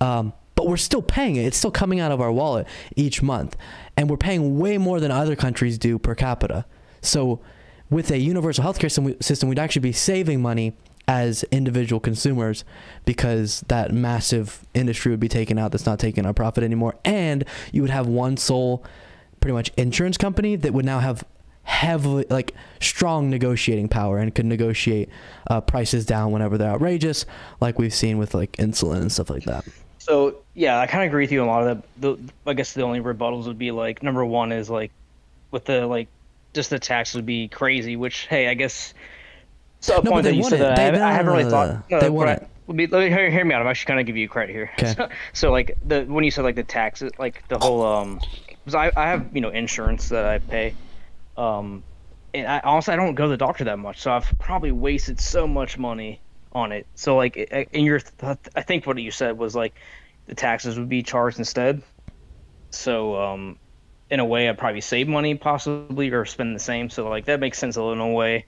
but we're still paying it. It's still coming out of our wallet each month, and we're paying way more than other countries do per capita. So with a universal healthcare system, we'd actually be saving money as individual consumers, because that massive industry would be taken out that's not taking our profit anymore. And you would have one sole pretty much insurance company that would now have heavily, like, strong negotiating power and could negotiate prices down whenever they're outrageous, like we've seen with like insulin and stuff like that. So yeah, I kind of agree with you on a lot of that. I guess the only rebuttals would be like, number one is like with the like just the tax would be crazy, which, hey, I guess so. No, point that you said that I haven't really thought. They want it. Let me hear me out. I'm actually kind of give you credit here. Okay. So like when you said like the taxes, like the whole because I have insurance that I pay, and I honestly I don't go to the doctor that much, so I've probably wasted so much money on it. So like in I think what you said was like the taxes would be charged instead. So in a way I'd probably save money possibly, or spend the same. So like that makes sense in a way.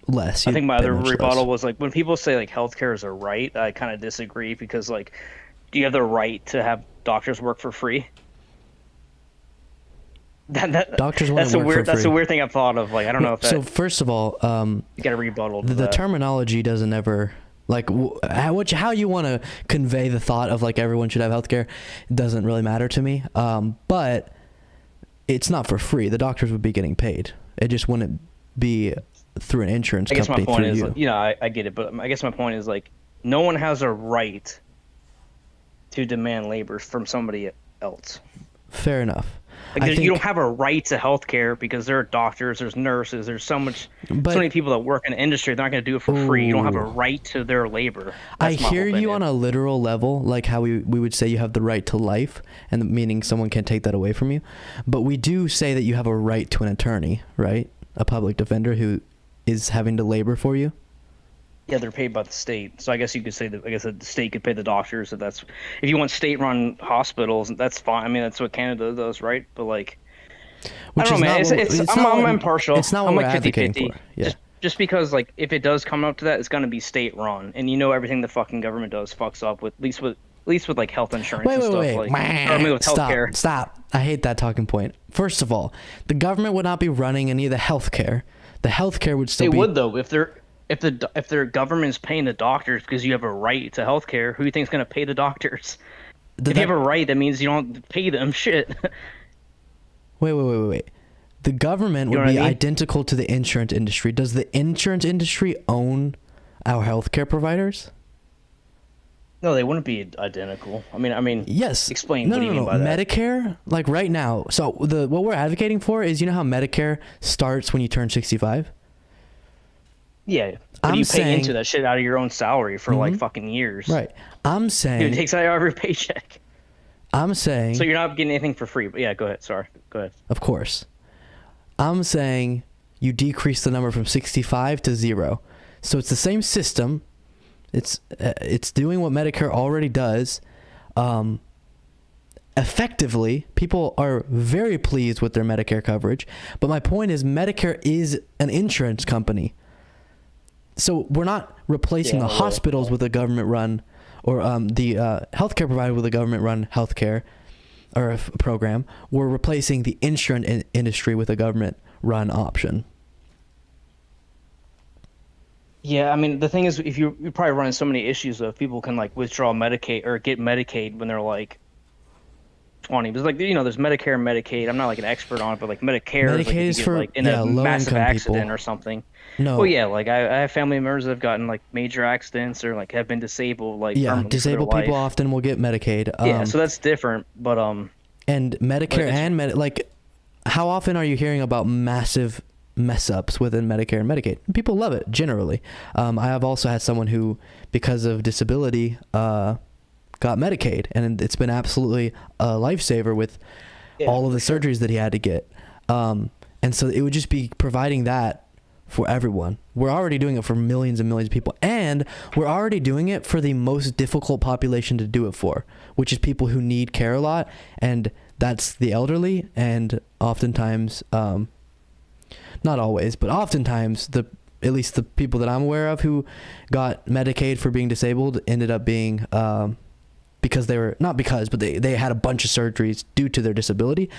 Less. I think my other rebuttal was like when people say like healthcare is a right, I kind of disagree, because like, do you have the right to have doctors work for free? Doctors want to work for free. That's a weird thing I've thought of. Like I don't know if that. So first of all, you got a rebuttal. The terminology doesn't ever like how you want to convey the thought of like everyone should have healthcare doesn't really matter to me. But it's not for free. The doctors would be getting paid. It just wouldn't be through an insurance company. I guess my point is, you. I get it, but I guess my point is like no one has a right to demand labor from somebody else. Fair enough. Like, you don't have a right to health care because there are doctors, there's nurses, there's so many people that work in the industry. They're not going to do it for free. You don't have a right to their labor. I hear you on a literal level, like how we would say you have the right to life, and meaning someone can't take that away from you. But we do say that you have a right to an attorney, right? A public defender who is having to labor for you. Yeah, they're paid by the state. So I guess you could say that. I guess the state could pay the doctors. If you want state-run hospitals, that's fine. I mean, that's what Canada does, right? But like, I don't know, man. I'm impartial. It's not what I'm we're like 50-50. advocating for. Yeah. Just because, like, if it does come up to that, it's gonna be state-run, and everything the fucking government does fucks up with at least with like health insurance and stuff. Wait. Like, or maybe with healthcare. Stop. I hate that talking point. First of all, the government would not be running any of the healthcare. The healthcare would still be. They would though if their government's paying the doctors because you have a right to health care. Who do you think is going to pay the doctors? If you have a right, that means you don't pay them shit. Wait. The government would be identical to the insurance industry. Does the insurance industry own our healthcare providers? No, they wouldn't be identical. I mean. Yes. Explain. What do you mean by that? Medicare, like right now. So what we're advocating for is, you know how Medicare starts when you turn 65? Yeah, but you pay into that shit out of your own salary for like fucking years. Right. I'm saying. Dude, it takes out of your paycheck. I'm saying. So you're not getting anything for free. But yeah, go ahead. Sorry. Go ahead. Of course. I'm saying you decrease the number from 65 to 0. So it's the same system. It's doing what Medicare already does. Effectively, people are very pleased with their Medicare coverage. But my point is, Medicare is an insurance company. So we're not replacing the hospitals with a government-run, or the healthcare provider with a government-run healthcare or a program. We're replacing the insurance industry with a government-run option. Yeah, I mean, the thing is, if you're probably running so many issues though, if people can like withdraw Medicaid or get Medicaid when they're like 20. There's like, there's Medicare and Medicaid. I'm not like an expert on it, but like Medicare is for like in a massive accident people. Or something. No. Well, yeah, like I have family members that have gotten like major accidents or like have been disabled. Like disabled people often will get Medicaid. Yeah, so that's different. But and Medicare and like, how often are you hearing about massive mess ups within Medicare and Medicaid? People love it generally. I have also had someone who, because of disability, got Medicaid, and it's been absolutely a lifesaver with all of the surgeries that he had to get. And so it would just be providing that for everyone. We're already doing it for millions and millions of people, and we're already doing it for the most difficult population to do it for, which is people who need care a lot, and that's the elderly, and oftentimes, not always, but oftentimes, at least the people that I'm aware of who got Medicaid for being disabled ended up being because they were, not because, but they had a bunch of surgeries due to their disability.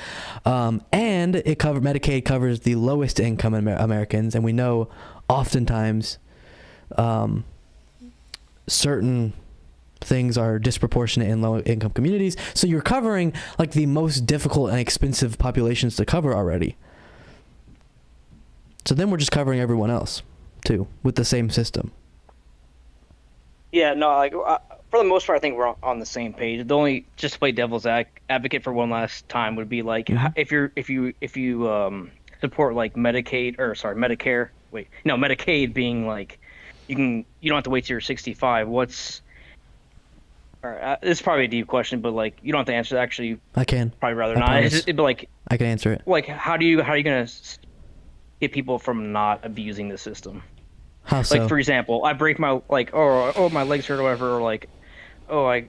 And Medicaid covers the lowest income Americans. And we know oftentimes certain things are disproportionate in low income communities. So you're covering like the most difficult and expensive populations to cover already. So then we're just covering everyone else too with the same system. Yeah, no, like for the most part, I think we're on the same page. The only, just to play devil's advocate for one last time, would be like if you support like Medicare. Medicaid being like you don't have to wait till you're 65. This is probably a deep question, but like you don't have to answer. Actually, I can. Probably rather not. But like I can answer it. Like how are you gonna get people from not abusing the system? How so? Like for example, I break my my legs hurt or whatever, or like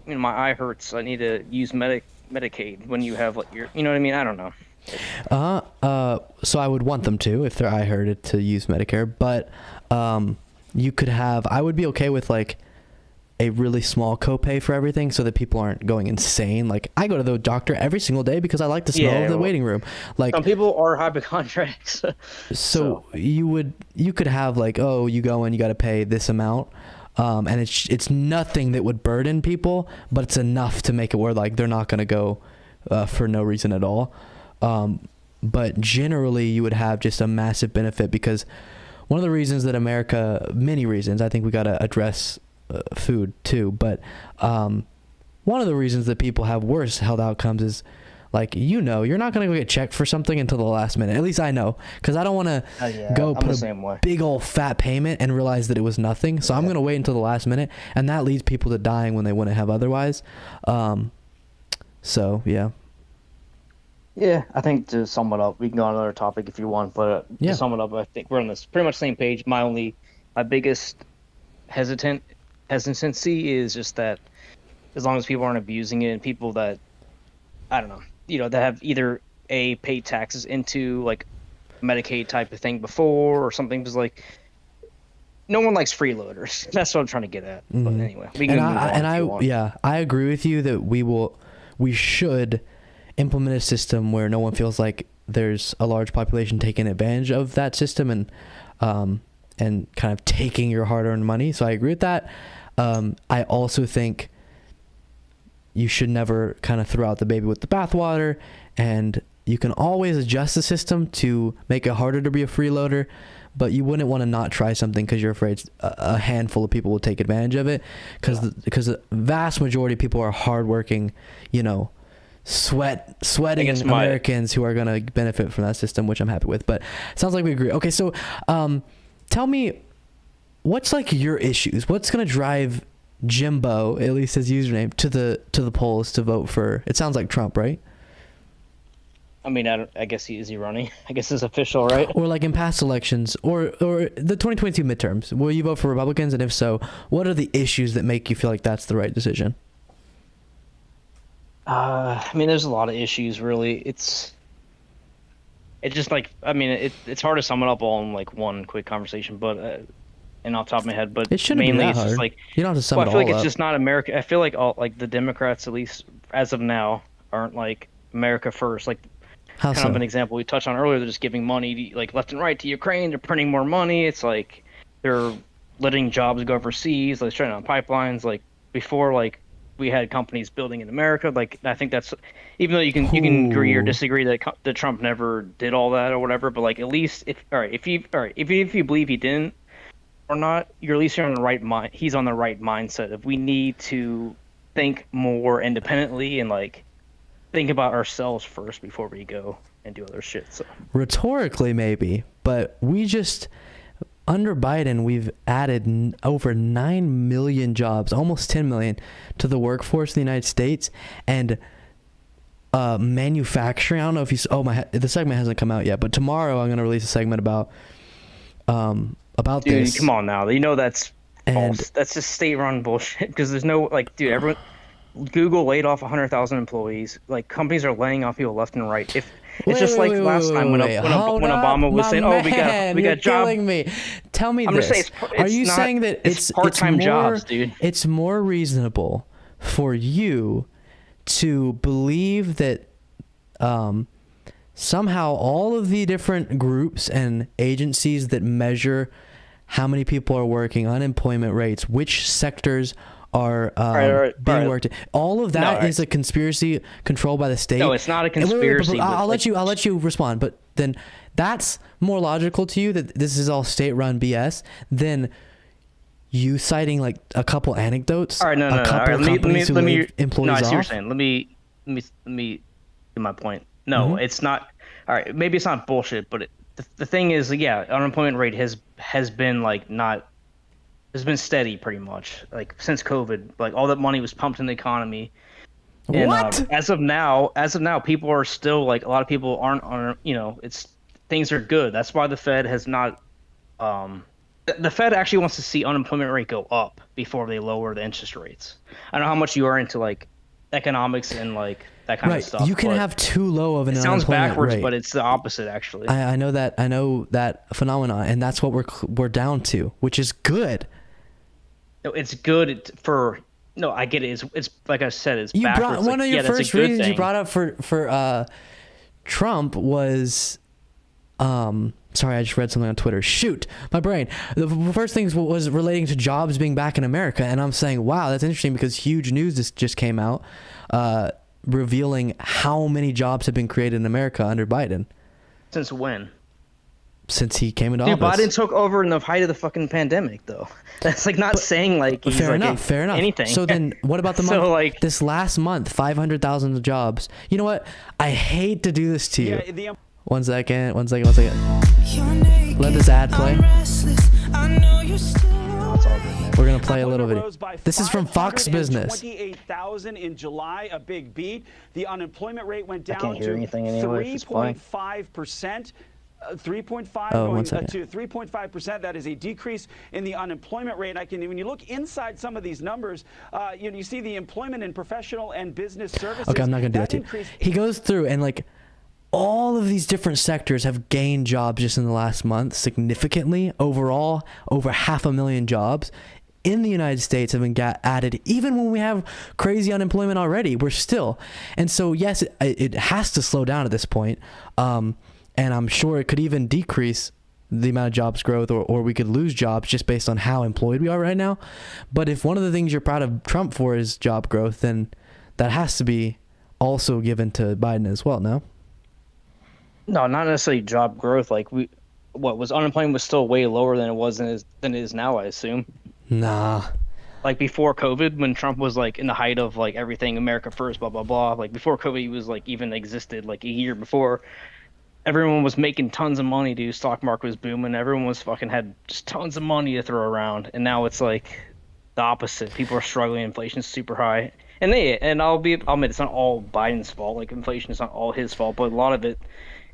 my eye hurts, I need to use Medicaid when you have like your, you know what I mean? I don't know. So I would want them to, if their eye hurted, to use Medicare, but you could have, I would be okay with like a really small copay for everything so that people aren't going insane. Like I go to the doctor every single day because I like the smell of the waiting room. Like some people are hypochondriacs. so you could have like, oh, you go and you got to pay this amount. And it's nothing that would burden people, but it's enough to make it where like they're not going to go for no reason at all. But generally you would have just a massive benefit, because one of the reasons that many reasons, I think we got to address food too, but one of the reasons that people have worse health outcomes is Like, you're not gonna go get checked for something until the last minute. At least I know, because I don't want to go I'm put the same way. a big old fat payment and realize that it was nothing. So I'm gonna wait until the last minute, and that leads people to dying when they wouldn't have otherwise. So yeah. Yeah, I think to sum it up, we can go on another topic if you want, but Yeah. to sum it up, I think we're on this pretty much same page. My biggest hesitancy is just that as long as people aren't abusing it and people that, I don't know, that have either paid taxes into like Medicaid type of thing before or something, because like no one likes freeloaders. That's what I'm trying to get at. But anyway, we can move on if you want. I agree with you that we should implement a system where no one feels like there's a large population taking advantage of that system and kind of taking your hard-earned money. So I agree with that. I also think you should never kind of throw out the baby with the bathwater, and you can always adjust the system to make it harder to be a freeloader, but you wouldn't want to not try something because you're afraid a handful of people will take advantage of it, because the vast majority of people are hardworking, sweating Americans who are going to benefit from that system, which I'm happy with. But it sounds like we agree. Okay, so tell me, what's like your issues? What's going to drive Jimbo, at least his username, to the polls to vote for? It sounds like Trump, right? I mean, I guess is he running? I guess it's official, right? Or like in past elections, or the 2022 midterms, will you vote for Republicans? And if so, what are the issues that make you feel like that's the right decision? I mean, there's a lot of issues, really. It's just like, I mean, it's hard to sum it up all in like one quick conversation, but and off the top of my head, but it shouldn't mainly be that it's hard. just like, you don't have to sum it I feel all like it's up. just not America. I feel like all like the Democrats, at least as of now, aren't like America first. Like How kind so? of an example we touched on earlier, they're just giving money like left and right to Ukraine. They're printing more money. It's like they're letting jobs go overseas, like shutting down pipelines. Like before, like we had companies building in America. Like I think that's, even though you can agree or disagree that Trump never did all that or whatever, but like at least if you believe he didn't or not, you're at least on the right mind. He's on the right mindset. If we need to think more independently and like think about ourselves first before we go and do other shit. So rhetorically maybe, but we just, under Biden, we've added over 9 million jobs, almost 10 million, to the workforce in the United States. And manufacturing, I don't know if the segment hasn't come out yet, but tomorrow I'm going to release a segment about dude, this. come on now. That's false. That's just state-run bullshit, because there's no, like, dude, everyone, Google laid off 100,000 employees. Like, companies are laying off people left and right. Last time when Obama was saying, "Oh, we got You're jobs." Killing me. Tell me I'm this. just saying, Are you saying that it's part-time jobs, dude? It's more reasonable for you to believe that somehow all of the different groups and agencies that measure how many people are working, unemployment rates, which sectors are being worked. All of that is a conspiracy controlled by the state. No, it's not a conspiracy. I'll let you respond. But then that's more logical to you that this is all state-run BS than you citing like a couple anecdotes. All right, no. Couple companies who laid employees I see what you're off. saying. Let me do my point. No, it's not. All right, maybe it's not bullshit, but the thing is, yeah, unemployment rate has been like not. It's been steady pretty much, like since COVID. Like all that money was pumped in the economy. And, What? As of now, people are still like, a lot of people aren't. It's things are good. That's why the Fed has not. The Fed actually wants to see unemployment rate go up before they lower the interest rates. I don't know how much you are into like economics and like that kind of stuff. You can have too low of an It sounds unemployment backwards, rate. but it's the opposite actually. I know that phenomenon, and that's what we're down to, which is good. No, it's good for. No, I get it. It's like I said, it's You backwards. brought one of your that's a first good reasons you thing. brought up for Trump was sorry, I just read something on Twitter. Shoot, my brain. The first thing was relating to jobs being back in America, and I'm saying, wow, that's interesting because huge news just came out revealing how many jobs have been created in America under Biden. Since when? since he came into Dude, office. Biden took over in the height of the fucking pandemic, though. That's like not saying like he's Fair like enough. Fair enough. anything. So then, what about the month? So, like, this last month, 500,000 jobs. You know what? I hate to do this to you. One second. Let this ad play. We're gonna play a little video. This is from Fox Business. 28,000 in July, a big beat. The unemployment rate went down can't hear to anything anyway, if it's playing. 3.5%. 3.5 Oh, going one second. to 3.5%. That is a decrease in the unemployment rate. When you look inside some of these numbers, you see the employment in professional and business services. Okay, I'm not gonna do that to you. He goes through and like all of these different sectors have gained jobs just in the last month significantly. Overall, over 500,000 jobs in the United States have been added. Even when we have crazy unemployment already, we're still. And so yes, it has to slow down at this point. And I'm sure it could even decrease the amount of jobs growth, or we could lose jobs just based on how employed we are right now. But if one of the things you're proud of Trump for is job growth, then that has to be also given to Biden as well, no? No, not necessarily job growth. Like unemployment was still way lower than it is now, I assume. Nah. Like before COVID, when Trump was like in the height of like everything America first, blah blah blah. Like before COVID, he was like even existed like a year before. Everyone was making tons of money, dude. Stock market was booming. Everyone was fucking had just tons of money to throw around. And now it's like the opposite. People are struggling. Inflation's super high. And I'll admit it's not all Biden's fault. Like inflation is not all his fault, but a lot of it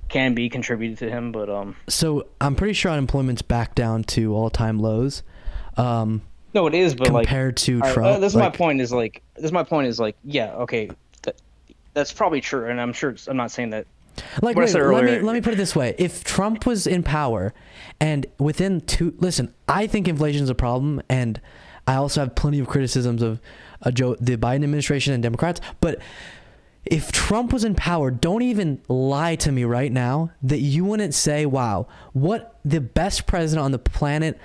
can be contributed to him. But so I'm pretty sure unemployment's back down to all-time lows. No, it is, but compared to Trump. This is my point. Yeah, okay, that's probably true, and I'm sure. I'm not saying that. Like, wait, let me put it this way. If Trump was in power and listen, I think inflation is a problem, and I also have plenty of criticisms of the Biden administration and Democrats, but if Trump was in power, don't even lie to me right now that you wouldn't say, wow, what the best president on the planet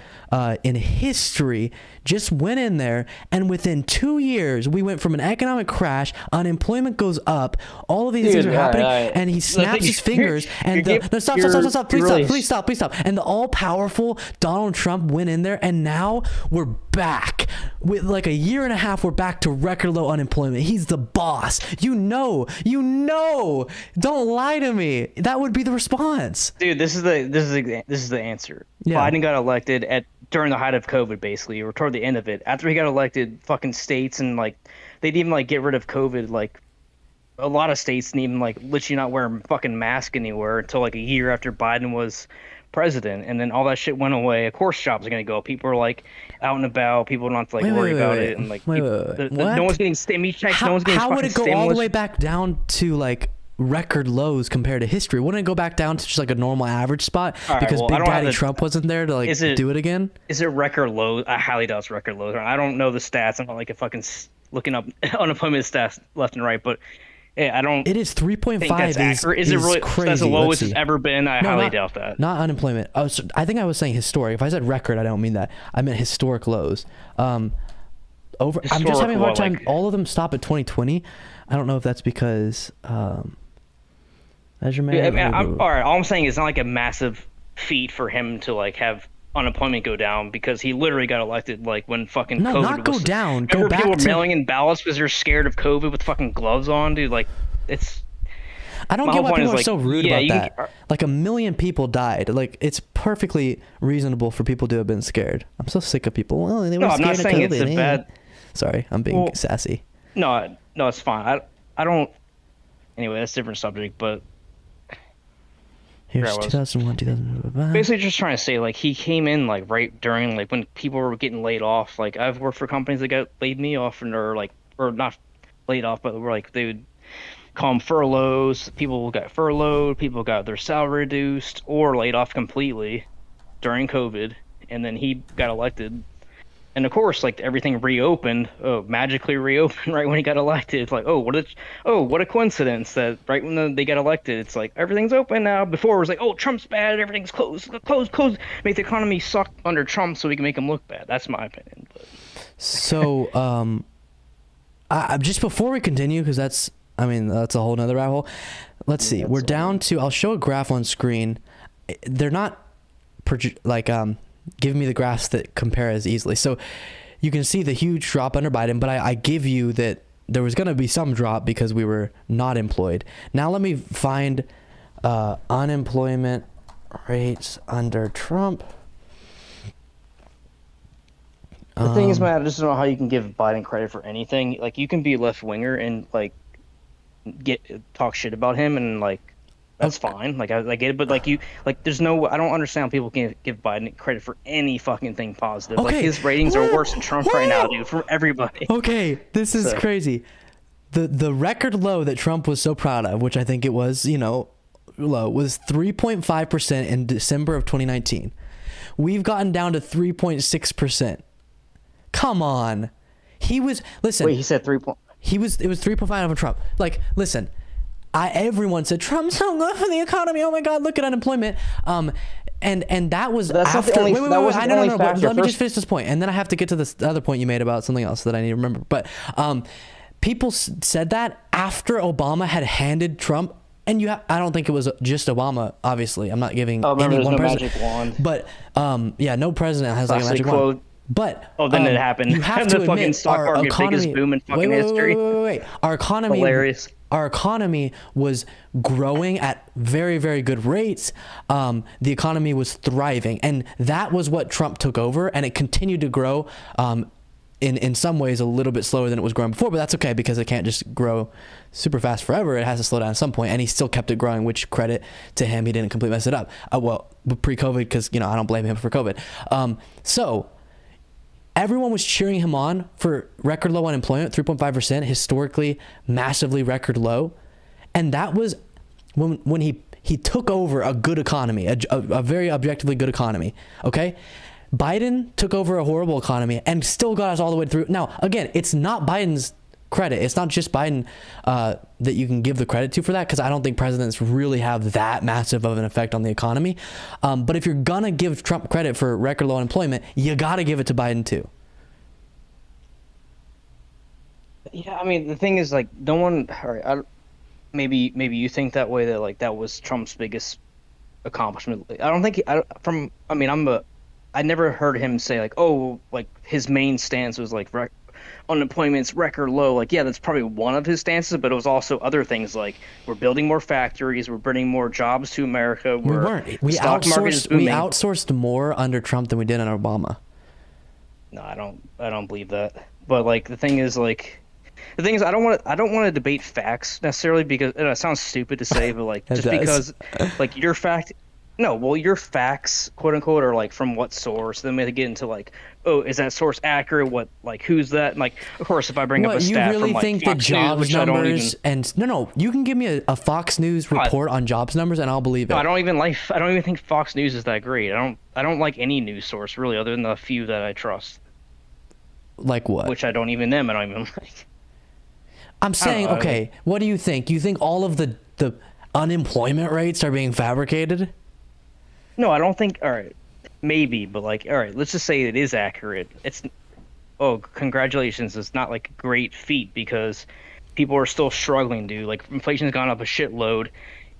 in history just went in there, and within 2 years, we went from an economic crash, unemployment goes up, all of these things are happening, and he snaps his fingers, and please stop. And the all-powerful Donald Trump went in there, and now we're back. With like a year and a half, we're back to record low unemployment. He's the boss. You know. Don't lie to me. That would be the response. Dude, this is the answer. Yeah. Biden got elected during the height of COVID, basically, or toward the end of it. After he got elected, fucking states and like they didn't even like get rid of COVID. Like a lot of states didn't even like literally not wear a fucking mask anywhere until like a year after Biden was president, and then all that shit went away. Of course, jobs are gonna go. People are like out and about. People don't have to like worry about it, and like no one's getting stimmy checks. No one's getting how would it go stimulus. All the way back down to like record lows compared to history? Wouldn't it go back down to just like a normal average spot because Big Daddy Trump wasn't there to like do it again? Is it record low? I highly doubt it's record lows. I don't know the stats. I'm not like a fucking looking up unemployment stats left and right, but yeah, I don't. It is 3.5. Is it really crazy? That's the lowest it's ever been? I highly doubt that. Not unemployment. I think I was saying historic. If I said record, I don't mean that. I meant historic lows. I'm just having a hard time. All of them stop at 2020. I don't know if that's because measurement. Yeah, I mean, all right. All I'm saying is not like a massive feat for him to like have unemployment go down because he literally got elected like when fucking COVID not go was, down. Go back people were to mailing in ballots because they're scared of COVID with fucking gloves on, dude. Like it's. I don't get why people are so rude about that. Like 1 million people died. Like it's perfectly reasonable for people to have been scared. I'm so sick of people. Well, they were I'm scared not saying of COVID. It's a bad. Sorry, I'm being sassy. No, it's fine. I don't. Anyway, that's a different subject, but. Here's 2001, 2000. Basically, just trying to say, like, he came in, like, right during, like, when people were getting laid off. Like, I've worked for companies that got laid me off, or not laid off, but were, like, they would call them furloughs. People got furloughed, people got their salary reduced, or laid off completely during COVID. And then he got elected. And of course, like everything reopened, magically reopened right when he got elected. It's like, what a coincidence that right when they got elected, it's like everything's open now. Before it was like, Trump's bad, everything's closed, make the economy suck under Trump so we can make him look bad. That's my opinion. But. So, just before we continue, because that's a whole nother rabbit hole. Let's see. We're down to. I'll show a graph on screen. They're not give me the graphs that compare as easily. So you can see the huge drop under Biden, but I give you that there was going to be some drop because we were not employed. Now let me find unemployment rates under Trump. The thing is, man, I just don't know how you can give Biden credit for anything. Like, you can be a left winger and like talk shit about him, and like that's fine. Like I get it, but like there's no. I don't understand how people can give Biden credit for any fucking thing positive. Okay. Like, his ratings are worse than Trump right now, dude. For everybody. Okay, this is crazy. The record low that Trump was so proud of, which I think it was, low, was 3.5% in December of 2019. We've gotten down to 3.6%. Come on. Listen. Wait, he said 3. It was 3.5 of Trump. Like, listen, everyone said Trump's so good for the economy. Oh my God, look at unemployment. And that was that's after. Not the only, wait, that wasn't no, the only no, factor. let me just finish this point, and then I have to get to this other point you made about something else that I need to remember. But people said that after Obama had handed Trump. And I don't think it was just Obama. Obviously, I'm not giving any one president. Magic wand. But no president has like a magic wand. But then it happened. You have and to the fucking admit, stock our market economy, biggest boom in fucking history. Wait. Our economy, hilarious. Our economy was growing at very, very good rates. The economy was thriving, and that was what Trump took over, and it continued to grow. In some ways a little bit slower than it was growing before, but that's okay because it can't just grow super fast forever. It has to slow down at some point, and he still kept it growing, which credit to him. He didn't completely mess it up. Pre-COVID, because I don't blame him for COVID. So everyone was cheering him on for record low unemployment, 3.5%, historically massively record low, and that was when he took over a good economy, a very objectively good economy. Okay. Biden took over a horrible economy and still got us all the way through. Now, again, it's not Biden's credit. It's not just Biden that you can give the credit to for that, because I don't think presidents really have that massive of an effect on the economy. But if you're going to give Trump credit for record low unemployment, you got to give it to Biden too. Yeah, I mean, the thing is, like, no one. All right, maybe you think that way, that like that was Trump's biggest accomplishment. I don't think. I never heard him say like, oh, like his main stance was like unemployment's record low. Like, yeah, that's probably one of his stances, but it was also other things like we're building more factories, we're bringing more jobs to America. We weren't. We outsourced more under Trump than we did under Obama. No, I don't believe that. But like the thing is, I don't want to debate facts necessarily, because it sounds stupid to say, but like just because like your fact. No, well, your facts, quote unquote, are like from what source? Then we have to get into like, oh, is that source accurate? What, like, who's that? And like, of course, if I bring up a stat you really from like think Fox the jobs News, numbers and no, you can give me a Fox News report on jobs numbers and I'll believe it. No, I don't even think Fox News is that great. I don't like any news source really, other than the few that I trust. Like what? Which I don't even like. I'm saying, okay, what do you think? You think all of the unemployment rates are being fabricated? No, I don't think. All right, maybe, but like, all right, let's just say it is accurate. Congratulations. It's not like a great feat, because people are still struggling, dude. Like, inflation's gone up a shitload.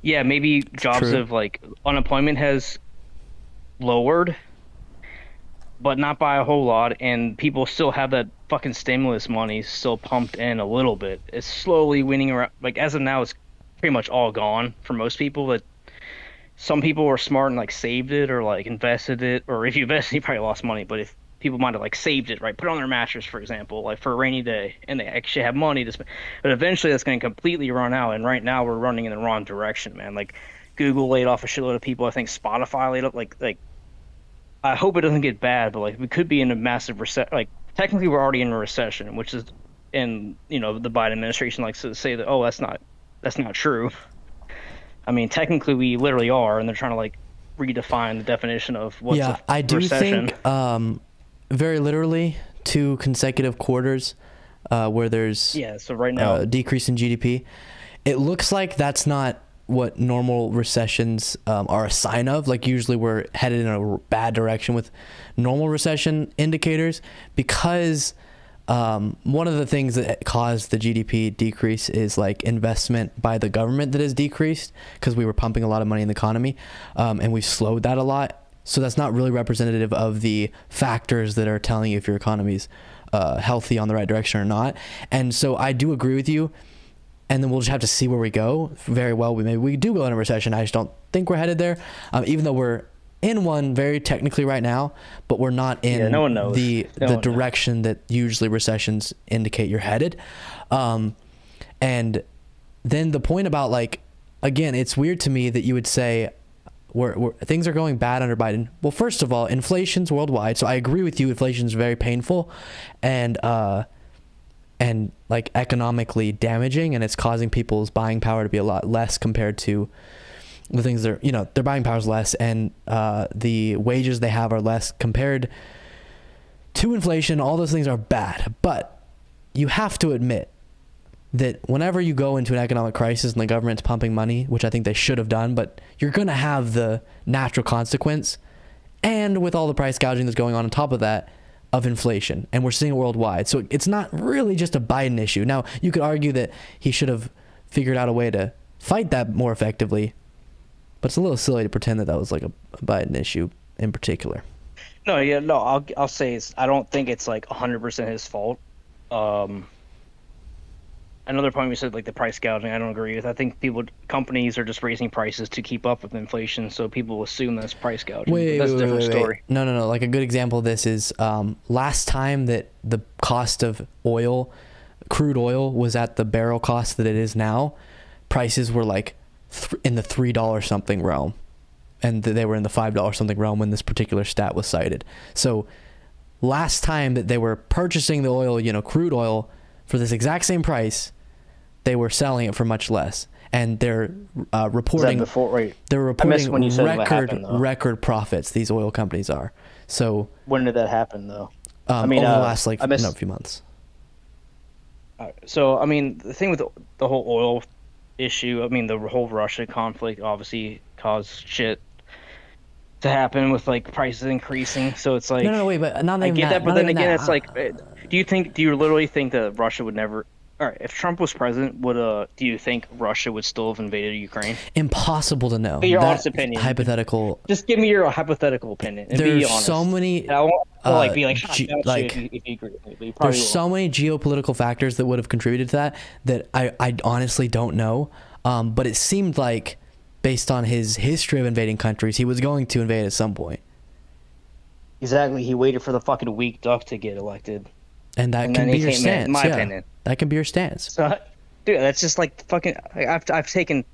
Yeah, maybe jobs have like unemployment has lowered, but not by a whole lot, and people still have that fucking stimulus money still pumped in a little bit. It's slowly winning around. Like, as of now, it's pretty much all gone for most people, but some people were smart and like saved it or like invested it, or if you invested, you probably lost money. But if people might have like saved it, right, put it on their mattress, for example, like for a rainy day, and they actually have money to spend. But eventually, that's going to completely run out. And right now, we're running in the wrong direction, man. Like, Google laid off a shitload of people. I think Spotify laid off like. I hope it doesn't get bad, but like we could be in a massive recession. Like, technically, we're already in a recession, which is, and the Biden administration likes to say that, oh, that's not true. I mean, technically, we literally are, and they're trying to like redefine the definition of what's a I do recession. think very literally 2 consecutive quarters where there's so right now a decrease in GDP. It looks like that's not what normal recessions are a sign of. Like, usually we're headed in a bad direction with normal recession indicators, because one of the things that caused the GDP decrease is like investment by the government that has decreased, because we were pumping a lot of money in the economy, and we've slowed that a lot So that's not really representative of the factors that are telling you if your economy's healthy, on the right direction or not. And so I do agree with you. And then we'll just have to see where we go. Very well, we do go in a recession. I just don't think we're headed there, even though we're in one very technically right now, but we're not in no one knows. the one direction that usually recessions indicate you're headed. And then the point about, like, again, it's weird to me that you would say things are going bad under Biden. Well, first of all, inflation's worldwide, so I agree with you. Inflation's very painful and like economically damaging, and it's causing people's buying power to be a lot less compared to the things their buying power is less, and the wages they have are less compared to inflation. All those things are bad, but you have to admit that whenever you go into an economic crisis and the government's pumping money, which I think they should have done, but you're going to have the natural consequence, and with all the price gouging that's going on top of that, of inflation, and we're seeing it worldwide. So it's not really just a Biden issue. Now, you could argue that he should have figured out a way to fight that more effectively, but it's a little silly to pretend that was like a Biden issue in particular. I'll say I don't think it's like 100% his fault. Another point we said, like the price gouging, I don't agree with. I think companies are just raising prices to keep up with inflation, so people assume that's price gouging. That's a different story. No. Like a good example of this is last time that the cost of crude oil was at the barrel cost that it is now, prices were like in the $3 something realm, and they were in the $5 something realm when this particular stat was cited. So last time that they were purchasing the oil, crude oil, for this exact same price, they were selling it for much less, and they're reporting. They're reporting record profits. These oil companies are. So when did that happen, though? Over the last few months. So the thing with the whole oil issue, the whole Russia conflict obviously caused shit to happen with like prices increasing. So it's like wait, but not I get that, but then again, it's like, do you literally think that Russia would never? All right, if Trump was president, do you think Russia would still have invaded Ukraine? Impossible to know. Your honest opinion. Hypothetical. Just give me your hypothetical opinion. And There's be honest. so many. I won't be like, if you agree with me. There's so many geopolitical factors that would have contributed to that I honestly don't know. But it seemed like, based on his history of invading countries, he was going to invade at some point. Exactly. He waited for the fucking weak duck to get elected. And that can be your stance. In my opinion. That can be your stance. So, dude, that's just like fucking. I've taken,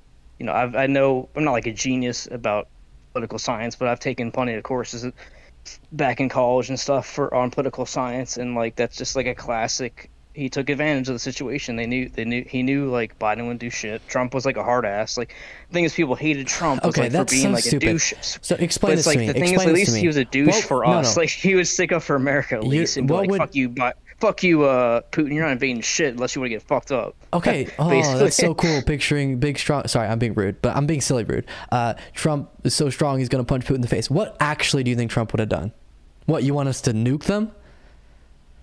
I know I'm not like a genius about political science, but I've taken plenty of courses back in college and stuff on political science, and like that's just like a classic. He took advantage of the situation. He knew like Biden wouldn't do shit. Trump was like a hard ass. Like the thing is, people hated Trump for being like stupid. a douche. So explain this to me. The thing is, at least he was a douche for us. Like he would stick up for America at least and be like, fuck you, Putin. You're not invading shit unless you want to get fucked up. Okay. Oh, that's so cool. Picturing big, strong. Sorry, I'm being rude, but I'm being silly rude. Trump is so strong, he's gonna punch Putin in the face. What actually do you think Trump would have done? What, you want us to nuke them?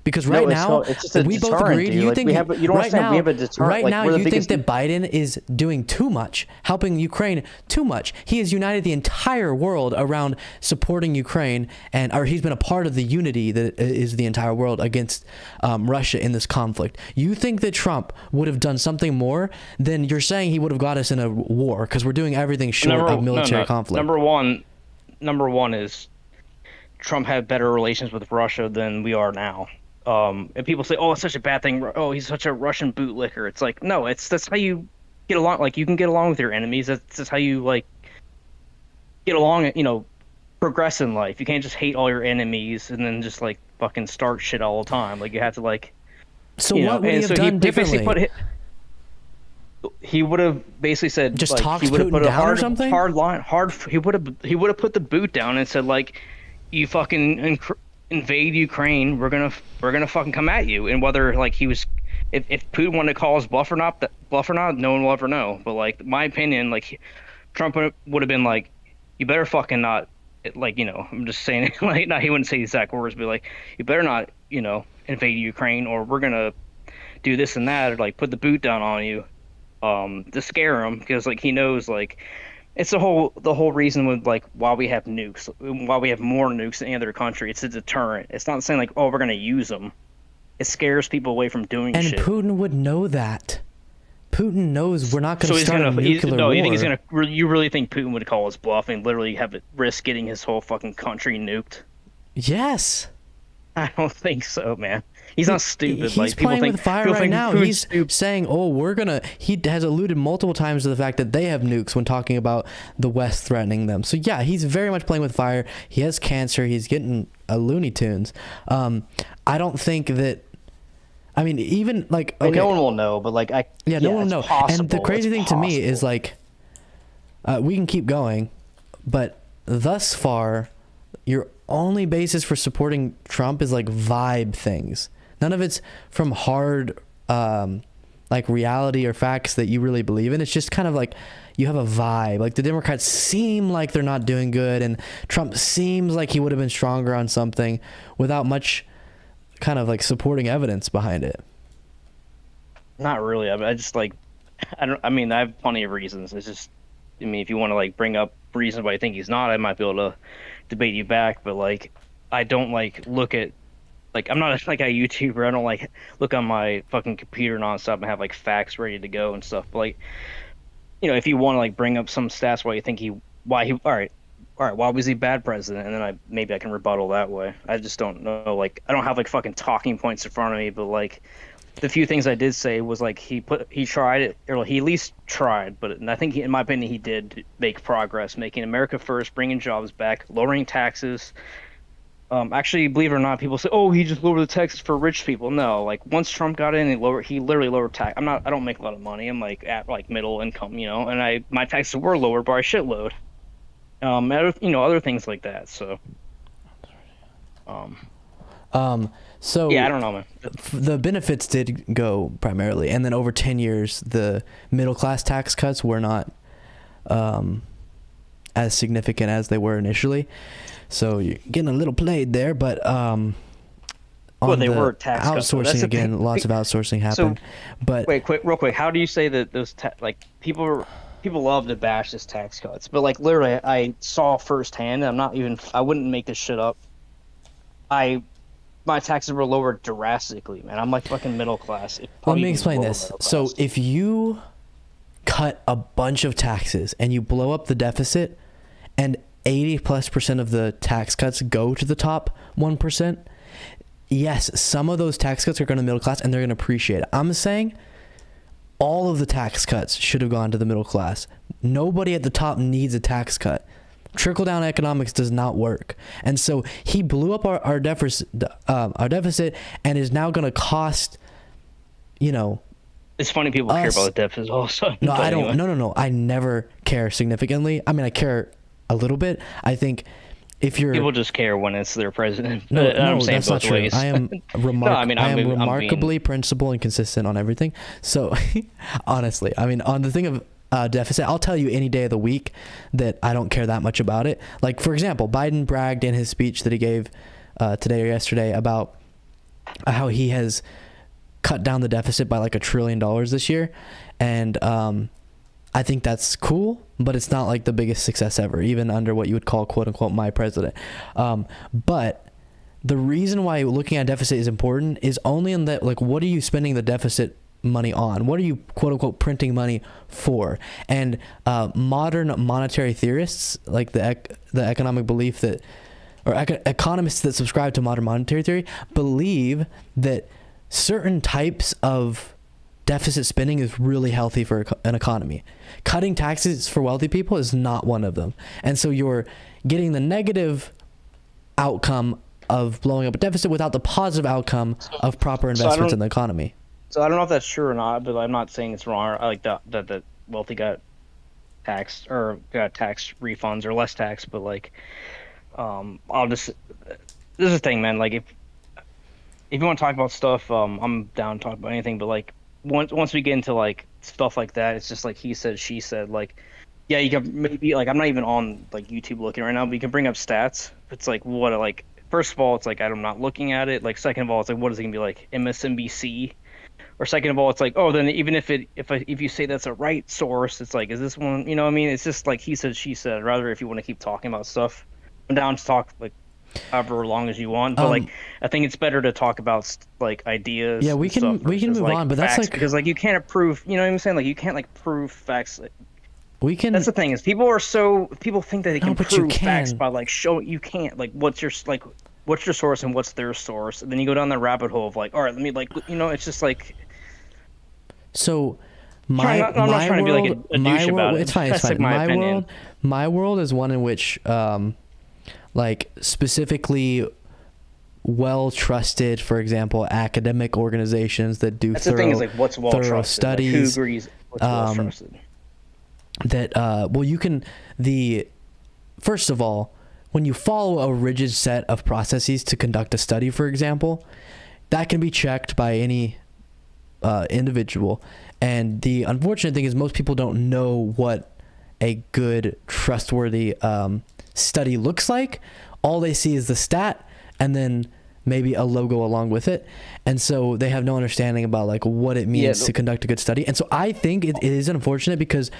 Because right now, we both agreed. You think right now, you think that Biden is doing too much, helping Ukraine too much. He has united the entire world around supporting Ukraine, or he's been a part of the unity that is the entire world against Russia in this conflict. You think that Trump would have done something more? Then you're saying he would have got us in a war because we're doing everything short of military conflict. Number one is Trump had better relations with Russia than we are now. And people say, "Oh, it's such a bad thing. Oh, he's such a Russian bootlicker." It's like, no, that's how you get along. Like, you can get along with your enemies. That's how you like get along. Progress in life. You can't just hate all your enemies and then just like fucking start shit all the time. Like, you have to like. So what would he have done differently? He would have basically said, just like, talked Putin down or something. Hard line. He would have put the boot down and said, like, you fucking invade Ukraine, we're gonna fucking come at you. And whether like if Putin wanted to call us bluff or not, no one will ever know. But like, my opinion, like, Trump would have been like, you better fucking not, like, I'm just saying it, like, no, he wouldn't say the exact words, but like, you better not, invade Ukraine, or we're gonna do this and that, or like put the boot down on you, to scare him, because like he knows like It's the whole reason with like why we have nukes, why we have more nukes than any other country. It's a deterrent. It's not saying like, oh, we're gonna use them. It scares people away from doing And shit. Putin would know that. Putin knows we're not going to he's start a nuclear war. You think he's gonna? You really think Putin would call his bluff and literally have it risk getting his whole fucking country nuked? Yes. I don't think so, man. He's not stupid. He's like, people playing think, with fire people right think now. Putin's He's stupid. saying, he has alluded multiple times to the fact that they have nukes when talking about the West threatening them. So yeah, he's very much playing with fire. He has cancer. He's getting Looney Tunes. I don't think that, I mean, even like, okay. No one will know, but like, no one will know. Possible. And the crazy thing to me is like, we can keep going, but thus far, your only basis for supporting Trump is like vibe things. None of it's from hard, like reality or facts that you really believe in. It's just kind of like you have a vibe. Like the Democrats seem like they're not doing good, and Trump seems like he would have been stronger on something without much kind of like supporting evidence behind it. Not really. I just like, I mean, I have plenty of reasons. It's just, I mean, if you want to like bring up reasons why I think he's not, I might be able to debate you back. But like, I don't like look at, like, I'm not like a YouTuber. I don't like look on my fucking computer nonstop and have like facts ready to go and stuff. But like, you know, if you want to like bring up some stats why you think all right, why was he bad president? And then maybe I can rebuttal that way. I just don't know. Like, I don't have like fucking talking points in front of me, but like, the few things I did say was like he tried it, or he at least tried. But I think in my opinion, he did make progress, making America first, bringing jobs back, lowering taxes. Actually, believe it or not, people say, "Oh, he just lowered the taxes for rich people." No, like once Trump got in, he literally lowered tax. I don't make a lot of money. I'm like at like middle income, you know, and my taxes were lowered by a shitload. Other things like that. So, so yeah, I don't know, man. The benefits did go primarily, and then over 10 years, the middle class tax cuts were not as significant as they were initially. So you're getting a little played there, but on they the were tax cuts. outsourcing again, lots of outsourcing happened. But real quick, how do you say that those people love to bash this tax cuts, but like literally, I saw firsthand. I wouldn't make this shit up. My taxes were lowered drastically, man. I'm like fucking middle class. Let me explain this. So if you cut a bunch of taxes and you blow up the deficit, and 80+% of the tax cuts go to the top 1%, yes, some of those tax cuts are going to the middle class and they're going to appreciate it. I'm saying all of the tax cuts should have gone to the middle class. Nobody at the top needs a tax cut. Trickle-down economics does not work. And so he blew up our deficit and is now going to cost, It's funny people care about the deficit also. No, I don't. Anyway. No. I never care significantly. I mean, I care a little bit. I think if you're people just care when it's their president. No, I'm saying that's not true. ways. I am remarkably principled and consistent on everything. So honestly, I mean, on the thing of deficit, I'll tell you any day of the week that I don't care that much about it. Like, for example, Biden bragged in his speech that he gave today or yesterday about how he has cut down the deficit by like $1 trillion this year. And I think that's cool, but it's not like the biggest success ever, even under what you would call, quote unquote, my president. But the reason why looking at deficit is important is only in that, like, what are you spending the deficit money on? What are you, quote unquote, printing money for? And modern monetary theorists, like the economic belief that, or economists that subscribe to modern monetary theory, believe that certain types of deficit spending is really healthy for an economy. Cutting taxes for wealthy people is not one of them. And so you're getting the negative outcome of blowing up a deficit without the positive outcome of proper investments in the economy. So I don't know if that's true or not, but I'm not saying it's wrong. I like that the wealthy got taxed or got tax refunds or less tax, but like this is the thing, man. Like if you want to talk about stuff, I'm down to talk about anything, but like once we get into like stuff like that, it's just like he said, she said. Like, yeah, you can maybe like I'm not even on like YouTube looking right now, but you can bring up stats. It's like what like first of all, it's like I'm not looking at it. Like second of all, it's like what is it gonna be like MSNBC Or second of all, it's like, oh, then even if you say that's a right source, it's like, is this one? You know what I mean? It's just like he said, she said. Rather, if you want to keep talking about stuff, I'm down to talk like however long as you want. But like, I think it's better to talk about like ideas. Yeah, we can move on, but that's facts, like because like you can't prove. You know what I'm saying? Like you can't like prove facts. We can. That's the thing is people think that they can but you prove facts can. by like showing. You can't like what's your source and what's their source, and then you go down the rabbit hole of like, all right, let me like it's just like. So, I'm not trying to be like a douche about it. It's fine. It's That's, like, fine. my opinion. My world is one in which, like specifically, well trusted, for example, academic organizations that do That's thorough, the thing is like what's well thorough trusted. studies. Like, who agrees what's well trusted? That well, you can first of all, when you follow a rigid set of processes to conduct a study, for example, that can be checked by any individual. And the unfortunate thing is most people don't know what a good, trustworthy study looks like. All they see is the stat and then maybe a logo along with it. And so they have no understanding about like what it means to conduct a good study. And so I think it is unfortunate because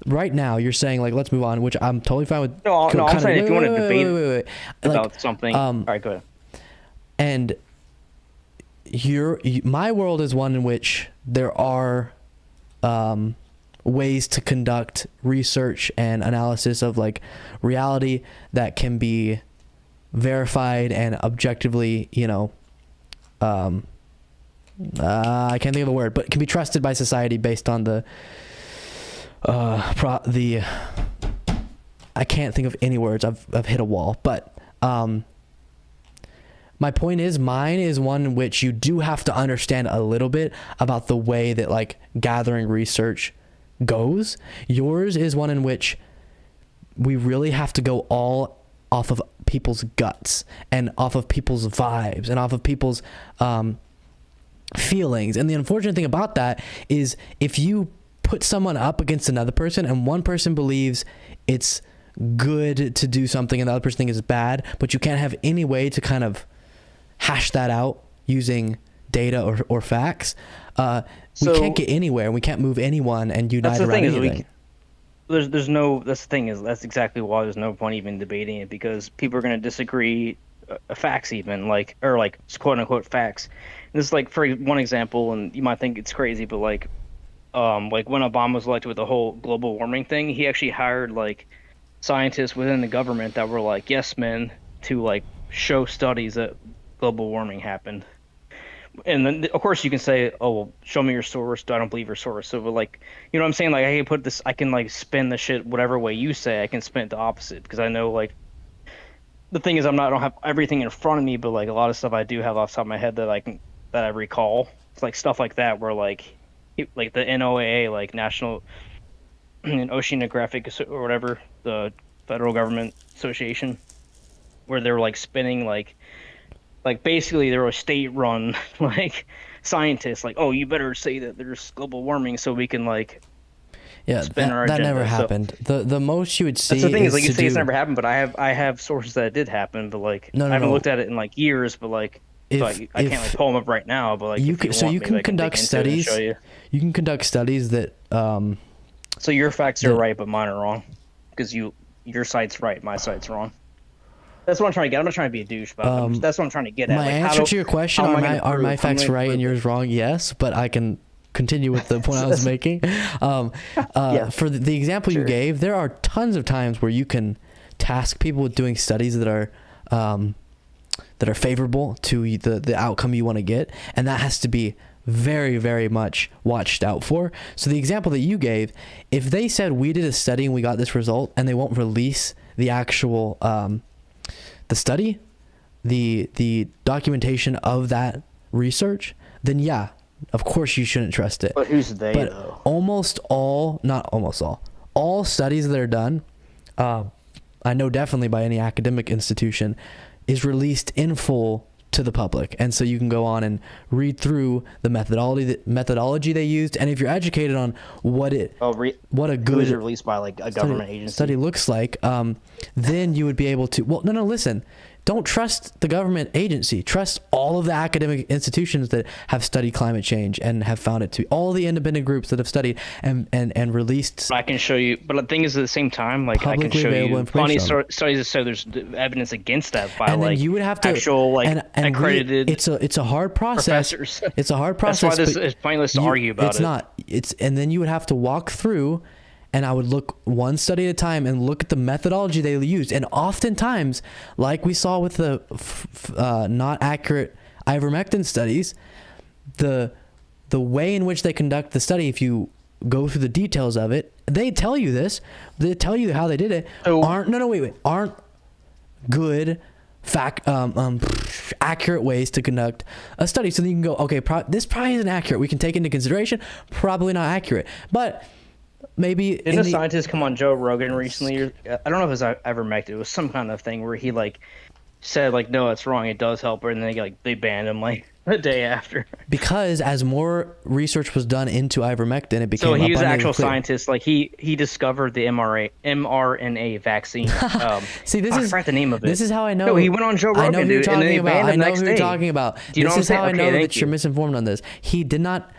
right now you're saying like, let's move on, which I'm totally fine with. No, I'm saying if you want to debate about like, something, all right, go ahead. And my world is one in which there are ways to conduct research and analysis of like reality that can be verified and objectively, I can't think of the word, but can be trusted by society based on the I can't think of any words. I've hit a wall, but my point is, mine is one in which you do have to understand a little bit about the way that like gathering research goes. Yours is one in which we really have to go all off of people's guts and off of people's vibes and off of people's feelings. And the unfortunate thing about that is if you put someone up against another person and one person believes it's good to do something and the other person thinks it's bad, but you can't have any way to kind of hash that out using data or facts, we can't get anywhere and we can't move anyone and unite around anything. That's the thing is that's exactly why there's no point even debating it, because people are going to disagree facts even like quote unquote facts. And this is like for one example, and you might think it's crazy, but like when Obama was elected with the whole global warming thing, he actually hired like scientists within the government that were like yes men to like show studies that global warming happened. And then of course you can say, oh well, show me your source. I don't believe your source. So but like, you know what I'm saying, like I can like spin the shit whatever way you say. I can spin it the opposite because I know like the thing is I don't have everything in front of me, but like a lot of stuff I do have off the top of my head that I recall. It's like stuff like that where like the NOAA, like National Oceanographic or whatever, the federal government association, where they're like spinning like basically they're a state-run like scientists like, oh, you better say that there's global warming so we can like spin our agenda. That never happened. The most you would see. That's the thing is like you say it's never happened, but I have sources that it did happen, but like I haven't looked at it in like years, but like I can't like pull them up right now, but like you can conduct studies. You can conduct studies that. So your facts are right, but mine are wrong, because your site's right, my site's wrong. That's what I'm trying to get. I'm not trying to be a douche, but that's what I'm trying to get at. My answer to your question: Are my facts right and yours wrong? Yes, but I can continue with the point I was making. For the example you gave, there are tons of times where you can task people with doing studies that are favorable to the outcome you want to get, and that has to be very, very much watched out for. So the example that you gave, if they said we did a study and we got this result, and they won't release the actual the study, the documentation of that research, then yeah, of course you shouldn't trust it. But who's they though? All studies that are done, I know definitely by any academic institution, is released in full to the public, and so you can go on and read through the methodology they used, and if you're educated on what a good released by like a government agency study looks like, then you would be able to. Well, no, listen. don't trust the government agency. Trust all of the academic institutions that have studied climate change and have found it to be, all the independent groups that have studied and released. I can show you, but the thing is, at the same time, like I can publicly show available you plenty information of studies that say there's evidence against that by and like then you would have to actual like and accredited. it's a hard process. professors. It's a hard process. That's why this but is pointless to argue about it's it. not. It's and then you would have to walk through, and I would look one study at a time and look at the methodology they used. And oftentimes, like we saw with the not accurate ivermectin studies, the way in which they conduct the study, if you go through the details of it, they tell you this. They tell you how they did it. Aren't good accurate ways to conduct a study. So then you can go, okay, this probably isn't accurate. We can take into consideration, probably not accurate, but maybe. Didn't a scientist come on Joe Rogan recently? I don't know if it was ivermectin. It was some kind of thing where he like said like, no, it's wrong. It does help her, and then they banned him like the day after. Because as more research was done into ivermectin, it became so he was an abundantly actual clear. scientist. Like he discovered the mRNA vaccine. See, this I is forgot the name of it. This is how I know. No, he went on Joe Rogan. I know who you're dude, and then talking they about. banned I him know next who you're day. talking about. Do you know This what I'm is how I saying? know Okay, that thank you're you. misinformed on this. He did not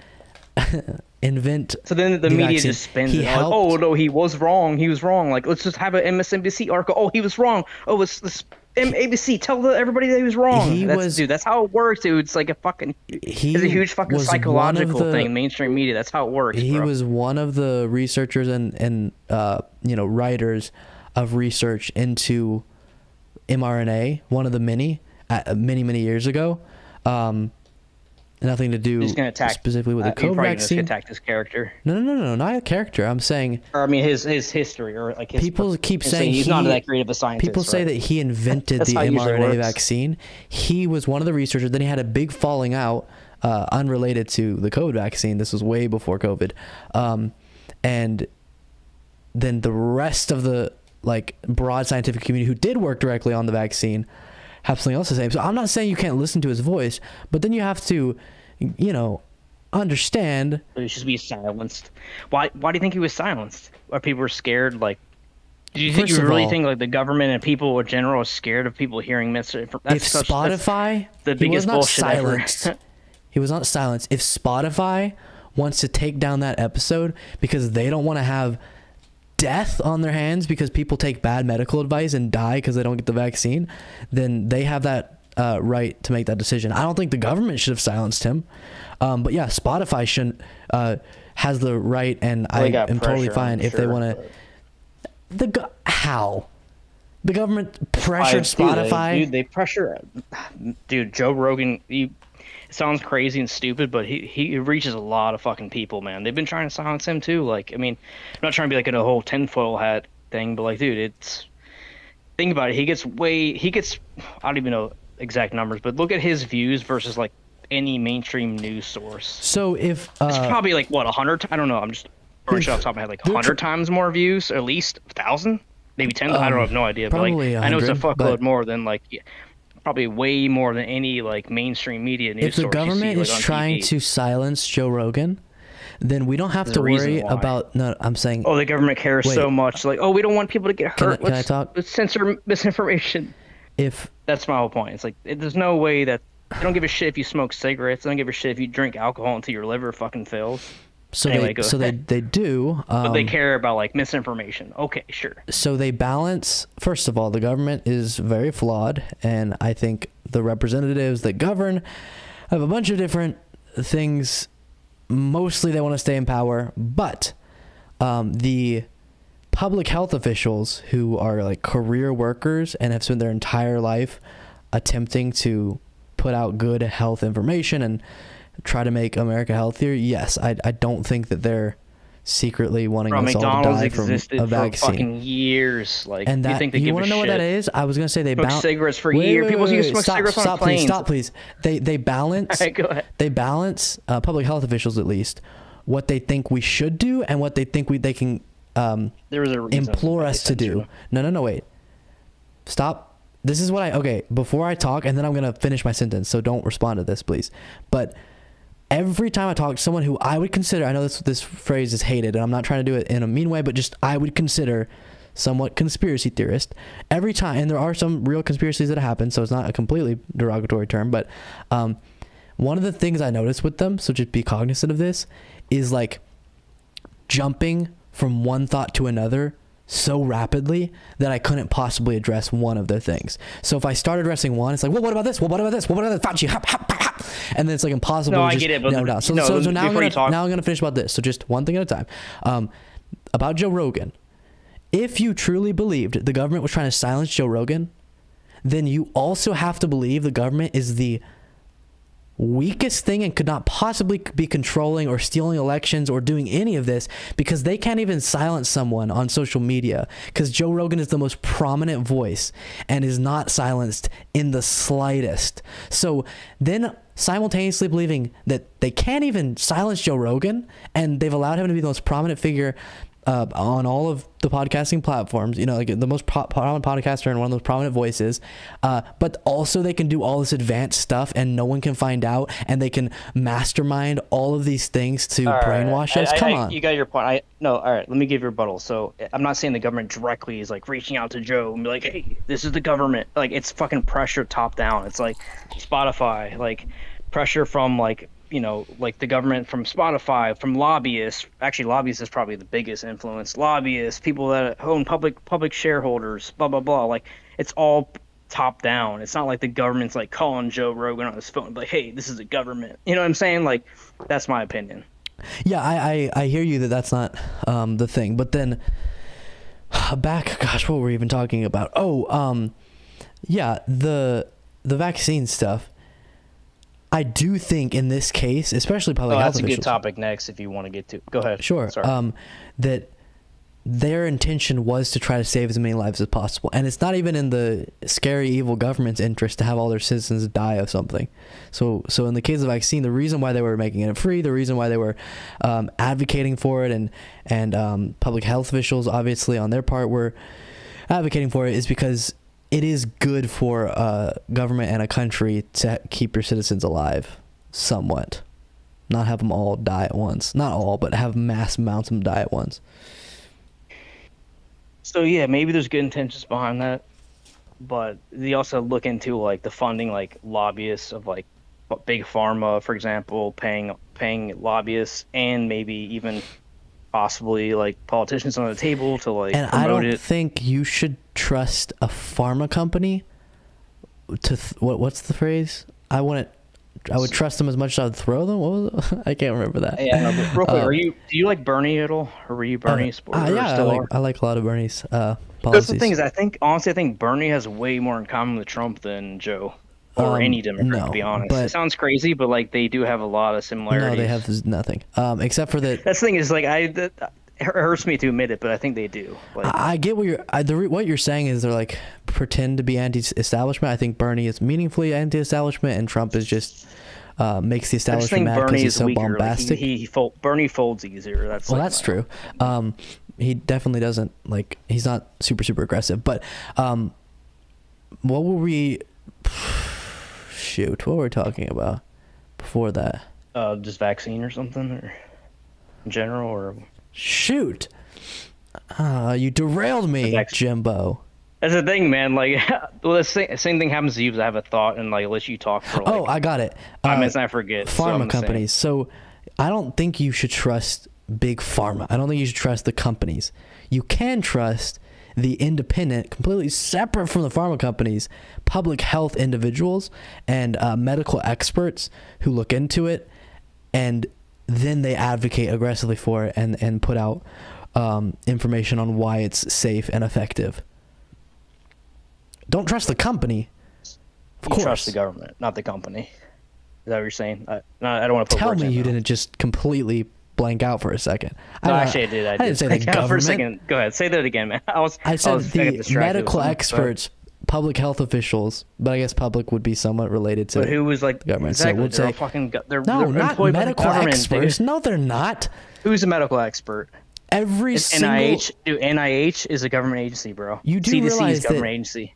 invent. So then the media vaccine. just spins He it. Like, helped. oh no, he was wrong. He was wrong. Like let's just have an MSNBC article. Oh, he was wrong. Oh, it's this ABC. Tell everybody that he was wrong. That's how it works, dude. It's like a fucking. It's a huge fucking was psychological one of the- thing. Mainstream media. That's how it works. He bro. was one of the researchers and writers of research into mRNA. One of the many years ago. Nothing to do He's gonna attack specifically with the you're COVID probably vaccine. Gonna attack this character. No, not a character. I'm saying. Or I mean his history or like his. People keep and saying he's not that great of a scientist. People say right? that he invented That's the how it usually mRNA works. vaccine. He was one of the researchers. Then he had a big falling out, unrelated to the COVID vaccine. This was way before COVID, and then the rest of the broad scientific community who did work directly on the vaccine have something else to say. So I'm not saying you can't listen to his voice, but then you have to, understand. But he should be silenced. Why do you think he was silenced? Are people were scared? Like, do you think First you of really all, think like the government and people in general are scared of people hearing misinformation? If Spotify, the he was biggest not bullshit silenced. ever. He was not silenced. If Spotify wants to take down that episode because they don't want to have death on their hands because people take bad medical advice and die because they don't get the vaccine, then they have that right to make that decision. I don't think the government should have silenced him. But yeah, Spotify shouldn't has the right, and Well, I they got am totally pressure, fine I'm if they sure, want to. How? The government pressured Dude, Spotify. they pressure. Dude, Joe Rogan. It sounds crazy and stupid, but he reaches a lot of fucking people, man. They've been trying to silence him too. Like, I mean, I'm not trying to be like in a whole tinfoil hat thing, but like, dude, think about it. He gets I don't even know exact numbers, but look at his views versus like any mainstream news source. So if it's probably like what 100. I don't know. I'm just throwing shit off the top of my head. Like 100 times more views, at least 1,000, maybe 10. I don't have no idea. But like, probably I know it's a 100, fuckload but- more than like. Probably way more than any like mainstream media news if the source you government see, is like, on trying TV. to silence Joe Rogan, then we don't have There's to a reason worry why. about. No, I'm saying. Oh, the government cares Wait. so much. Like, oh, we don't want people to get hurt. Can I talk? Let's censor misinformation. If That's my whole point. It's like there's no way that they don't give a shit if you smoke cigarettes. They don't give a shit if you drink alcohol until your liver fucking fails. so Anyway, go they ahead. they do. But they care about like misinformation. Okay, sure. So they balance. First of all, the government is very flawed, and I think the representatives that govern have a bunch of different things. Mostly, they want to stay in power, but the public health officials who are like career workers and have spent their entire life attempting to put out good health information and try to make America healthier. Yes, I don't think that they're secretly wanting Bro, us all to McDonald's die from existed a for vaccine. fucking years. Like, And you that think they you give want a to know shit? what that is? I was gonna say they Smoked balance cigarettes for years. People used to smoke cigarettes on stop, planes. please, stop, please. They balance. All right, go ahead. They balance public health officials at least what they think we should do and what they think they can There was a reason implore why they us to do. censored No, wait. Stop. This is what okay, before I talk, and then I'm going to finish my sentence, so don't respond to this, please. But every time I talk to someone who I would consider, I know this phrase is hated, and I'm not trying to do it in a mean way, but just I would consider somewhat conspiracy theorist, every time, and there are some real conspiracies that happen, so it's not a completely derogatory term, but one of the things I noticed with them, so just be cognizant of this, is like jumping from one thought to another so rapidly that I couldn't possibly address one of their things. So if I start addressing one, it's like, well, what about this? Well, what about this? Well, what about that? Fauci, hop, hop, hop. And then it's like impossible. No, to I just, get it, but no. So now I'm gonna finish about this. So just one thing at a time. About Joe Rogan. If you truly believed the government was trying to silence Joe Rogan, then you also have to believe the government is the weakest thing and could not possibly be controlling or stealing elections or doing any of this, because they can't even silence someone on social media, because Joe Rogan is the most prominent voice and is not silenced in the slightest. So then simultaneously believing that they can't even silence Joe Rogan, and they've allowed him to be the most prominent figure on all of the podcasting platforms, like the most prominent podcaster and one of those prominent voices, but also they can do all this advanced stuff and no one can find out, and they can mastermind all of these things to brainwash us. Come on. You got your point. All right, let me give you a rebuttal. So I'm not saying the government directly is like reaching out to Joe and be like, hey, this is the government. Like, it's fucking pressure top down. It's like Spotify, like pressure from like the government, from Spotify, from lobbyists. Actually, lobbyists is probably the biggest influence. Lobbyists, people that own public shareholders, blah, blah, blah. Like, it's all top down. It's not like the government's like calling Joe Rogan on his phone, like, hey, this is the government. You know what I'm saying? Like, that's my opinion. Yeah, I hear you that that's not the thing. But then gosh, what were we even talking about? Yeah, the vaccine stuff. I do think in this case, especially public health officials. That's a good topic next if you want to get to. Go ahead. Sure. Sorry. That their intention was to try to save as many lives as possible. And it's not even in the scary, evil government's interest to have all their citizens die of something. So in the case of the vaccine, the reason why they were making it free, the reason why they were advocating for it, and public health officials, obviously, on their part, were advocating for it, is because it is good for a government and a country to keep your citizens alive, somewhat. Not have them all die at once. Not all, but have mass amounts of them die at once. So yeah, maybe there's good intentions behind that, but they also look into like the funding, like lobbyists of like big pharma, for example, paying lobbyists, and maybe even possibly like politicians on the table to like and promote I don't think you should trust a pharma company to what's the phrase? I would trust them as much as I'd throw them. What was it? I can't remember that. Yeah, no, but real quick, do you like Bernie at all, or were you Bernie supporter? Yeah, I like a lot of Bernie's policies. That's the thing is, I think Bernie has way more in common with Trump than Joe or any Democrat, to be honest. It sounds crazy, but like they do have a lot of similarities. No, they have nothing except for that. That's the thing is, like, it hurts me to admit it, but I think they do. Like, I get what you're saying is they're like pretend to be anti-establishment. I think Bernie is meaningfully anti-establishment, and Trump is just makes the establishment mad because he's so bombastic. Like, Bernie folds easier. That's true. He definitely doesn't like. He's not super aggressive. But what were we? Shoot, what were we talking about before that? Just vaccine or something, or in general, or shoot. You derailed me, Jimbo. That's the thing, man. Like, well, the same thing happens to you. I have a thought and like let you talk for. Like, I got it. I forget. Pharma companies. So, I don't think you should trust big pharma. I don't think you should trust the companies. You can trust the independent, completely separate from the pharma companies, public health individuals and medical experts who look into it, and then they advocate aggressively for it and put out information on why it's safe and effective. Don't trust the company. Of course. Trust the government, not the company. Is that what you're saying? I don't want to put Tell words me in you now. didn't just completely blank out for a second. No, actually, I did. I didn't say the government. For a second. Go ahead. Say that again, man. I said the medical experts, public health officials, but I guess public would be somewhat related to. But who was like the government? Exactly. So they're not medical experts. No, they're not. Who's a medical expert? It's NIH. Dude, NIH is a government agency, bro. You do CDC realize is a government agency.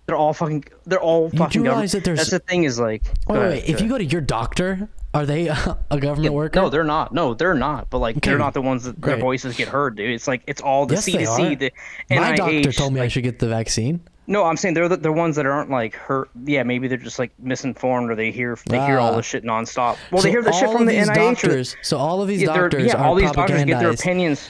They're all fucking. You do realize that there's. That's the thing is like. Wait. If you go to your doctor, Are they a government worker? No, they're not. No, they're not. But like, they're Okay, not the ones that great. their voices get heard, dude. It's like it's all the Yes, they CDC, are. the My NIH. doctor told me I should get the vaccine. No, I'm saying they're the ones that aren't like hurt. Yeah, maybe they're just like misinformed, or they hear all this shit nonstop. Well, they hear the shit all from of the these NIH. doctors, so all of these doctors yeah, are all these doctors get their propagandized. opinions.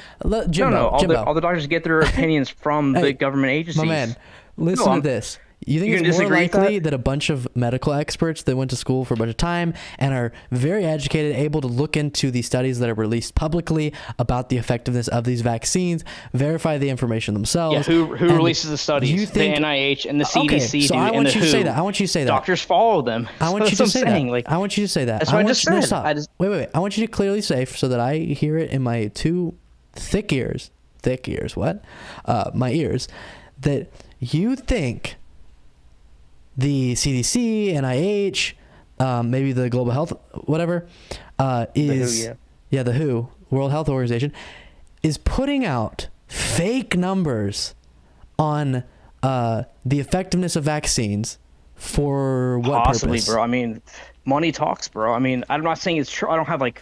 Jimbo, all the doctors get their opinions from the government agencies. My man, listen to this. You think You can it's more disagree with likely that a bunch of medical experts that went to school for a bunch of time and are very educated, able to look into the studies that are released publicly about the effectiveness of these vaccines, verify the information themselves? Yeah, who and releases the studies? you think, the NIH and the CDC, okay, so dude, I and want the you to WHO. say that. I want you to say that. Doctors follow them. I want you That's to what say I'm saying. that. Like, I want you to say that. That's what I just No, said. stop. Wait. I want you to clearly say, so that I hear it in my two thick ears. Thick ears. What? My ears. That you think the CDC, NIH, maybe the Global Health, whatever, is the WHO, the WHO, World Health Organization, is putting out fake numbers on the effectiveness of vaccines for what possibly, purpose? bro. I mean, money talks, bro. I mean, I'm not saying it's true. I don't have like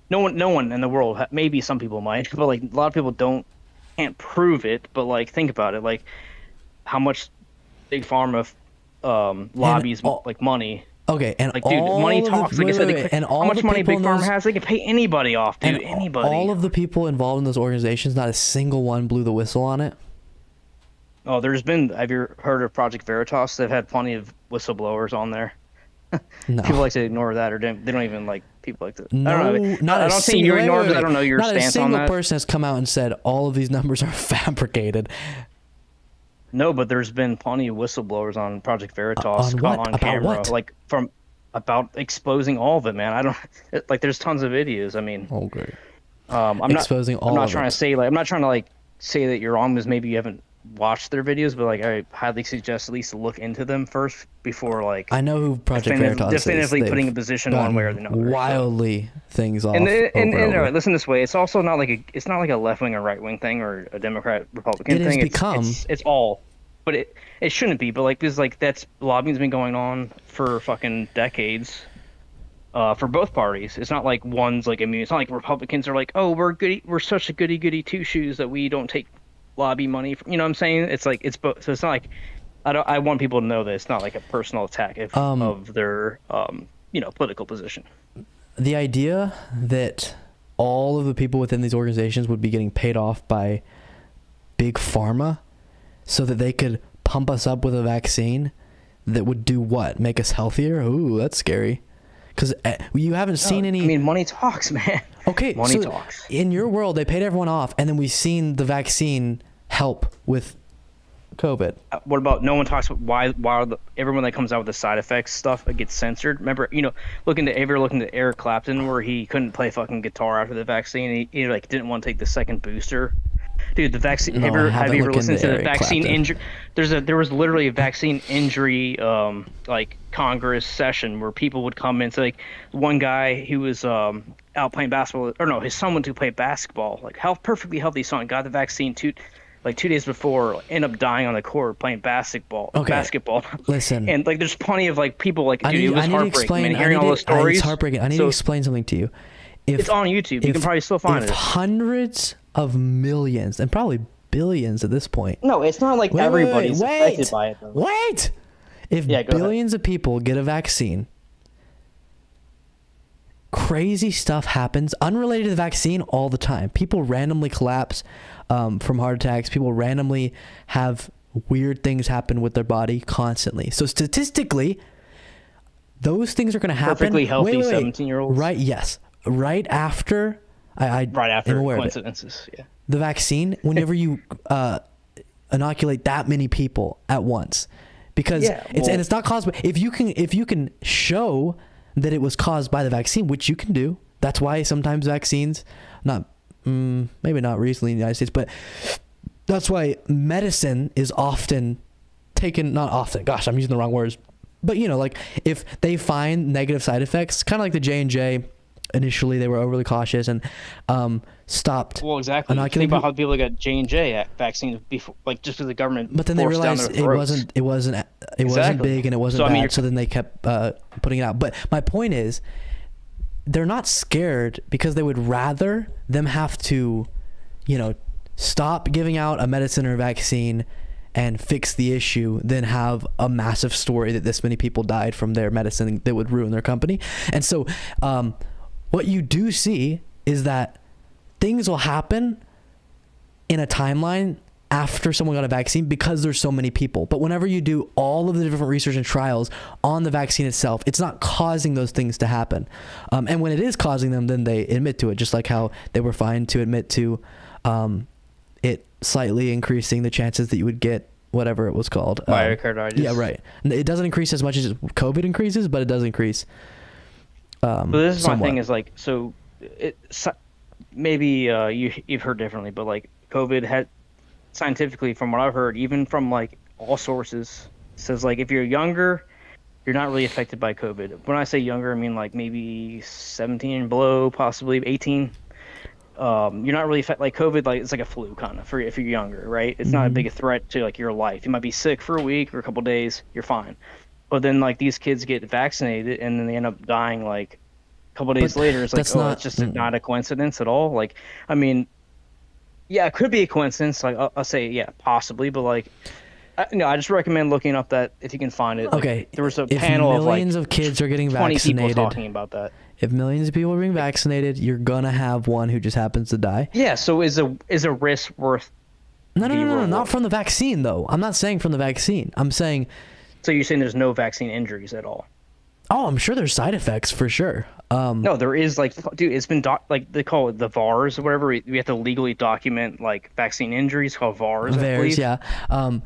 no one in the world. Maybe some people might, but like a lot of people can't prove it. But like, think about it. Like, how much big pharma lobbies like money. Okay, and like, dude, all money of the- talks. Like I said, and all how much the money people big in pharma those- has, they can pay anybody off, dude. And Anybody. all of the people involved in those organizations, not a single one blew the whistle on it. Oh, there's been. Have you heard of Project Veritas? They've had plenty of whistleblowers on there. No. People like to ignore that, or they don't even like people like to. No, I don't know. not I a don't think single, you wait, ignored. wait, wait. I don't know your not stance a single on that. person has come out and said all of these numbers are fabricated. No, but there's been plenty of whistleblowers on Project Veritas On caught what? on About camera, what? like about exposing all of it, man. I don't like. There's tons of videos. I mean, okay. I'm Exposing not. all I'm not of trying it. to say like. I'm not trying to like say that you're wrong because maybe you haven't watched their videos, but like I highly suggest at least to look into them first before like. I know who Project Veritas is. Definitively They've putting a position one way or the other. wildly things off. And over and over. listen this way. It's also not like it's not like a left wing or right wing thing or a Democrat Republican It has thing. become- It's all, but it shouldn't be. But like because like that's lobbying's been going on for fucking decades, for both parties. It's not like one's like immune. It's not like Republicans are like, oh, we're such a goody two shoes that we don't take lobby money. You know what I'm saying? It's like it's both. So it's not like I want people to know that it's not like a personal attack of their political position. The idea that all of the people within these organizations would be getting paid off by big pharma so that they could pump us up with a vaccine that would do what? Make us healthier? Ooh, that's scary. Because you haven't seen any. I mean, money talks, man. Okay, money so talks. In your world, they paid everyone off, and then we've seen the vaccine help with COVID. What about no one talks about why everyone that comes out with the side effects stuff it gets censored? Remember, look into Eric Clapton where he couldn't play fucking guitar after the vaccine. He like didn't want to take the second booster. Dude, the vaccine. No, have you ever looked listened into to the Eric vaccine Clapton. injury? There was literally a vaccine injury like Congress session where people would come in. So like one guy who was out playing basketball, or no, his son went to play basketball. Like perfectly healthy son got the vaccine 2 days before, ended up dying on the court playing basketball. Okay. Basketball. Listen. And like there's plenty of like people like dude, it was I need to heartbreaking. explain. Man, hearing all those stories. It's heartbreaking. I need to explain something to you. It's on YouTube. You can probably still find if it. Hundreds of millions and probably billions at this point. No, it's not like everybody's affected by it. Though. Wait! If Yeah, go billions of people get a vaccine, crazy stuff happens unrelated to the vaccine all the time. People randomly collapse from heart attacks. People randomly have weird things happen with their body constantly. So statistically, those things are going to happen. Perfectly healthy Wait. 17-year-olds. Right, yes. Right after, right after am aware of it. coincidences, yeah. The vaccine, whenever you inoculate that many people at once, because it's not caused by, if you can show that it was caused by the vaccine, which you can do. That's why sometimes vaccines, maybe not recently in the United States, but that's why medicine is often taken, not often, gosh, I'm using the wrong words, but like if they find negative side effects, kind of like the J&J. Initially, they were overly cautious and stopped. Well, exactly. Think inoculating about how people got J&J vaccine before, like just because the government. But then they forced down realized their it wasn't Exactly. big and it wasn't So, I bad. mean, So then they kept putting it out. But my point is, they're not scared because they would rather them have to, stop giving out a medicine or a vaccine and fix the issue than have a massive story that this many people died from their medicine that would ruin their company. And so what you do see is that things will happen in a timeline after someone got a vaccine because there's so many people. But whenever you do all of the different research and trials on the vaccine itself, it's not causing those things to happen. And when it is causing them, then they admit to it, just like how they were fine to admit to it slightly increasing the chances that you would get whatever it was called. Myocarditis. Yeah, right. It doesn't increase as much as COVID increases, but it does increase. But this is somewhat. my thing is like, so maybe you've heard differently, but like COVID had scientifically, from what I've heard, even from like all sources, says like if you're younger, you're not really affected by COVID. When I say younger, I mean like maybe 17 and below, possibly 18. You're not really affected. Like COVID, like it's like a flu kind of for if you're younger, right? It's not a big threat to like your life. You might be sick for a week or a couple days, you're fine. But then like these kids get vaccinated and then they end up dying like a couple days later. It's like, it's just not a coincidence at all. Like, I mean, yeah, it could be a coincidence. Like I'll say, yeah, possibly, but like, I just recommend looking up that if you can find it. Like, Okay, there was a if panel of like millions of kids are getting 20 vaccinated, people talking about that. If millions of people are being vaccinated, you're gonna have one who just happens to die. Yeah. So is a risk worth? No, not from the vaccine though. I'm not saying from the vaccine. I'm saying. So you're saying there's no vaccine injuries at all? Oh, I'm sure there's side effects for sure. No, there is like, dude, it's been like they call it the VARs or whatever. We have to legally document like vaccine injuries called VARs. VARs, yeah.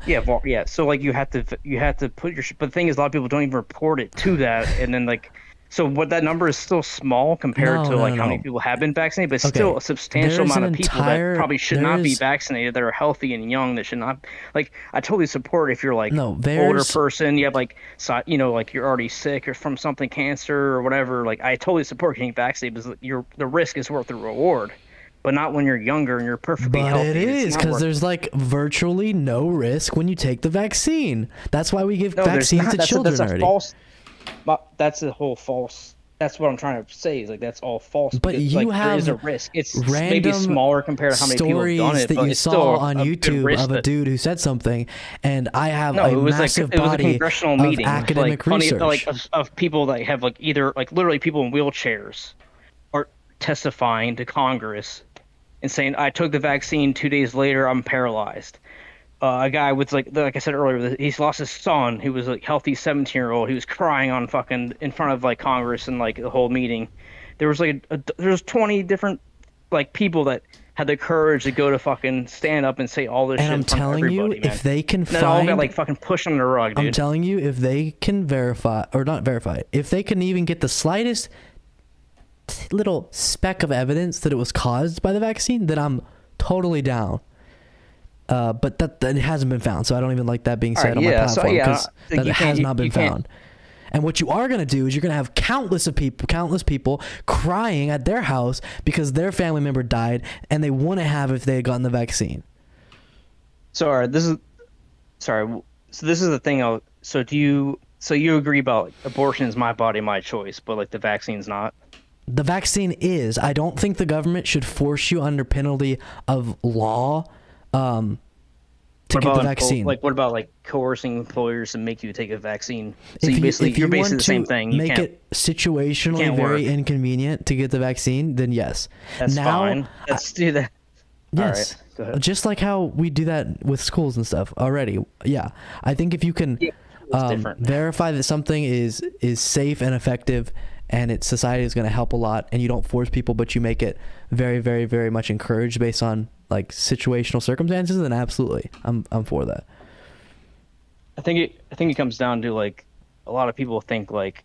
Yeah. So like you have to put your. But the thing is, a lot of people don't even report it to that, and then like. So what that number is still small compared to how many people have been vaccinated, but it's still a substantial amount of people that probably should not be vaccinated, that are healthy and young, that should not. Like, I totally support if you're like older person, you have like like you're already sick or from something, cancer or whatever. Like, I totally support getting vaccinated because the risk is worth the reward, but not when you're younger and you're perfectly healthy. But it is because there's like virtually no risk when you take the vaccine. That's why we give vaccines to children already. That's a whole false. That's what I'm trying to say. Is like that's all false. But because, you like, have there is a risk. It's maybe smaller compared to how many people have done it. Stories that you saw on YouTube of a dude who said something, and I have a massive body it was a congressional meeting, academic research. Of people that have like either like literally people in wheelchairs are testifying to Congress and saying, "I took the vaccine 2 days later, I'm paralyzed." A guy with like I said earlier, he's lost his son, who was a healthy 17-year-old. He was crying on fucking in front of like Congress and like the whole meeting. There was like there's 20 different like people that had the courage to go to fucking stand up and say all this shit in front of everybody. And I'm telling you, if they can find, all got like fucking pushed under the rug, dude. I'm telling you, if they can verify or not verify, if they can even get the slightest little speck of evidence that it was caused by the vaccine, then I'm totally down. But that hasn't been found, so I don't even like that being said on my platform because that has not been found. And what you are going to do is you're going to have countless people crying at their house because their family member died and they wouldn't have if they had gotten the vaccine. So this is the thing. So you agree about like, abortion is my body, my choice, but like the vaccine's not? The vaccine is. I don't think the government should force you under penalty of law to get the vaccine. Like, what about like coercing employers to make you take a vaccine? So you're basically the same thing. Make it situationally very inconvenient to get the vaccine, then yes. That's fine. Let's do that. Yes. All right, go ahead. Just like how we do that with schools and stuff already. Yeah. I think if you can verify that something is safe and effective and society is going to help a lot, and you don't force people, but you make it very, very, very much encouraged based on like situational circumstances, then absolutely, I'm for that. I think it comes down to like a lot of people think like,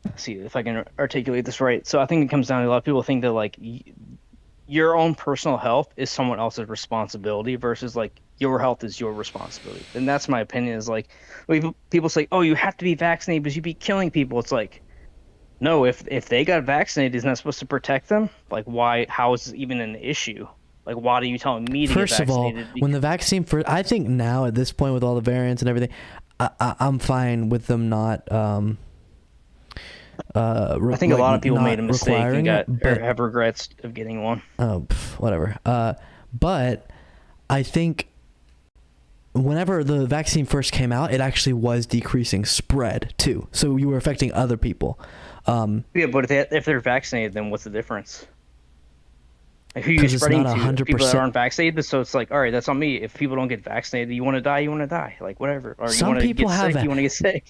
let's see if I can articulate this right. So I think it comes down to a lot of people think that like your own personal health is someone else's responsibility versus like your health is your responsibility. And that's my opinion. Is like people say, oh, you have to be vaccinated because you'd be killing people. It's like, no, if they got vaccinated, isn't that supposed to protect them? Like, why? How is this even an issue? Like, why are you telling me to get vaccinated? First of all, when the vaccine I think now at this point with all the variants and everything, I'm fine with them not. I think a lot of people not made a mistake requiring and it, but have regrets of getting one. whatever. But I think whenever the vaccine first came out, it actually was decreasing spread too. So you were affecting other people. Yeah, but if they're vaccinated, then what's the difference? Like, who are you 'Cause it's spreading not to? 100%. People that aren't vaccinated. So it's like, all right, that's on me. If people don't get vaccinated, you want to die, you want to die. Like, whatever. Or Some you want to people get have sick, you want to get sick.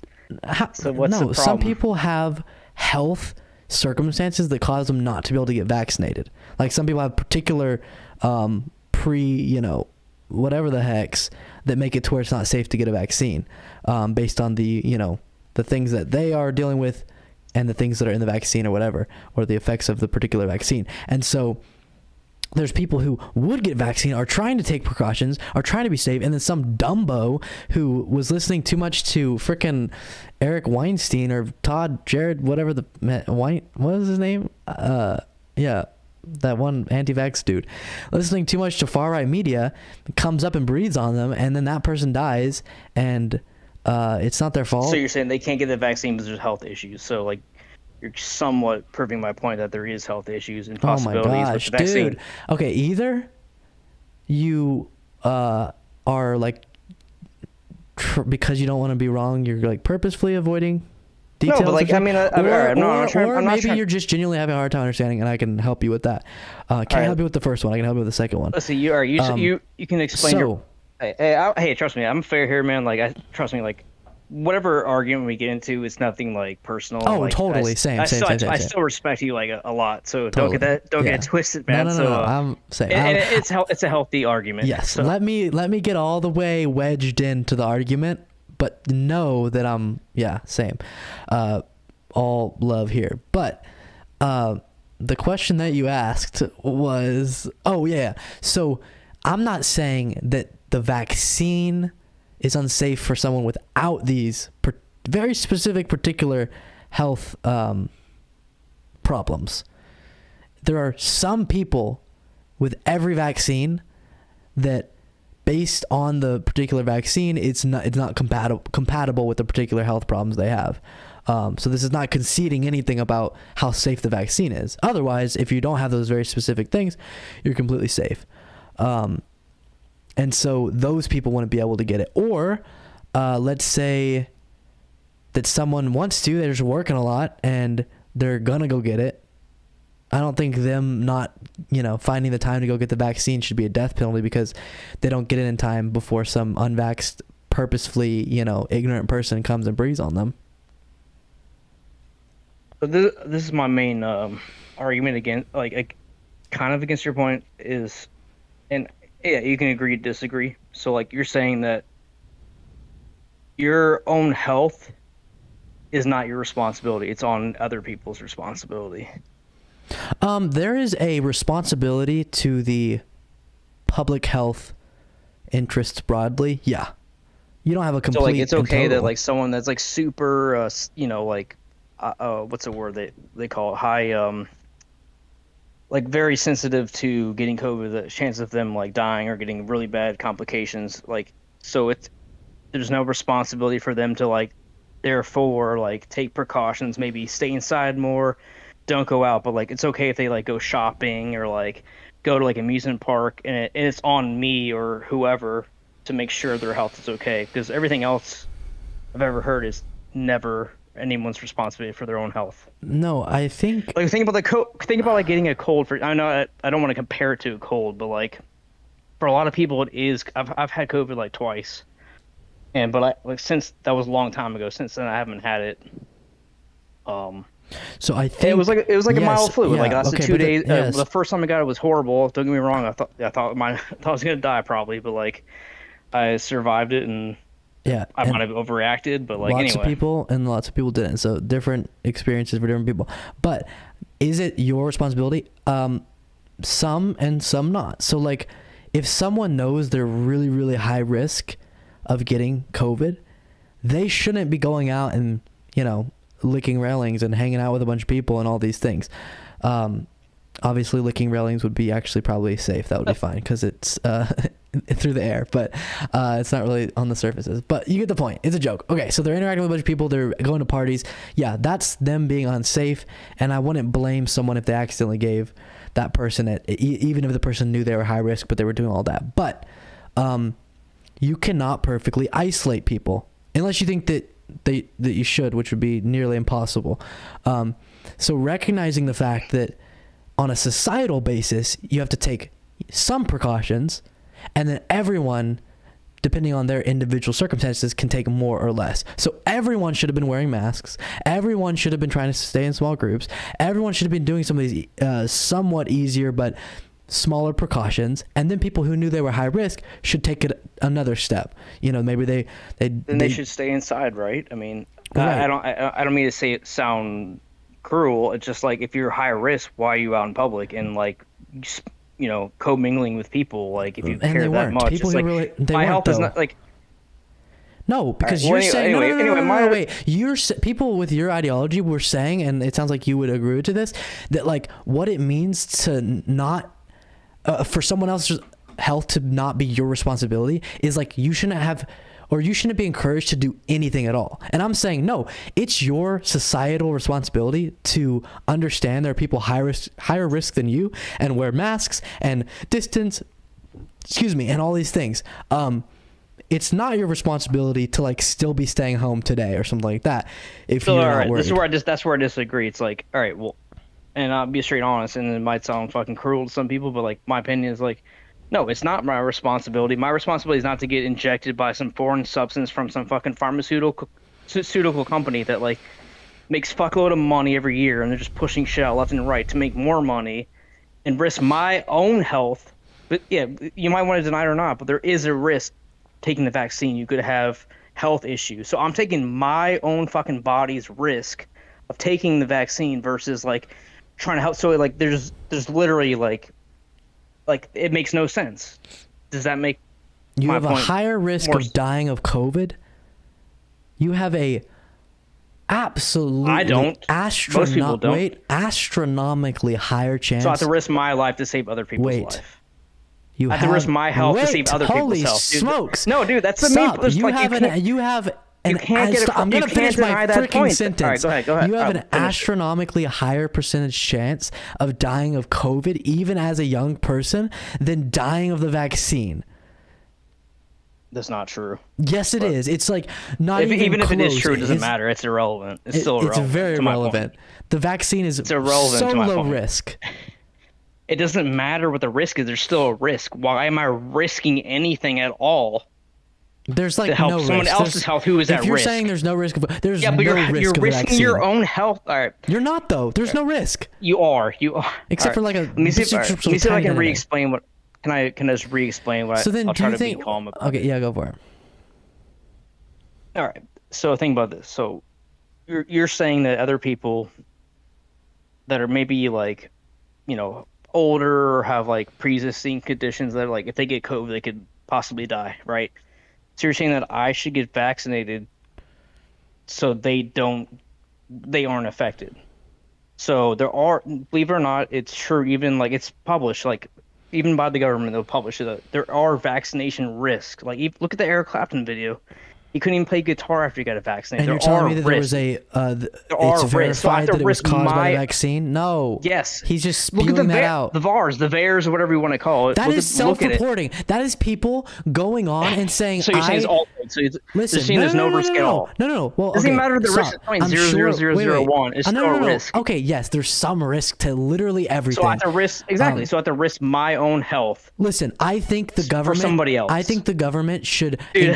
So what's the problem? some people have health circumstances that cause them not to be able to get vaccinated. Like some people have particular whatever the hex that make it to where it's not safe to get a vaccine, based on the the things that they are dealing with and the things that are in the vaccine or whatever, or the effects of the particular vaccine. And so there's people who would get vaccine, are trying to take precautions, are trying to be safe, and then some dumbo who was listening too much to frickin' Eric Weinstein or Todd Jared, whatever what was his name? Yeah, that one anti-vax dude, listening too much to far-right media, comes up and breathes on them, and then that person dies, and it's not their fault. So you're saying they can't get the vaccine because there's health issues. So like, you're somewhat proving my point that there is health issues and possibilities with the vaccine. Dude. Okay, either you are like because you don't want to be wrong, you're like purposefully avoiding details. No, but like, I mean, I'm not maybe trying... you're just genuinely having a hard time understanding, and I can help you with that. Can't help you with the first one. I can help you with the second one. Let's see. You can explain your. Hey, trust me, I'm fair here, man. Like, trust me, like, whatever argument we get into, it's nothing like personal. Oh, like, totally. I still respect you like a lot. So Totally. don't get it twisted, man. No. I'm saying it's a healthy argument. Yes. So. Let me get all the way wedged into the argument, but know that I'm same. All love here. But the question that you asked was, so I'm not saying that the vaccine is unsafe for someone without these very specific particular health problems. There are some people with every vaccine that, based on the particular vaccine, it's not compatible with the particular health problems they have. So this is not conceding anything about how safe the vaccine is. Otherwise, if you don't have those very specific things, you're completely safe. And so those people wouldn't be able to get it. Or let's say that someone wants to, they're just working a lot and they're going to go get it. I don't think them not, finding the time to go get the vaccine should be a death penalty because they don't get it in time before some unvaxxed, purposefully, ignorant person comes and breathes on them. This is my main argument against, kind of against your point is, and yeah, you can agree to disagree. So, like, you're saying that your own health is not your responsibility. It's on other people's responsibility. There is a responsibility to the public health interests broadly. Yeah. You don't have a complete... So, like, it's okay that, like, someone that's, like, super, what's the word they call it? High, like, very sensitive to getting COVID, the chance of them, like, dying or getting really bad complications, like, so there's no responsibility for them to, like, therefore, like, take precautions, maybe stay inside more, don't go out, but, like, it's okay if they, like, go shopping or, like, go to, like, amusement park, and it's on me or whoever to make sure their health is okay, because everything else I've ever heard is never anyone's responsibility for their own health. No, I think like think about like getting a cold. I know I don't want to compare it to a cold, but like for a lot of people it is. I've had COVID like twice, but since that was a long time ago. Since then I haven't had it. So I think it was like a mild flu. Yeah, like it lasted 2 days. Yes. The first time I got it was horrible. Don't get me wrong. I thought I was gonna die probably, but like I survived it and. Yeah, I might have overreacted, but like lots of people didn't. So different experiences for different people. But is it your responsibility? Some and some not. So like, if someone knows they're really, really high risk of getting COVID, they shouldn't be going out and licking railings and hanging out with a bunch of people and all these things. Obviously, licking railings would be actually probably safe. That would be fine because it's through the air, but it's not really on the surfaces. But you get the point. It's a joke. Okay, so they're interacting with a bunch of people. They're going to parties. Yeah, that's them being unsafe, and I wouldn't blame someone if they accidentally gave that person it, even if the person knew they were high risk, but they were doing all that. But you cannot perfectly isolate people unless you think that you should, which would be nearly impossible. So recognizing the fact that on a societal basis, you have to take some precautions, and then everyone, depending on their individual circumstances, can take more or less. So everyone should have been wearing masks. Everyone should have been trying to stay in small groups. Everyone should have been doing some of these somewhat easier but smaller precautions. And then people who knew they were high risk should take it another step. You know, maybe they should stay inside, right? I mean, Right. I don't mean to sound cruel. It's just like, if you're high risk, why are you out in public and like, you know, co-mingling with people? Like, if you care that much, people it's like, really, they my health though. is not like. No, because All right, you're well, saying anyway, no, wait. People with your ideology were saying, and it sounds like you would agree to this, that like what it means to not for someone else's health to not be your responsibility is like you shouldn't have. Or you shouldn't be encouraged to do anything at all. And I'm saying, no, it's your societal responsibility to understand there are people higher risk than you, and wear masks and distance, and all these things. It's not your responsibility to like still be staying home today or something like that. If you're not worried. That's where I disagree. It's like, all right, well, and I'll be straight honest, and it might sound fucking cruel to some people, but like my opinion is like, no, it's not my responsibility. My responsibility is not to get injected by some foreign substance from some fucking pharmaceutical company that like makes fuckload of money every year, and they're just pushing shit out left and right to make more money and risk my own health. But yeah, you might want to deny it or not, but there is a risk taking the vaccine. You could have health issues. So I'm taking my own fucking body's risk of taking the vaccine versus like trying to help. So like there's literally like it makes no sense. Does that make you have a point higher risk of dying of COVID? You have a absolutely I don't. Most people don't. Astronomically higher chance. So I have to risk my life to save other people's life. You I have to risk my health to save other people's health. Holy smokes! No, dude, that's the Stop. main. I'm gonna finish my freaking sentence. All right, go ahead. You have an astronomically higher percentage chance of dying of COVID, even as a young person, than dying of the vaccine. That's not true. Yes, it is. It's like not even if close. it is true, it doesn't matter. It's irrelevant. It's still irrelevant. It's very relevant. The vaccine is irrelevant so to my low point. risk. It doesn't matter what the risk is. There's still a risk. Why am I risking anything at all? There's like to help no someone risk. else's health who is at risk. If you're saying there's no risk, there's but no you're risk of the risking vaccine. your own health. All right. You're not though. There's no risk. You are. Except for like a. Let me see if I can re-explain what. Can I just re-explain what? So then, I'll do try you to think? be calm about Okay, yeah, go for it. All right. So think about this. So you're saying that other people that are maybe like, you know, older or have like pre-existing conditions that are like, if they get COVID, they could possibly die, right? So you're saying that I should get vaccinated so they aren't affected. So there are, believe it or not, it's true, even like it's published, like even by the government, they'll publish it, that there are vaccination risks. Like look at the Eric Clapton video. He couldn't even play guitar after he got a vaccine. And there you're telling are me that risks. there was There it's are risks. So I have verified to that it was risk caused by my- the vaccine? No. Yes. He's just Look at spewing that out. the VAERS, or whatever you want to call it. That Look is at- look at it. self-reporting. That is people going on and saying, So you're saying it's all fake. So you're saying there's no risk at all. No. Well, Doesn't okay, matter the risk stop. is I'm sure- wait. 0.00001. It's still a risk. Okay, yes, there's some risk to literally everything. So I have to risk So I have to risk my own health. Listen, I think the government. somebody else. I think the government should. Dude,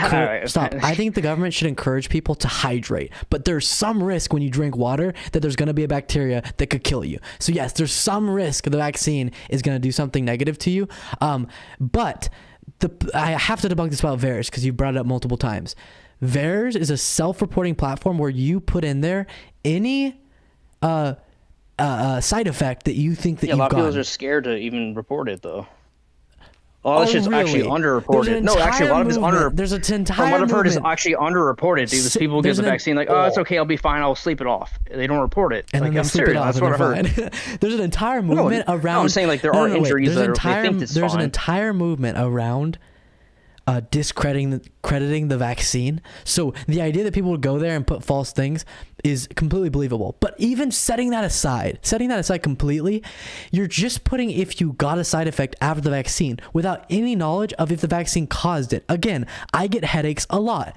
Stop. I think the government should encourage people to hydrate, but there's some risk when you drink water that there's going to be a bacteria that could kill you. So yes, there's some risk the vaccine is going to do something negative to you. But I have to debunk this about VAERS because you brought it up multiple times. VAERS is a self-reporting platform where you put in there any side effect that you think that A you've lot of gotten. people are scared to even report it, though. A lot of shit's really? actually There's underreported. an No, actually, a lot of it's movement. There's an entire From what I've heard, is movement. actually underreported, dude. Because people get There's the an- vaccine like, oh, it's okay, I'll be fine, I'll sleep it off. They don't report it. And like, then they I'm sleep serious. it off That's and what I they're heard. fine. There's an entire movement around. No, I'm saying like there are wait. injuries There's that entire, they think it's there's fine. an entire movement around discrediting the vaccine. So the idea that people would go there and put false things is completely believable. But even setting that aside completely, you're just putting if you got a side effect after the vaccine without any knowledge of if the vaccine caused it. Again, I get headaches a lot.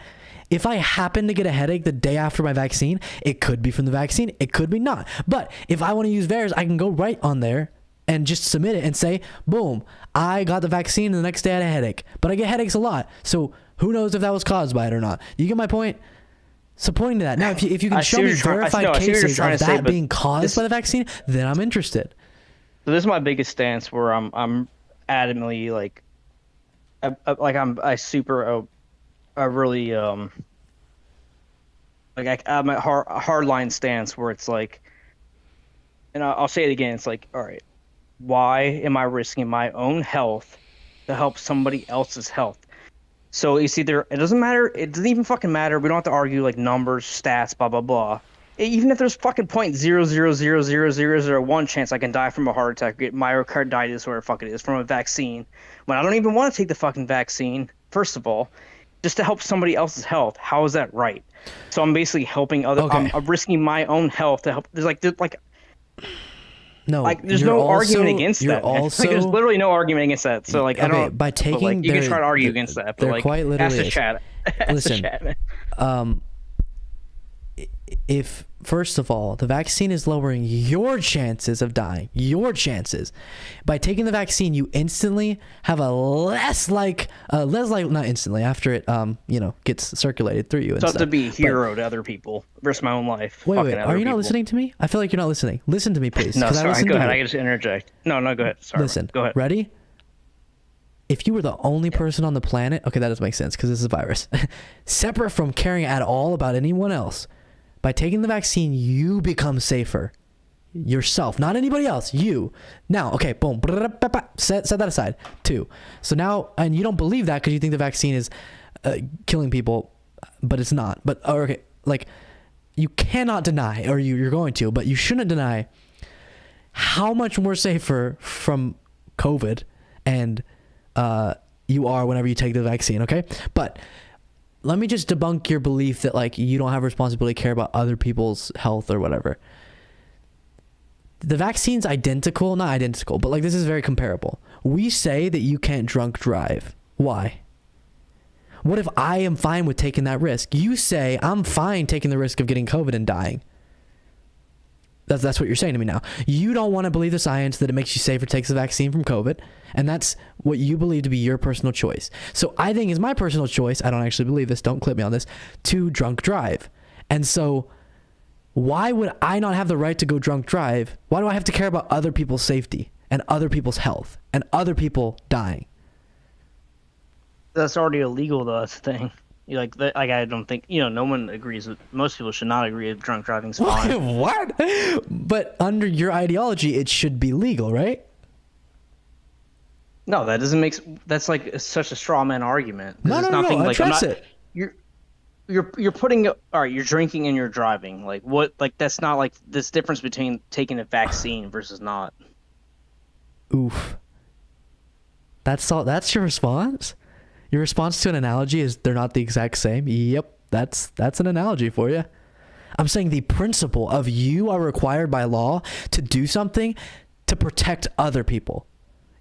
If I happen to get a headache the day after my vaccine, it could be from the vaccine, it could be not. But if I want to use VAERS, I can go right on there and just submit it and say, boom, I got the vaccine and the next day I had a headache. But I get headaches a lot. So who knows if that was caused by it or not? You get my point? So pointing to that. Now, if you can show me verified cases of that being caused by the vaccine, then I'm interested. So this is my biggest stance where I'm adamantly like I really like I'm at hardline stance where it's like, and I'll say it again, it's like, all right, why am I risking my own health to help somebody else's health? So you see, it doesn't matter. It doesn't even fucking matter. We don't have to argue like numbers, stats, blah blah blah. Even if there's fucking 0.0000001 chance I can die from a heart attack, get myocarditis, whatever the fuck it is, from a vaccine, when I don't even want to take the fucking vaccine, first of all, just to help somebody else's health, how is that right? So I'm basically helping other. Okay. I'm risking my own health to help. There's no, there's no argument against that. Also, like, there's literally no argument against that. So like, I don't. By taking, like, you can try to argue against that, but there like, quite literally ask the is. chat. Listen, if first of all, the vaccine is lowering your chances of dying, by taking the vaccine, you instantly have a less like not instantly after it gets circulated through you. And So I have stuff. to be a hero to other people, risk my own life. Wait, are you not listening to me? I feel like you're not listening. Listen to me, please. No, 'cause I sorry. listen Go to ahead. you. I can just interject. No, go ahead. Sorry. Listen, man. Go ahead. Ready? If you were the only person on the planet, okay, that doesn't make sense because this is a virus, separate from caring at all about anyone else, by taking the vaccine, you become safer. Yourself, not anybody else. You. Now, okay, boom. Set that aside. 2. So now, and you don't believe that because you think the vaccine is killing people, but it's not. But, okay, like, you cannot deny, or you're going to, but you shouldn't deny how much more safer from COVID and you are whenever you take the vaccine, okay? But let me just debunk your belief that like you don't have responsibility to care about other people's health or whatever. The vaccine's not identical, but like this is very comparable. We say that you can't drunk drive. Why? What if I am fine with taking that risk? You say I'm fine taking the risk of getting COVID and dying. That's what you're saying to me now. You don't want to believe the science that it makes you safer to take the vaccine from COVID, and that's what you believe to be your personal choice. So I think it's my personal choice, I don't actually believe this, don't clip me on this, to drunk drive. And so why would I not have the right to go drunk drive? Why do I have to care about other people's safety and other people's health and other people dying? That's already illegal, though. That's the thing. I don't think no one agrees with. Most people should not agree that drunk driving's fine. What? But under your ideology, it should be legal, right? No, that doesn't make. That's like such a straw man argument. No. Address it. You're putting. All right, you're drinking and you're driving. Like what? Like that's not like this difference between taking a vaccine versus not. Oof. That's all. That's your response? Your response to an analogy is they're not the exact same? Yep, that's an analogy for you. I'm saying the principle of you are required by law to do something to protect other people.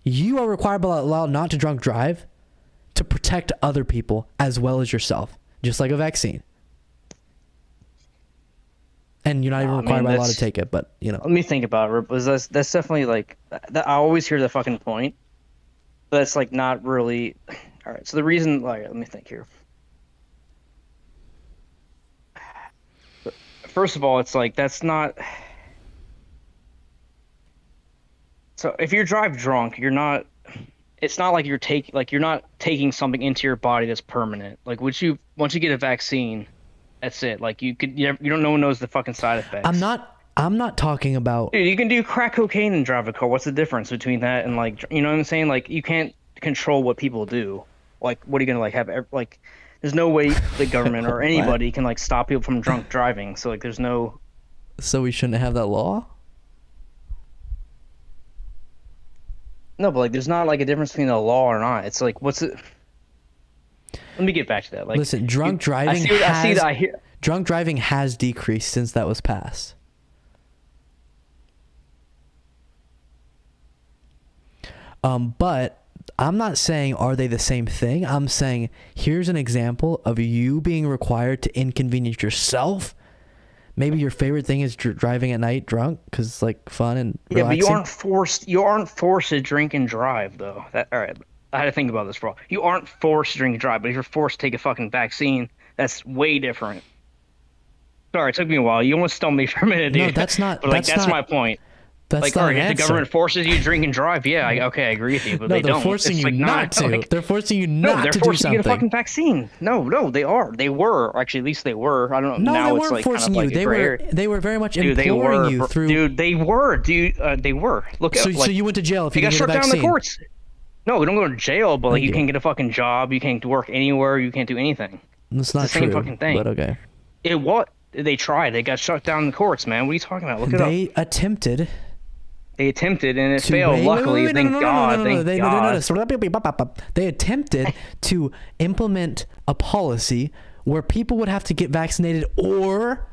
You are required by law not to drunk drive to protect other people as well as yourself, just like a vaccine. And you're not even required by law to take it, but Let me think about it. That's definitely like that. I always hear the fucking point, but it's like not really. All right, so the reason, let me think here. First of all, it's like that's not. So if you drive drunk, you're not. It's not like you're not taking something into your body that's permanent. Like once you get a vaccine, that's it. Like you don't. No one knows the fucking side effects. I'm not talking about. Dude, you can do crack cocaine and drive a car. What's the difference between that and like what I'm saying? Like you can't. control what people do. Like, what are you gonna like have? Like, there's no way the government or anybody can like stop people from drunk driving. So like, there's no. So we shouldn't have that law? No, but like, there's not like a difference between a law or not. It's like, what's it? Let me get back to that. Like, Listen, drunk driving drunk driving has decreased since that was passed. But I'm not saying are they the same thing. I'm saying here's an example of you being required to inconvenience yourself. Maybe your favorite thing is driving at night drunk because it's like fun and relaxing. Yeah, but you aren't forced to drink and drive though. All right. I had to think about this for a while. You aren't forced to drink and drive, but if you're forced to take a fucking vaccine, that's way different. Sorry, it took me a while. You almost stumped me for a minute, dude. No, that's not. But like, that's my point. That's like, not all right, an if the answer. government forces you to drink and drive, yeah, okay, I agree with you, but No, they they're don't. forcing It's you like, not to. like, They're forcing you no, not they're to do forcing you to get a something. fucking vaccine. No, they are. They were. Actually, at least they were. I don't know. No, now they it's weren't like forcing kind of you. like They were very much Dude, imploring you through. Dude, they were. They were. Look at So like, you went to jail if they you got didn't shut get a down in the vaccine. courts. No, we don't go to jail, but like Thank you you. can't get a fucking job, you can't work anywhere, you can't do anything. That's not It's the same true. fucking thing. But okay. It what? They tried. They got shut down in the courts, man. What are you talking about? Look it up. They attempted. They attempted and it to failed. wait, Luckily, wait, thank no, God. no, Thank They, God. They attempted to implement a policy where people would have to get vaccinated or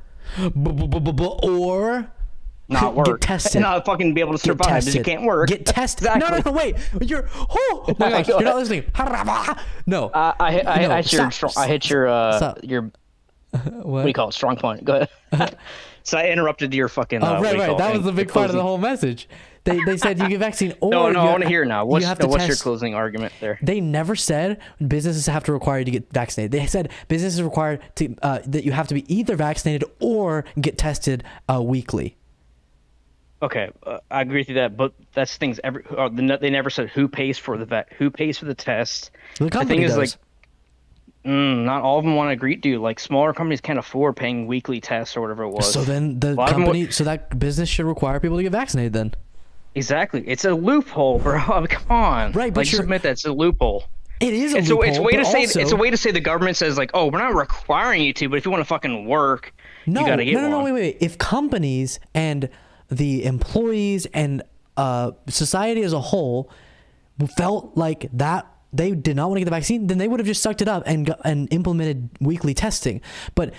Not work. get tested. Not fucking be able to survive because you can't work. Get tested. Exactly. No, wait. Oh my gosh, you're not listening. No. I hit your stop. I hit your Stop. what do you call it? Strong point. Go ahead. So I interrupted your fucking. Right. That was the big part of the whole message. They said you get vaccine or No, you I want to hear it now. What's you have to what's your test. closing argument there? They never said businesses have to require you to get vaccinated. They said businesses required to that you have to be either vaccinated or get tested weekly. Okay, I agree with you that, but that's things. They never said who pays for the test. The company thing is, does. like, not all of them want to agree to. Like, smaller companies can't afford paying weekly tests or whatever it was. So then the company, so that business should require people to get vaccinated then. Exactly, it's a loophole, bro. I mean, come on. Right, but like, just admit that it's a loophole. It is a it's loophole. It's a way to say. Also, It's a way to say the government says like, oh, we're not requiring you to, but if you want to fucking work, you gotta get one. No, wait. If companies and the employees and society as a whole felt like that they did not want to get the vaccine, then they would have just sucked it up and implemented weekly testing. But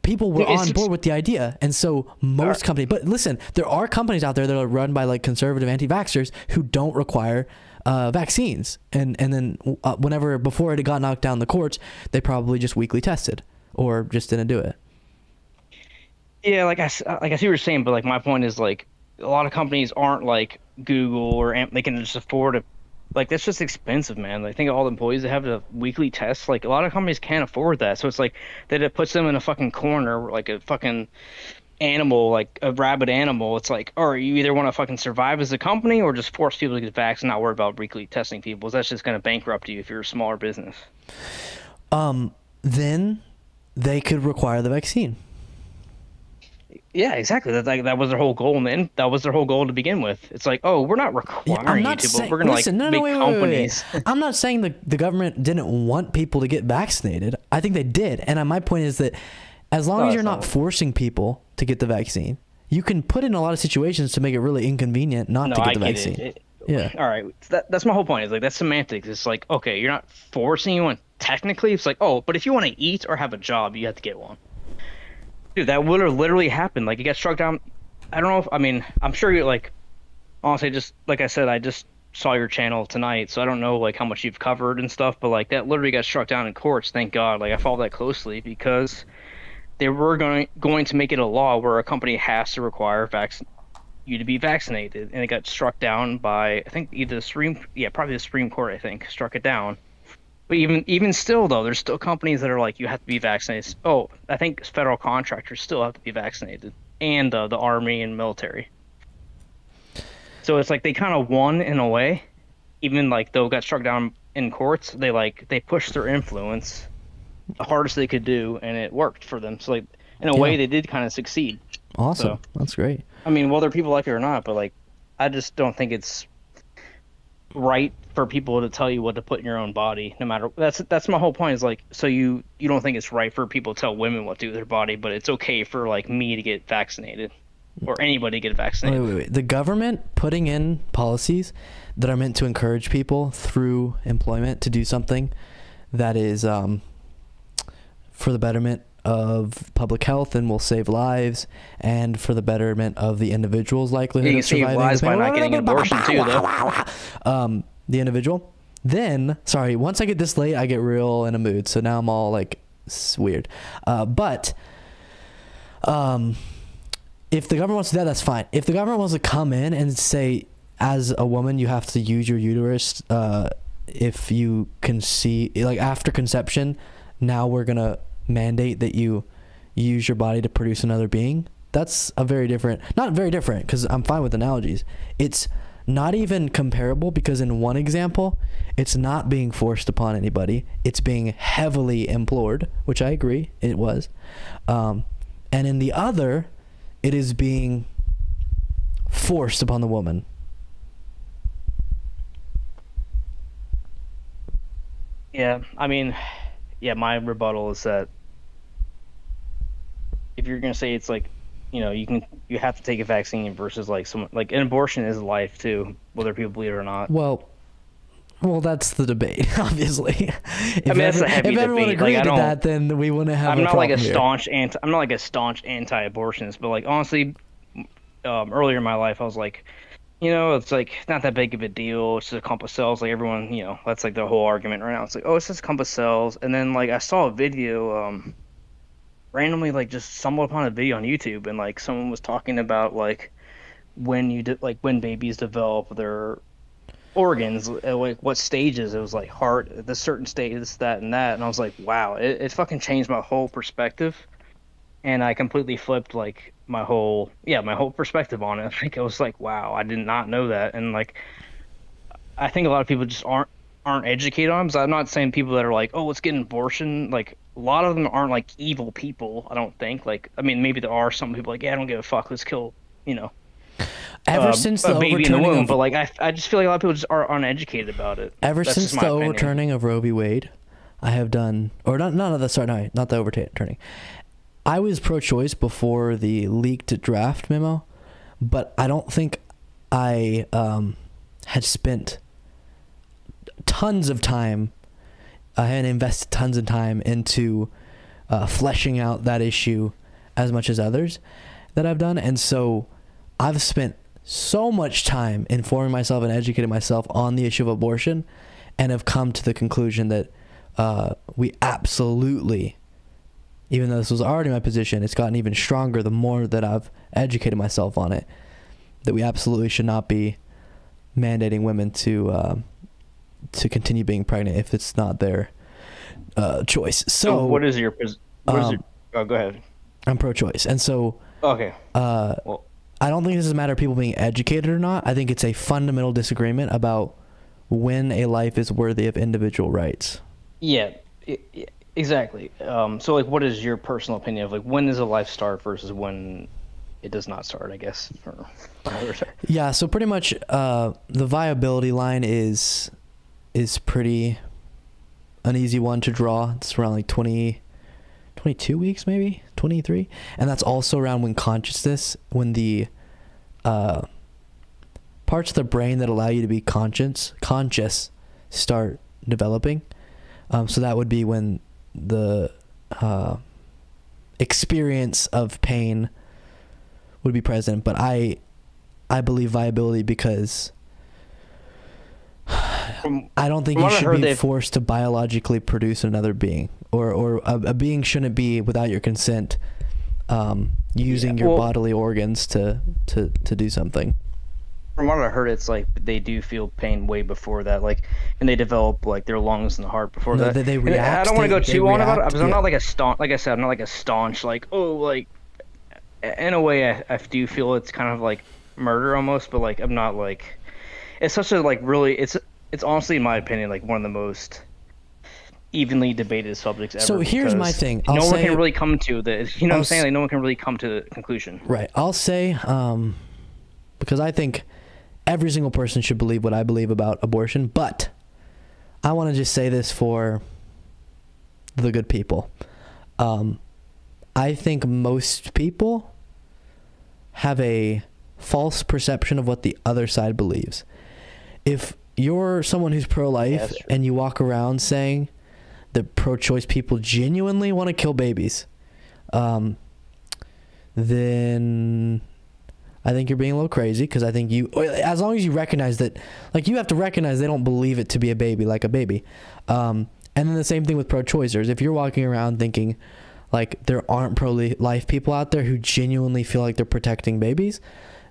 people were on board with the idea, and so most companies. But listen, there are companies out there that are run by like conservative anti-vaxxers who don't require vaccines, and then before it got knocked down in the courts, they probably just weekly tested or just didn't do it. Yeah, like I see what you're saying, but like my point is like a lot of companies aren't like Google or they can just afford it. Like that's just expensive, man. Like think of all the employees that have the weekly tests. Like a lot of companies can't afford that, so it's like that it puts them in a fucking corner, like a fucking animal, like a rabid animal. It's like, or you either want to fucking survive as a company or just force people to get vaxxed and not worry about weekly testing people. That's just going to bankrupt you if you're a smaller business. Then they could require the vaccine. Yeah, exactly. That was their whole goal, man. That was their whole goal to begin with. It's like, oh, we're not requiring you to, but we're gonna make companies. I'm not saying the government didn't want people to get vaccinated. I think they did, and my point is that as long as you're not forcing people to get the vaccine, you can put in a lot of situations to make it really inconvenient not to get the vaccine. Yeah. All right. That's my whole point. Is like that's semantics. It's like, okay, you're not forcing anyone. Technically, it's like, oh, but if you want to eat or have a job, you have to get one. Dude, that would have literally happened. Like, it got struck down. I don't know if, I mean, I'm sure you're like, honestly, just like I said, I just saw your channel tonight, so I don't know like how much you've covered and stuff, but like that literally got struck down in courts. Thank God. Like, I followed that closely because they were going to make it a law where a company has to require you to be vaccinated, and it got struck down by, I think, either probably the Supreme Court, I think, struck it down. But even still, though, there's still companies that are like, you have to be vaccinated. Oh, I think federal contractors still have to be vaccinated, and the Army and military. So it's like they kind of won in a way, even like though it got struck down in courts. They pushed their influence the hardest they could do, and it worked for them. So like in a way, they did kind of succeed. Awesome, so, that's great. I mean, whether people like it or not, but like I just don't think it's. right for people to tell you what to put in your own body, no matter. That's my whole point. Is like, so you don't think it's right for people to tell women what to do with their body, but it's okay for like me to get vaccinated, or anybody to get vaccinated. Wait. The government putting in policies that are meant to encourage people through employment to do something that is for the betterment of public health and will save lives, and for the betterment of the individual's likelihood You of can save surviving lives the by pain. not getting an abortion too, though. The individual. Then, sorry, once I get this late, I get real in a mood. So now I'm all like, it's weird. But if the government wants to do that, that's fine. If the government wants to come in and say, as a woman, you have to use your uterus if you can see, like after conception, now we're going to mandate that you use your body to produce another being. That's a very different, not very different, because I'm fine with analogies. It's not even comparable, because in one example, it's not being forced upon anybody. It's being heavily implored, which I agree it was. And in the other, it is being forced upon the woman. Yeah, I mean, yeah, my rebuttal is that if you're gonna say it's like, you know, you have to take a vaccine versus like someone, like an abortion is life too, whether people believe it or not. Well, that's the debate, obviously. I mean, that's a heavy if everyone debate. agreed Like, to that, then we wouldn't have. I'm a not like a problem here. I'm not like a staunch anti-abortionist, but like honestly, earlier in my life, I was like, you know, it's like not that big of a deal. It's just a clump of cells. Like everyone, you know, that's like the whole argument right now. It's like, oh, it's just a clump of cells. And then like I saw a video, randomly like just stumbled upon a video on YouTube, and like someone was talking about like when babies develop their organs, like what stages. It was like heart at this certain stage, this, that, and that. And I was like, wow, it fucking changed my whole perspective. And I completely flipped like my whole perspective on it. Like I was like, wow, I did not know that. And like I think a lot of people just aren't educated on them. So I'm not saying people that are like, oh, let's get an abortion. Like a lot of them aren't like evil people, I don't think. Like, I mean, maybe there are some people like, yeah, I don't give a fuck, let's kill, you know, Ever since the baby in the overturning womb. of, But like I just feel like a lot of people just are uneducated about it. ever That's since just my the opinion. overturning of Roe v. Wade, I have done, or not the overturning. I was pro-choice before the leaked draft memo, but I don't think I had spent tons of time. I had invested tons of time into fleshing out that issue as much as others that I've done, and so I've spent so much time informing myself and educating myself on the issue of abortion, and have come to the conclusion that we absolutely, even though this was already my position, it's gotten even stronger the more that I've educated myself on it, that we absolutely should not be mandating women to continue being pregnant if it's not their choice. So what is your oh, go ahead. I'm pro-choice, and so okay. Well, I don't think this is a matter of people being educated or not. I think it's a fundamental disagreement about when a life is worthy of individual rights. Yeah, exactly. So like, what is your personal opinion of like when does a life start versus when it does not start, I guess? Yeah, so pretty much the viability line is pretty an easy one to draw. It's around like 22 weeks, maybe 23, and that's also around when consciousness, when the parts of the brain that allow you to be conscious start developing. So that would be when the experience of pain would be present. But I believe viability because I don't think you should be forced to biologically produce another being, or a being shouldn't be without your consent using your bodily organs to do something. From what I heard, it's like they do feel pain way before that, like, and they develop like their lungs and the heart before that. They react. I don't want to go too on about it because I'm yeah. not like a staunch. Like I said, I'm not like a staunch. Like, oh, like in a way, I do feel it's kind of like murder almost, but like I'm not like. It's such a like really. It's honestly, in my opinion, like one of the most evenly debated subjects ever. So here's my thing. No one can really come to the. You know what I'm saying? Like no one can really come to the conclusion. Right. I'll say, because I think every single person should believe what I believe about abortion, but I want to just say this for the good people. I think most people have a false perception of what the other side believes. If you're someone who's pro-life and you walk around saying that pro-choice people genuinely want to kill babies, then I think you're being a little crazy, because I think as long as you recognize that, like, you have to recognize they don't believe it to be a baby, like a baby. And then the same thing with pro-choicers. If you're walking around thinking like there aren't pro-life people out there who genuinely feel like they're protecting babies,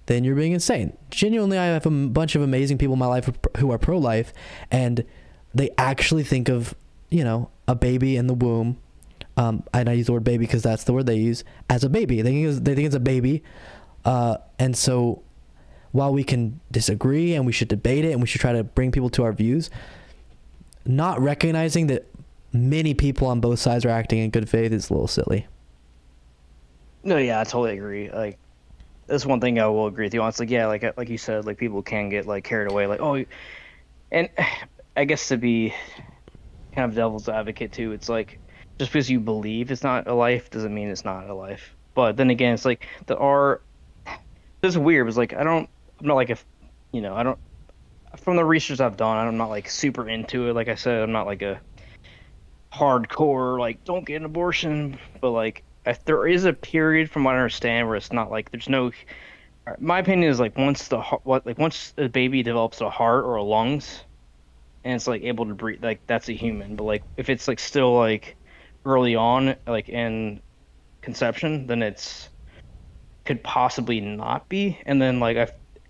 then you're being insane. Genuinely, I have a bunch of amazing people in my life who are pro-life, and they actually think of, a baby in the womb, and I use the word baby because that's the word they use, as a baby. They think it's a baby. And so while we can disagree and we should debate it and we should try to bring people to our views, not recognizing that many people on both sides are acting in good faith is a little silly. No, yeah, I totally agree. Like, that's one thing I will agree with you on. It's like, yeah, like you said, like, people can get like carried away, like, oh, and I guess to be kind of devil's advocate too, it's like, just because you believe it's not a life doesn't mean it's not a life. But then again, it's like this is weird. It's like I'm not like I don't, from the research I've done, I'm not like super into it. Like I said, I'm not like a hardcore like don't get an abortion, but like if there is a period from what I understand where it's not like there's no. My opinion is like once a baby develops a heart or a lungs, and it's like able to breathe, like that's a human. But like if it's like still like early on, like in conception, then it's could possibly not be. And then like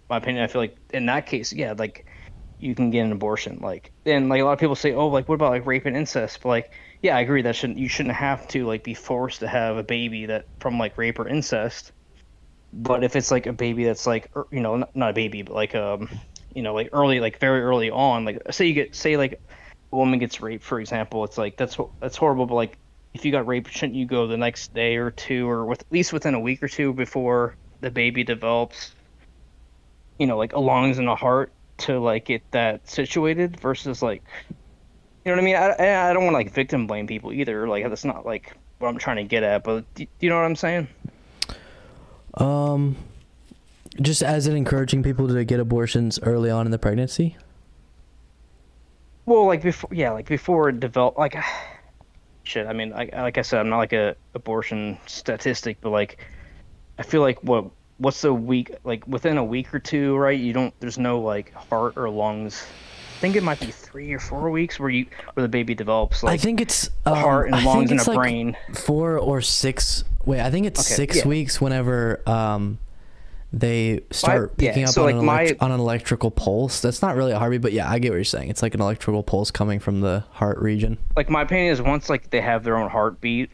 my opinion, I feel like in that case, yeah, like you can get an abortion. Like, and like a lot of people say, oh, like what about like rape and incest? But like, yeah, I agree that you shouldn't have to like be forced to have a baby that from like rape or incest. But if it's like a baby that's like, not a baby, but like like early, like very early on, like say like a woman gets raped, for example, it's like that's horrible. But like if you got raped, shouldn't you go the next day or two, or at least within a week or two before the baby develops, like a lungs and a heart to like get that situated versus like, you know what I mean? I don't want to like victim blame people either. Like that's not like what I'm trying to get at, but do you know what I'm saying? Just as in encouraging people to get abortions early on in the pregnancy? Well, like before it developed, like, shit, I mean, like I said, I'm not like a abortion statistic, but like, I feel like what's the week, like within a week or two, right? there's no like heart or lungs. I think it might be 3 or 4 weeks where the baby develops like I think it's a heart and lungs and a like brain. 4 or 6. Wait, I think it's 6 weeks whenever they start picking up on, on an electrical pulse. That's not really a heartbeat, but yeah, I get what you're saying. It's like an electrical pulse coming from the heart region. Like my opinion is once like they have their own heartbeat,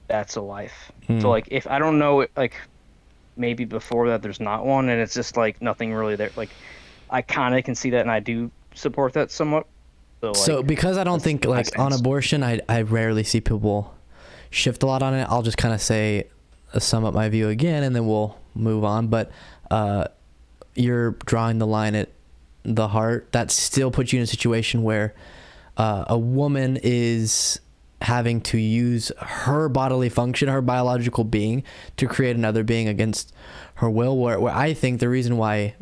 that's a life. So like if I don't know, like maybe before that there's not one and it's just like nothing really there. Like I kind of can see that and I do support that somewhat. So because I don't think like on abortion, I rarely see people shift a lot on it. I'll just kind of say sum up my view again and then we'll move on. But you're drawing the line at the heart. That still puts you in a situation where a woman is having to use her bodily function, her biological being, to create another being against her will, where I think the reason why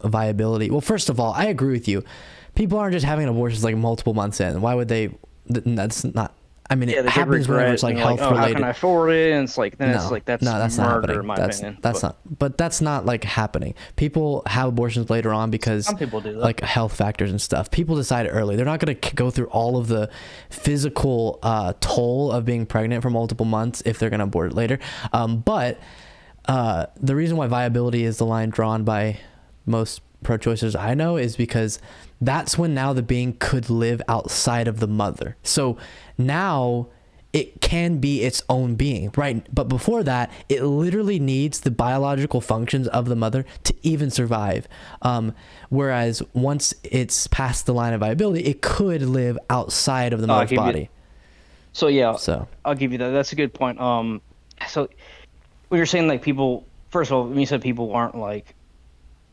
viability, well, first of all, I agree with you. People aren't just having abortions like multiple months in. Why would they? That's not, I mean, it happens whenever it's like health related. How can I afford it? And it's like, then it's like, that's not murder happening. in my opinion. But that's not like happening. People have abortions later on because some people do that. Like health factors and stuff. People decide early. They're not going to go through all of the physical toll of being pregnant for multiple months if they're going to abort it later. But the reason why viability is the line drawn by most pro-choicers I know is because that's when now the being could live outside of the mother. So now it can be its own being, right? But before that, it literally needs the biological functions of the mother to even survive. Whereas once it's past the line of viability, it could live outside of the mother's body. I'll give you that. That's a good point. So when you're saying like people, first of all, when you said people aren't like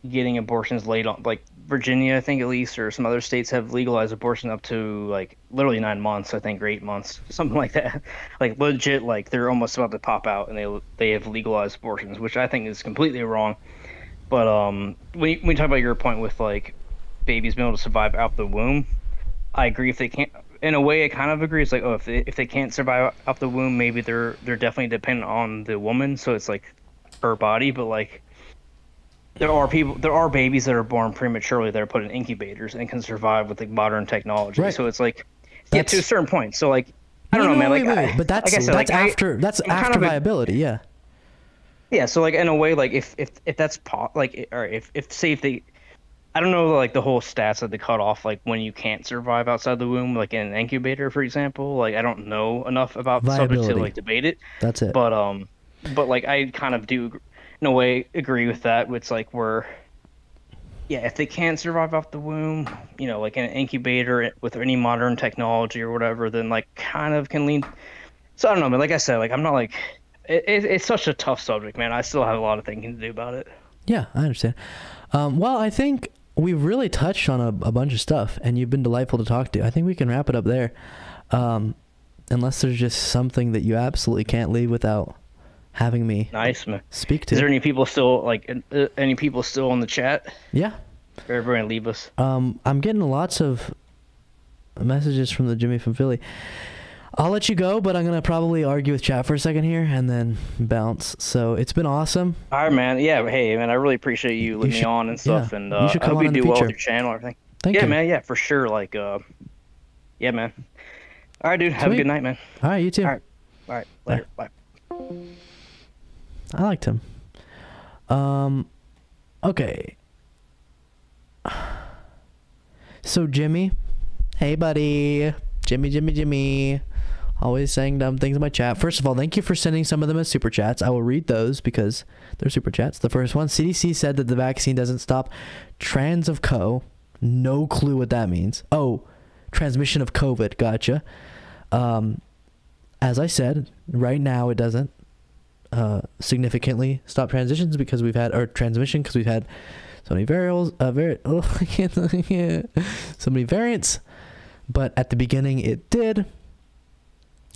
getting abortions late on, like Virginia, I think at least, or some other states have legalized abortion up to like literally 9 months, I think, or 8 months, something like that. Like legit, like they're almost about to pop out, and they have legalized abortions, which I think is completely wrong. But when you talk about your point with like babies being able to survive out the womb, I agree. If they can't, in a way, I kind of agree. It's like, oh, if they can't survive out the womb, maybe they're definitely dependent on the woman. So it's like her body, but like there are babies that are born prematurely that are put in incubators and can survive with like modern technology. Right. So it's like, yeah, to a certain point. So like, I don't know, man. Like, but that's like I said, that's like, after that's I'm after kind of viability. Yeah. Yeah. So like in a way, like if that's like, or if say if they, I don't know like the whole stats that they cut off, like when you can't survive outside the womb, like in an incubator, for example. Like I don't know enough about the subject to like debate it. That's it. But like I kind of do, in a way, agree with that. It's like if they can't survive off the womb, you know, like in an incubator with any modern technology or whatever, then like kind of can lean. So I don't know, man. Like I said, like I'm not like it's such a tough subject, man. I still have a lot of thinking to do about it. Yeah, I understand. Well, I think we've really touched on a bunch of stuff, and you've been delightful to talk to. I think we can wrap it up there, unless there's just something that you absolutely can't leave without having me speak to. Is there any people still in the chat? Yeah. Or everyone leave us. I'm getting lots of messages from the Jimmy from Philly. I'll let you go, but I'm gonna probably argue with chat for a second here and then bounce. So it's been awesome. All right, man. Yeah, hey, man, I really appreciate you letting me on and stuff, and you should I come hope on you in the do well with future. your channel and everything. Thank you. man. Yeah, for sure. Like, yeah, man. All right, dude. Have a Sweet. good night, man. All right, you too. All right. Later. Bye. I liked him. Okay. So Jimmy, hey buddy, Jimmy, always saying dumb things in my chat. First of all, thank you for sending some of them as super chats. I will read those because they're super chats. The first one, CDC said that the vaccine doesn't stop trans of co. No clue what that means. Oh, transmission of COVID. Gotcha. As I said, right now it doesn't significantly stop transmission because we've had so many so many variants. But at the beginning it did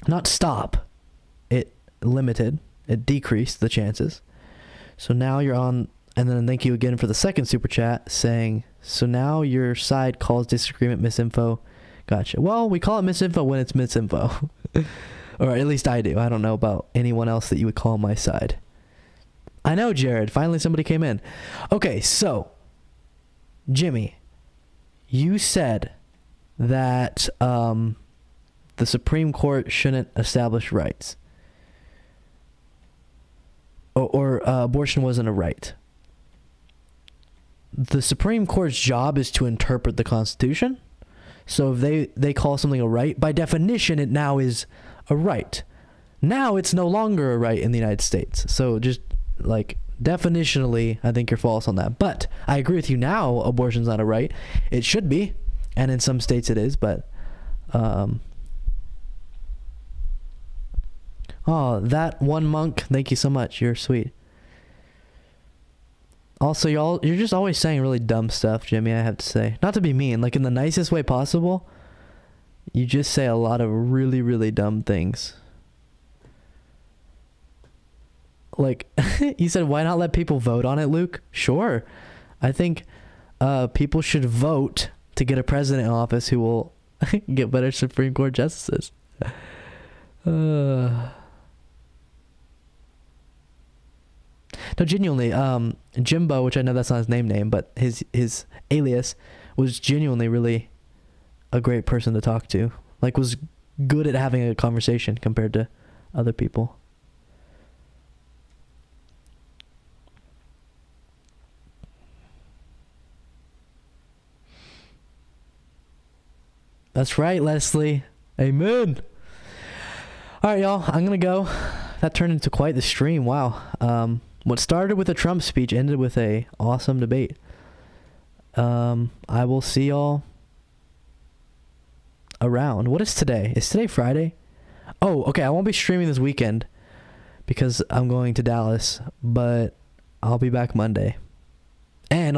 not stop, it limited, it decreased the chances. So now you're on, and then thank you again for the second super chat saying, so now your side calls disagreement misinfo. Gotcha. Well, we call it misinfo when it's misinfo. Or at least I do. I don't know about anyone else that you would call my side. I know, Jared. Finally somebody came in. Okay, so, Jimmy, you said that the Supreme Court shouldn't establish rights. Or abortion wasn't a right. The Supreme Court's job is to interpret the Constitution. So if they call something a right, by definition, it now is a right. Now it's no longer a right in the United States. So just like definitionally, I think you're false on that. But I agree with you now, abortion's not a right. It should be. And in some states it is, but oh, that one monk, thank you so much. You're sweet. Also, you're just always saying really dumb stuff, Jimmy, I have to say. Not to be mean, like in the nicest way possible. You just say a lot of really, really dumb things. Like, you said, why not let people vote on it, Luke? Sure. I think people should vote to get a president in office who will get better Supreme Court justices. No, genuinely, Jimbo, which I know that's not his name, but his alias was genuinely really a great person to talk to. Like, was good at having a conversation compared to other people. That's right, Leslie. Amen. All right, y'all. I'm going to go. That turned into quite the stream. Wow. What started with a Trump speech ended with a awesome debate. I will see y'all around. What is today? Is today Friday? Oh, okay. I won't be streaming this weekend because I'm going to Dallas, but I'll be back Monday. And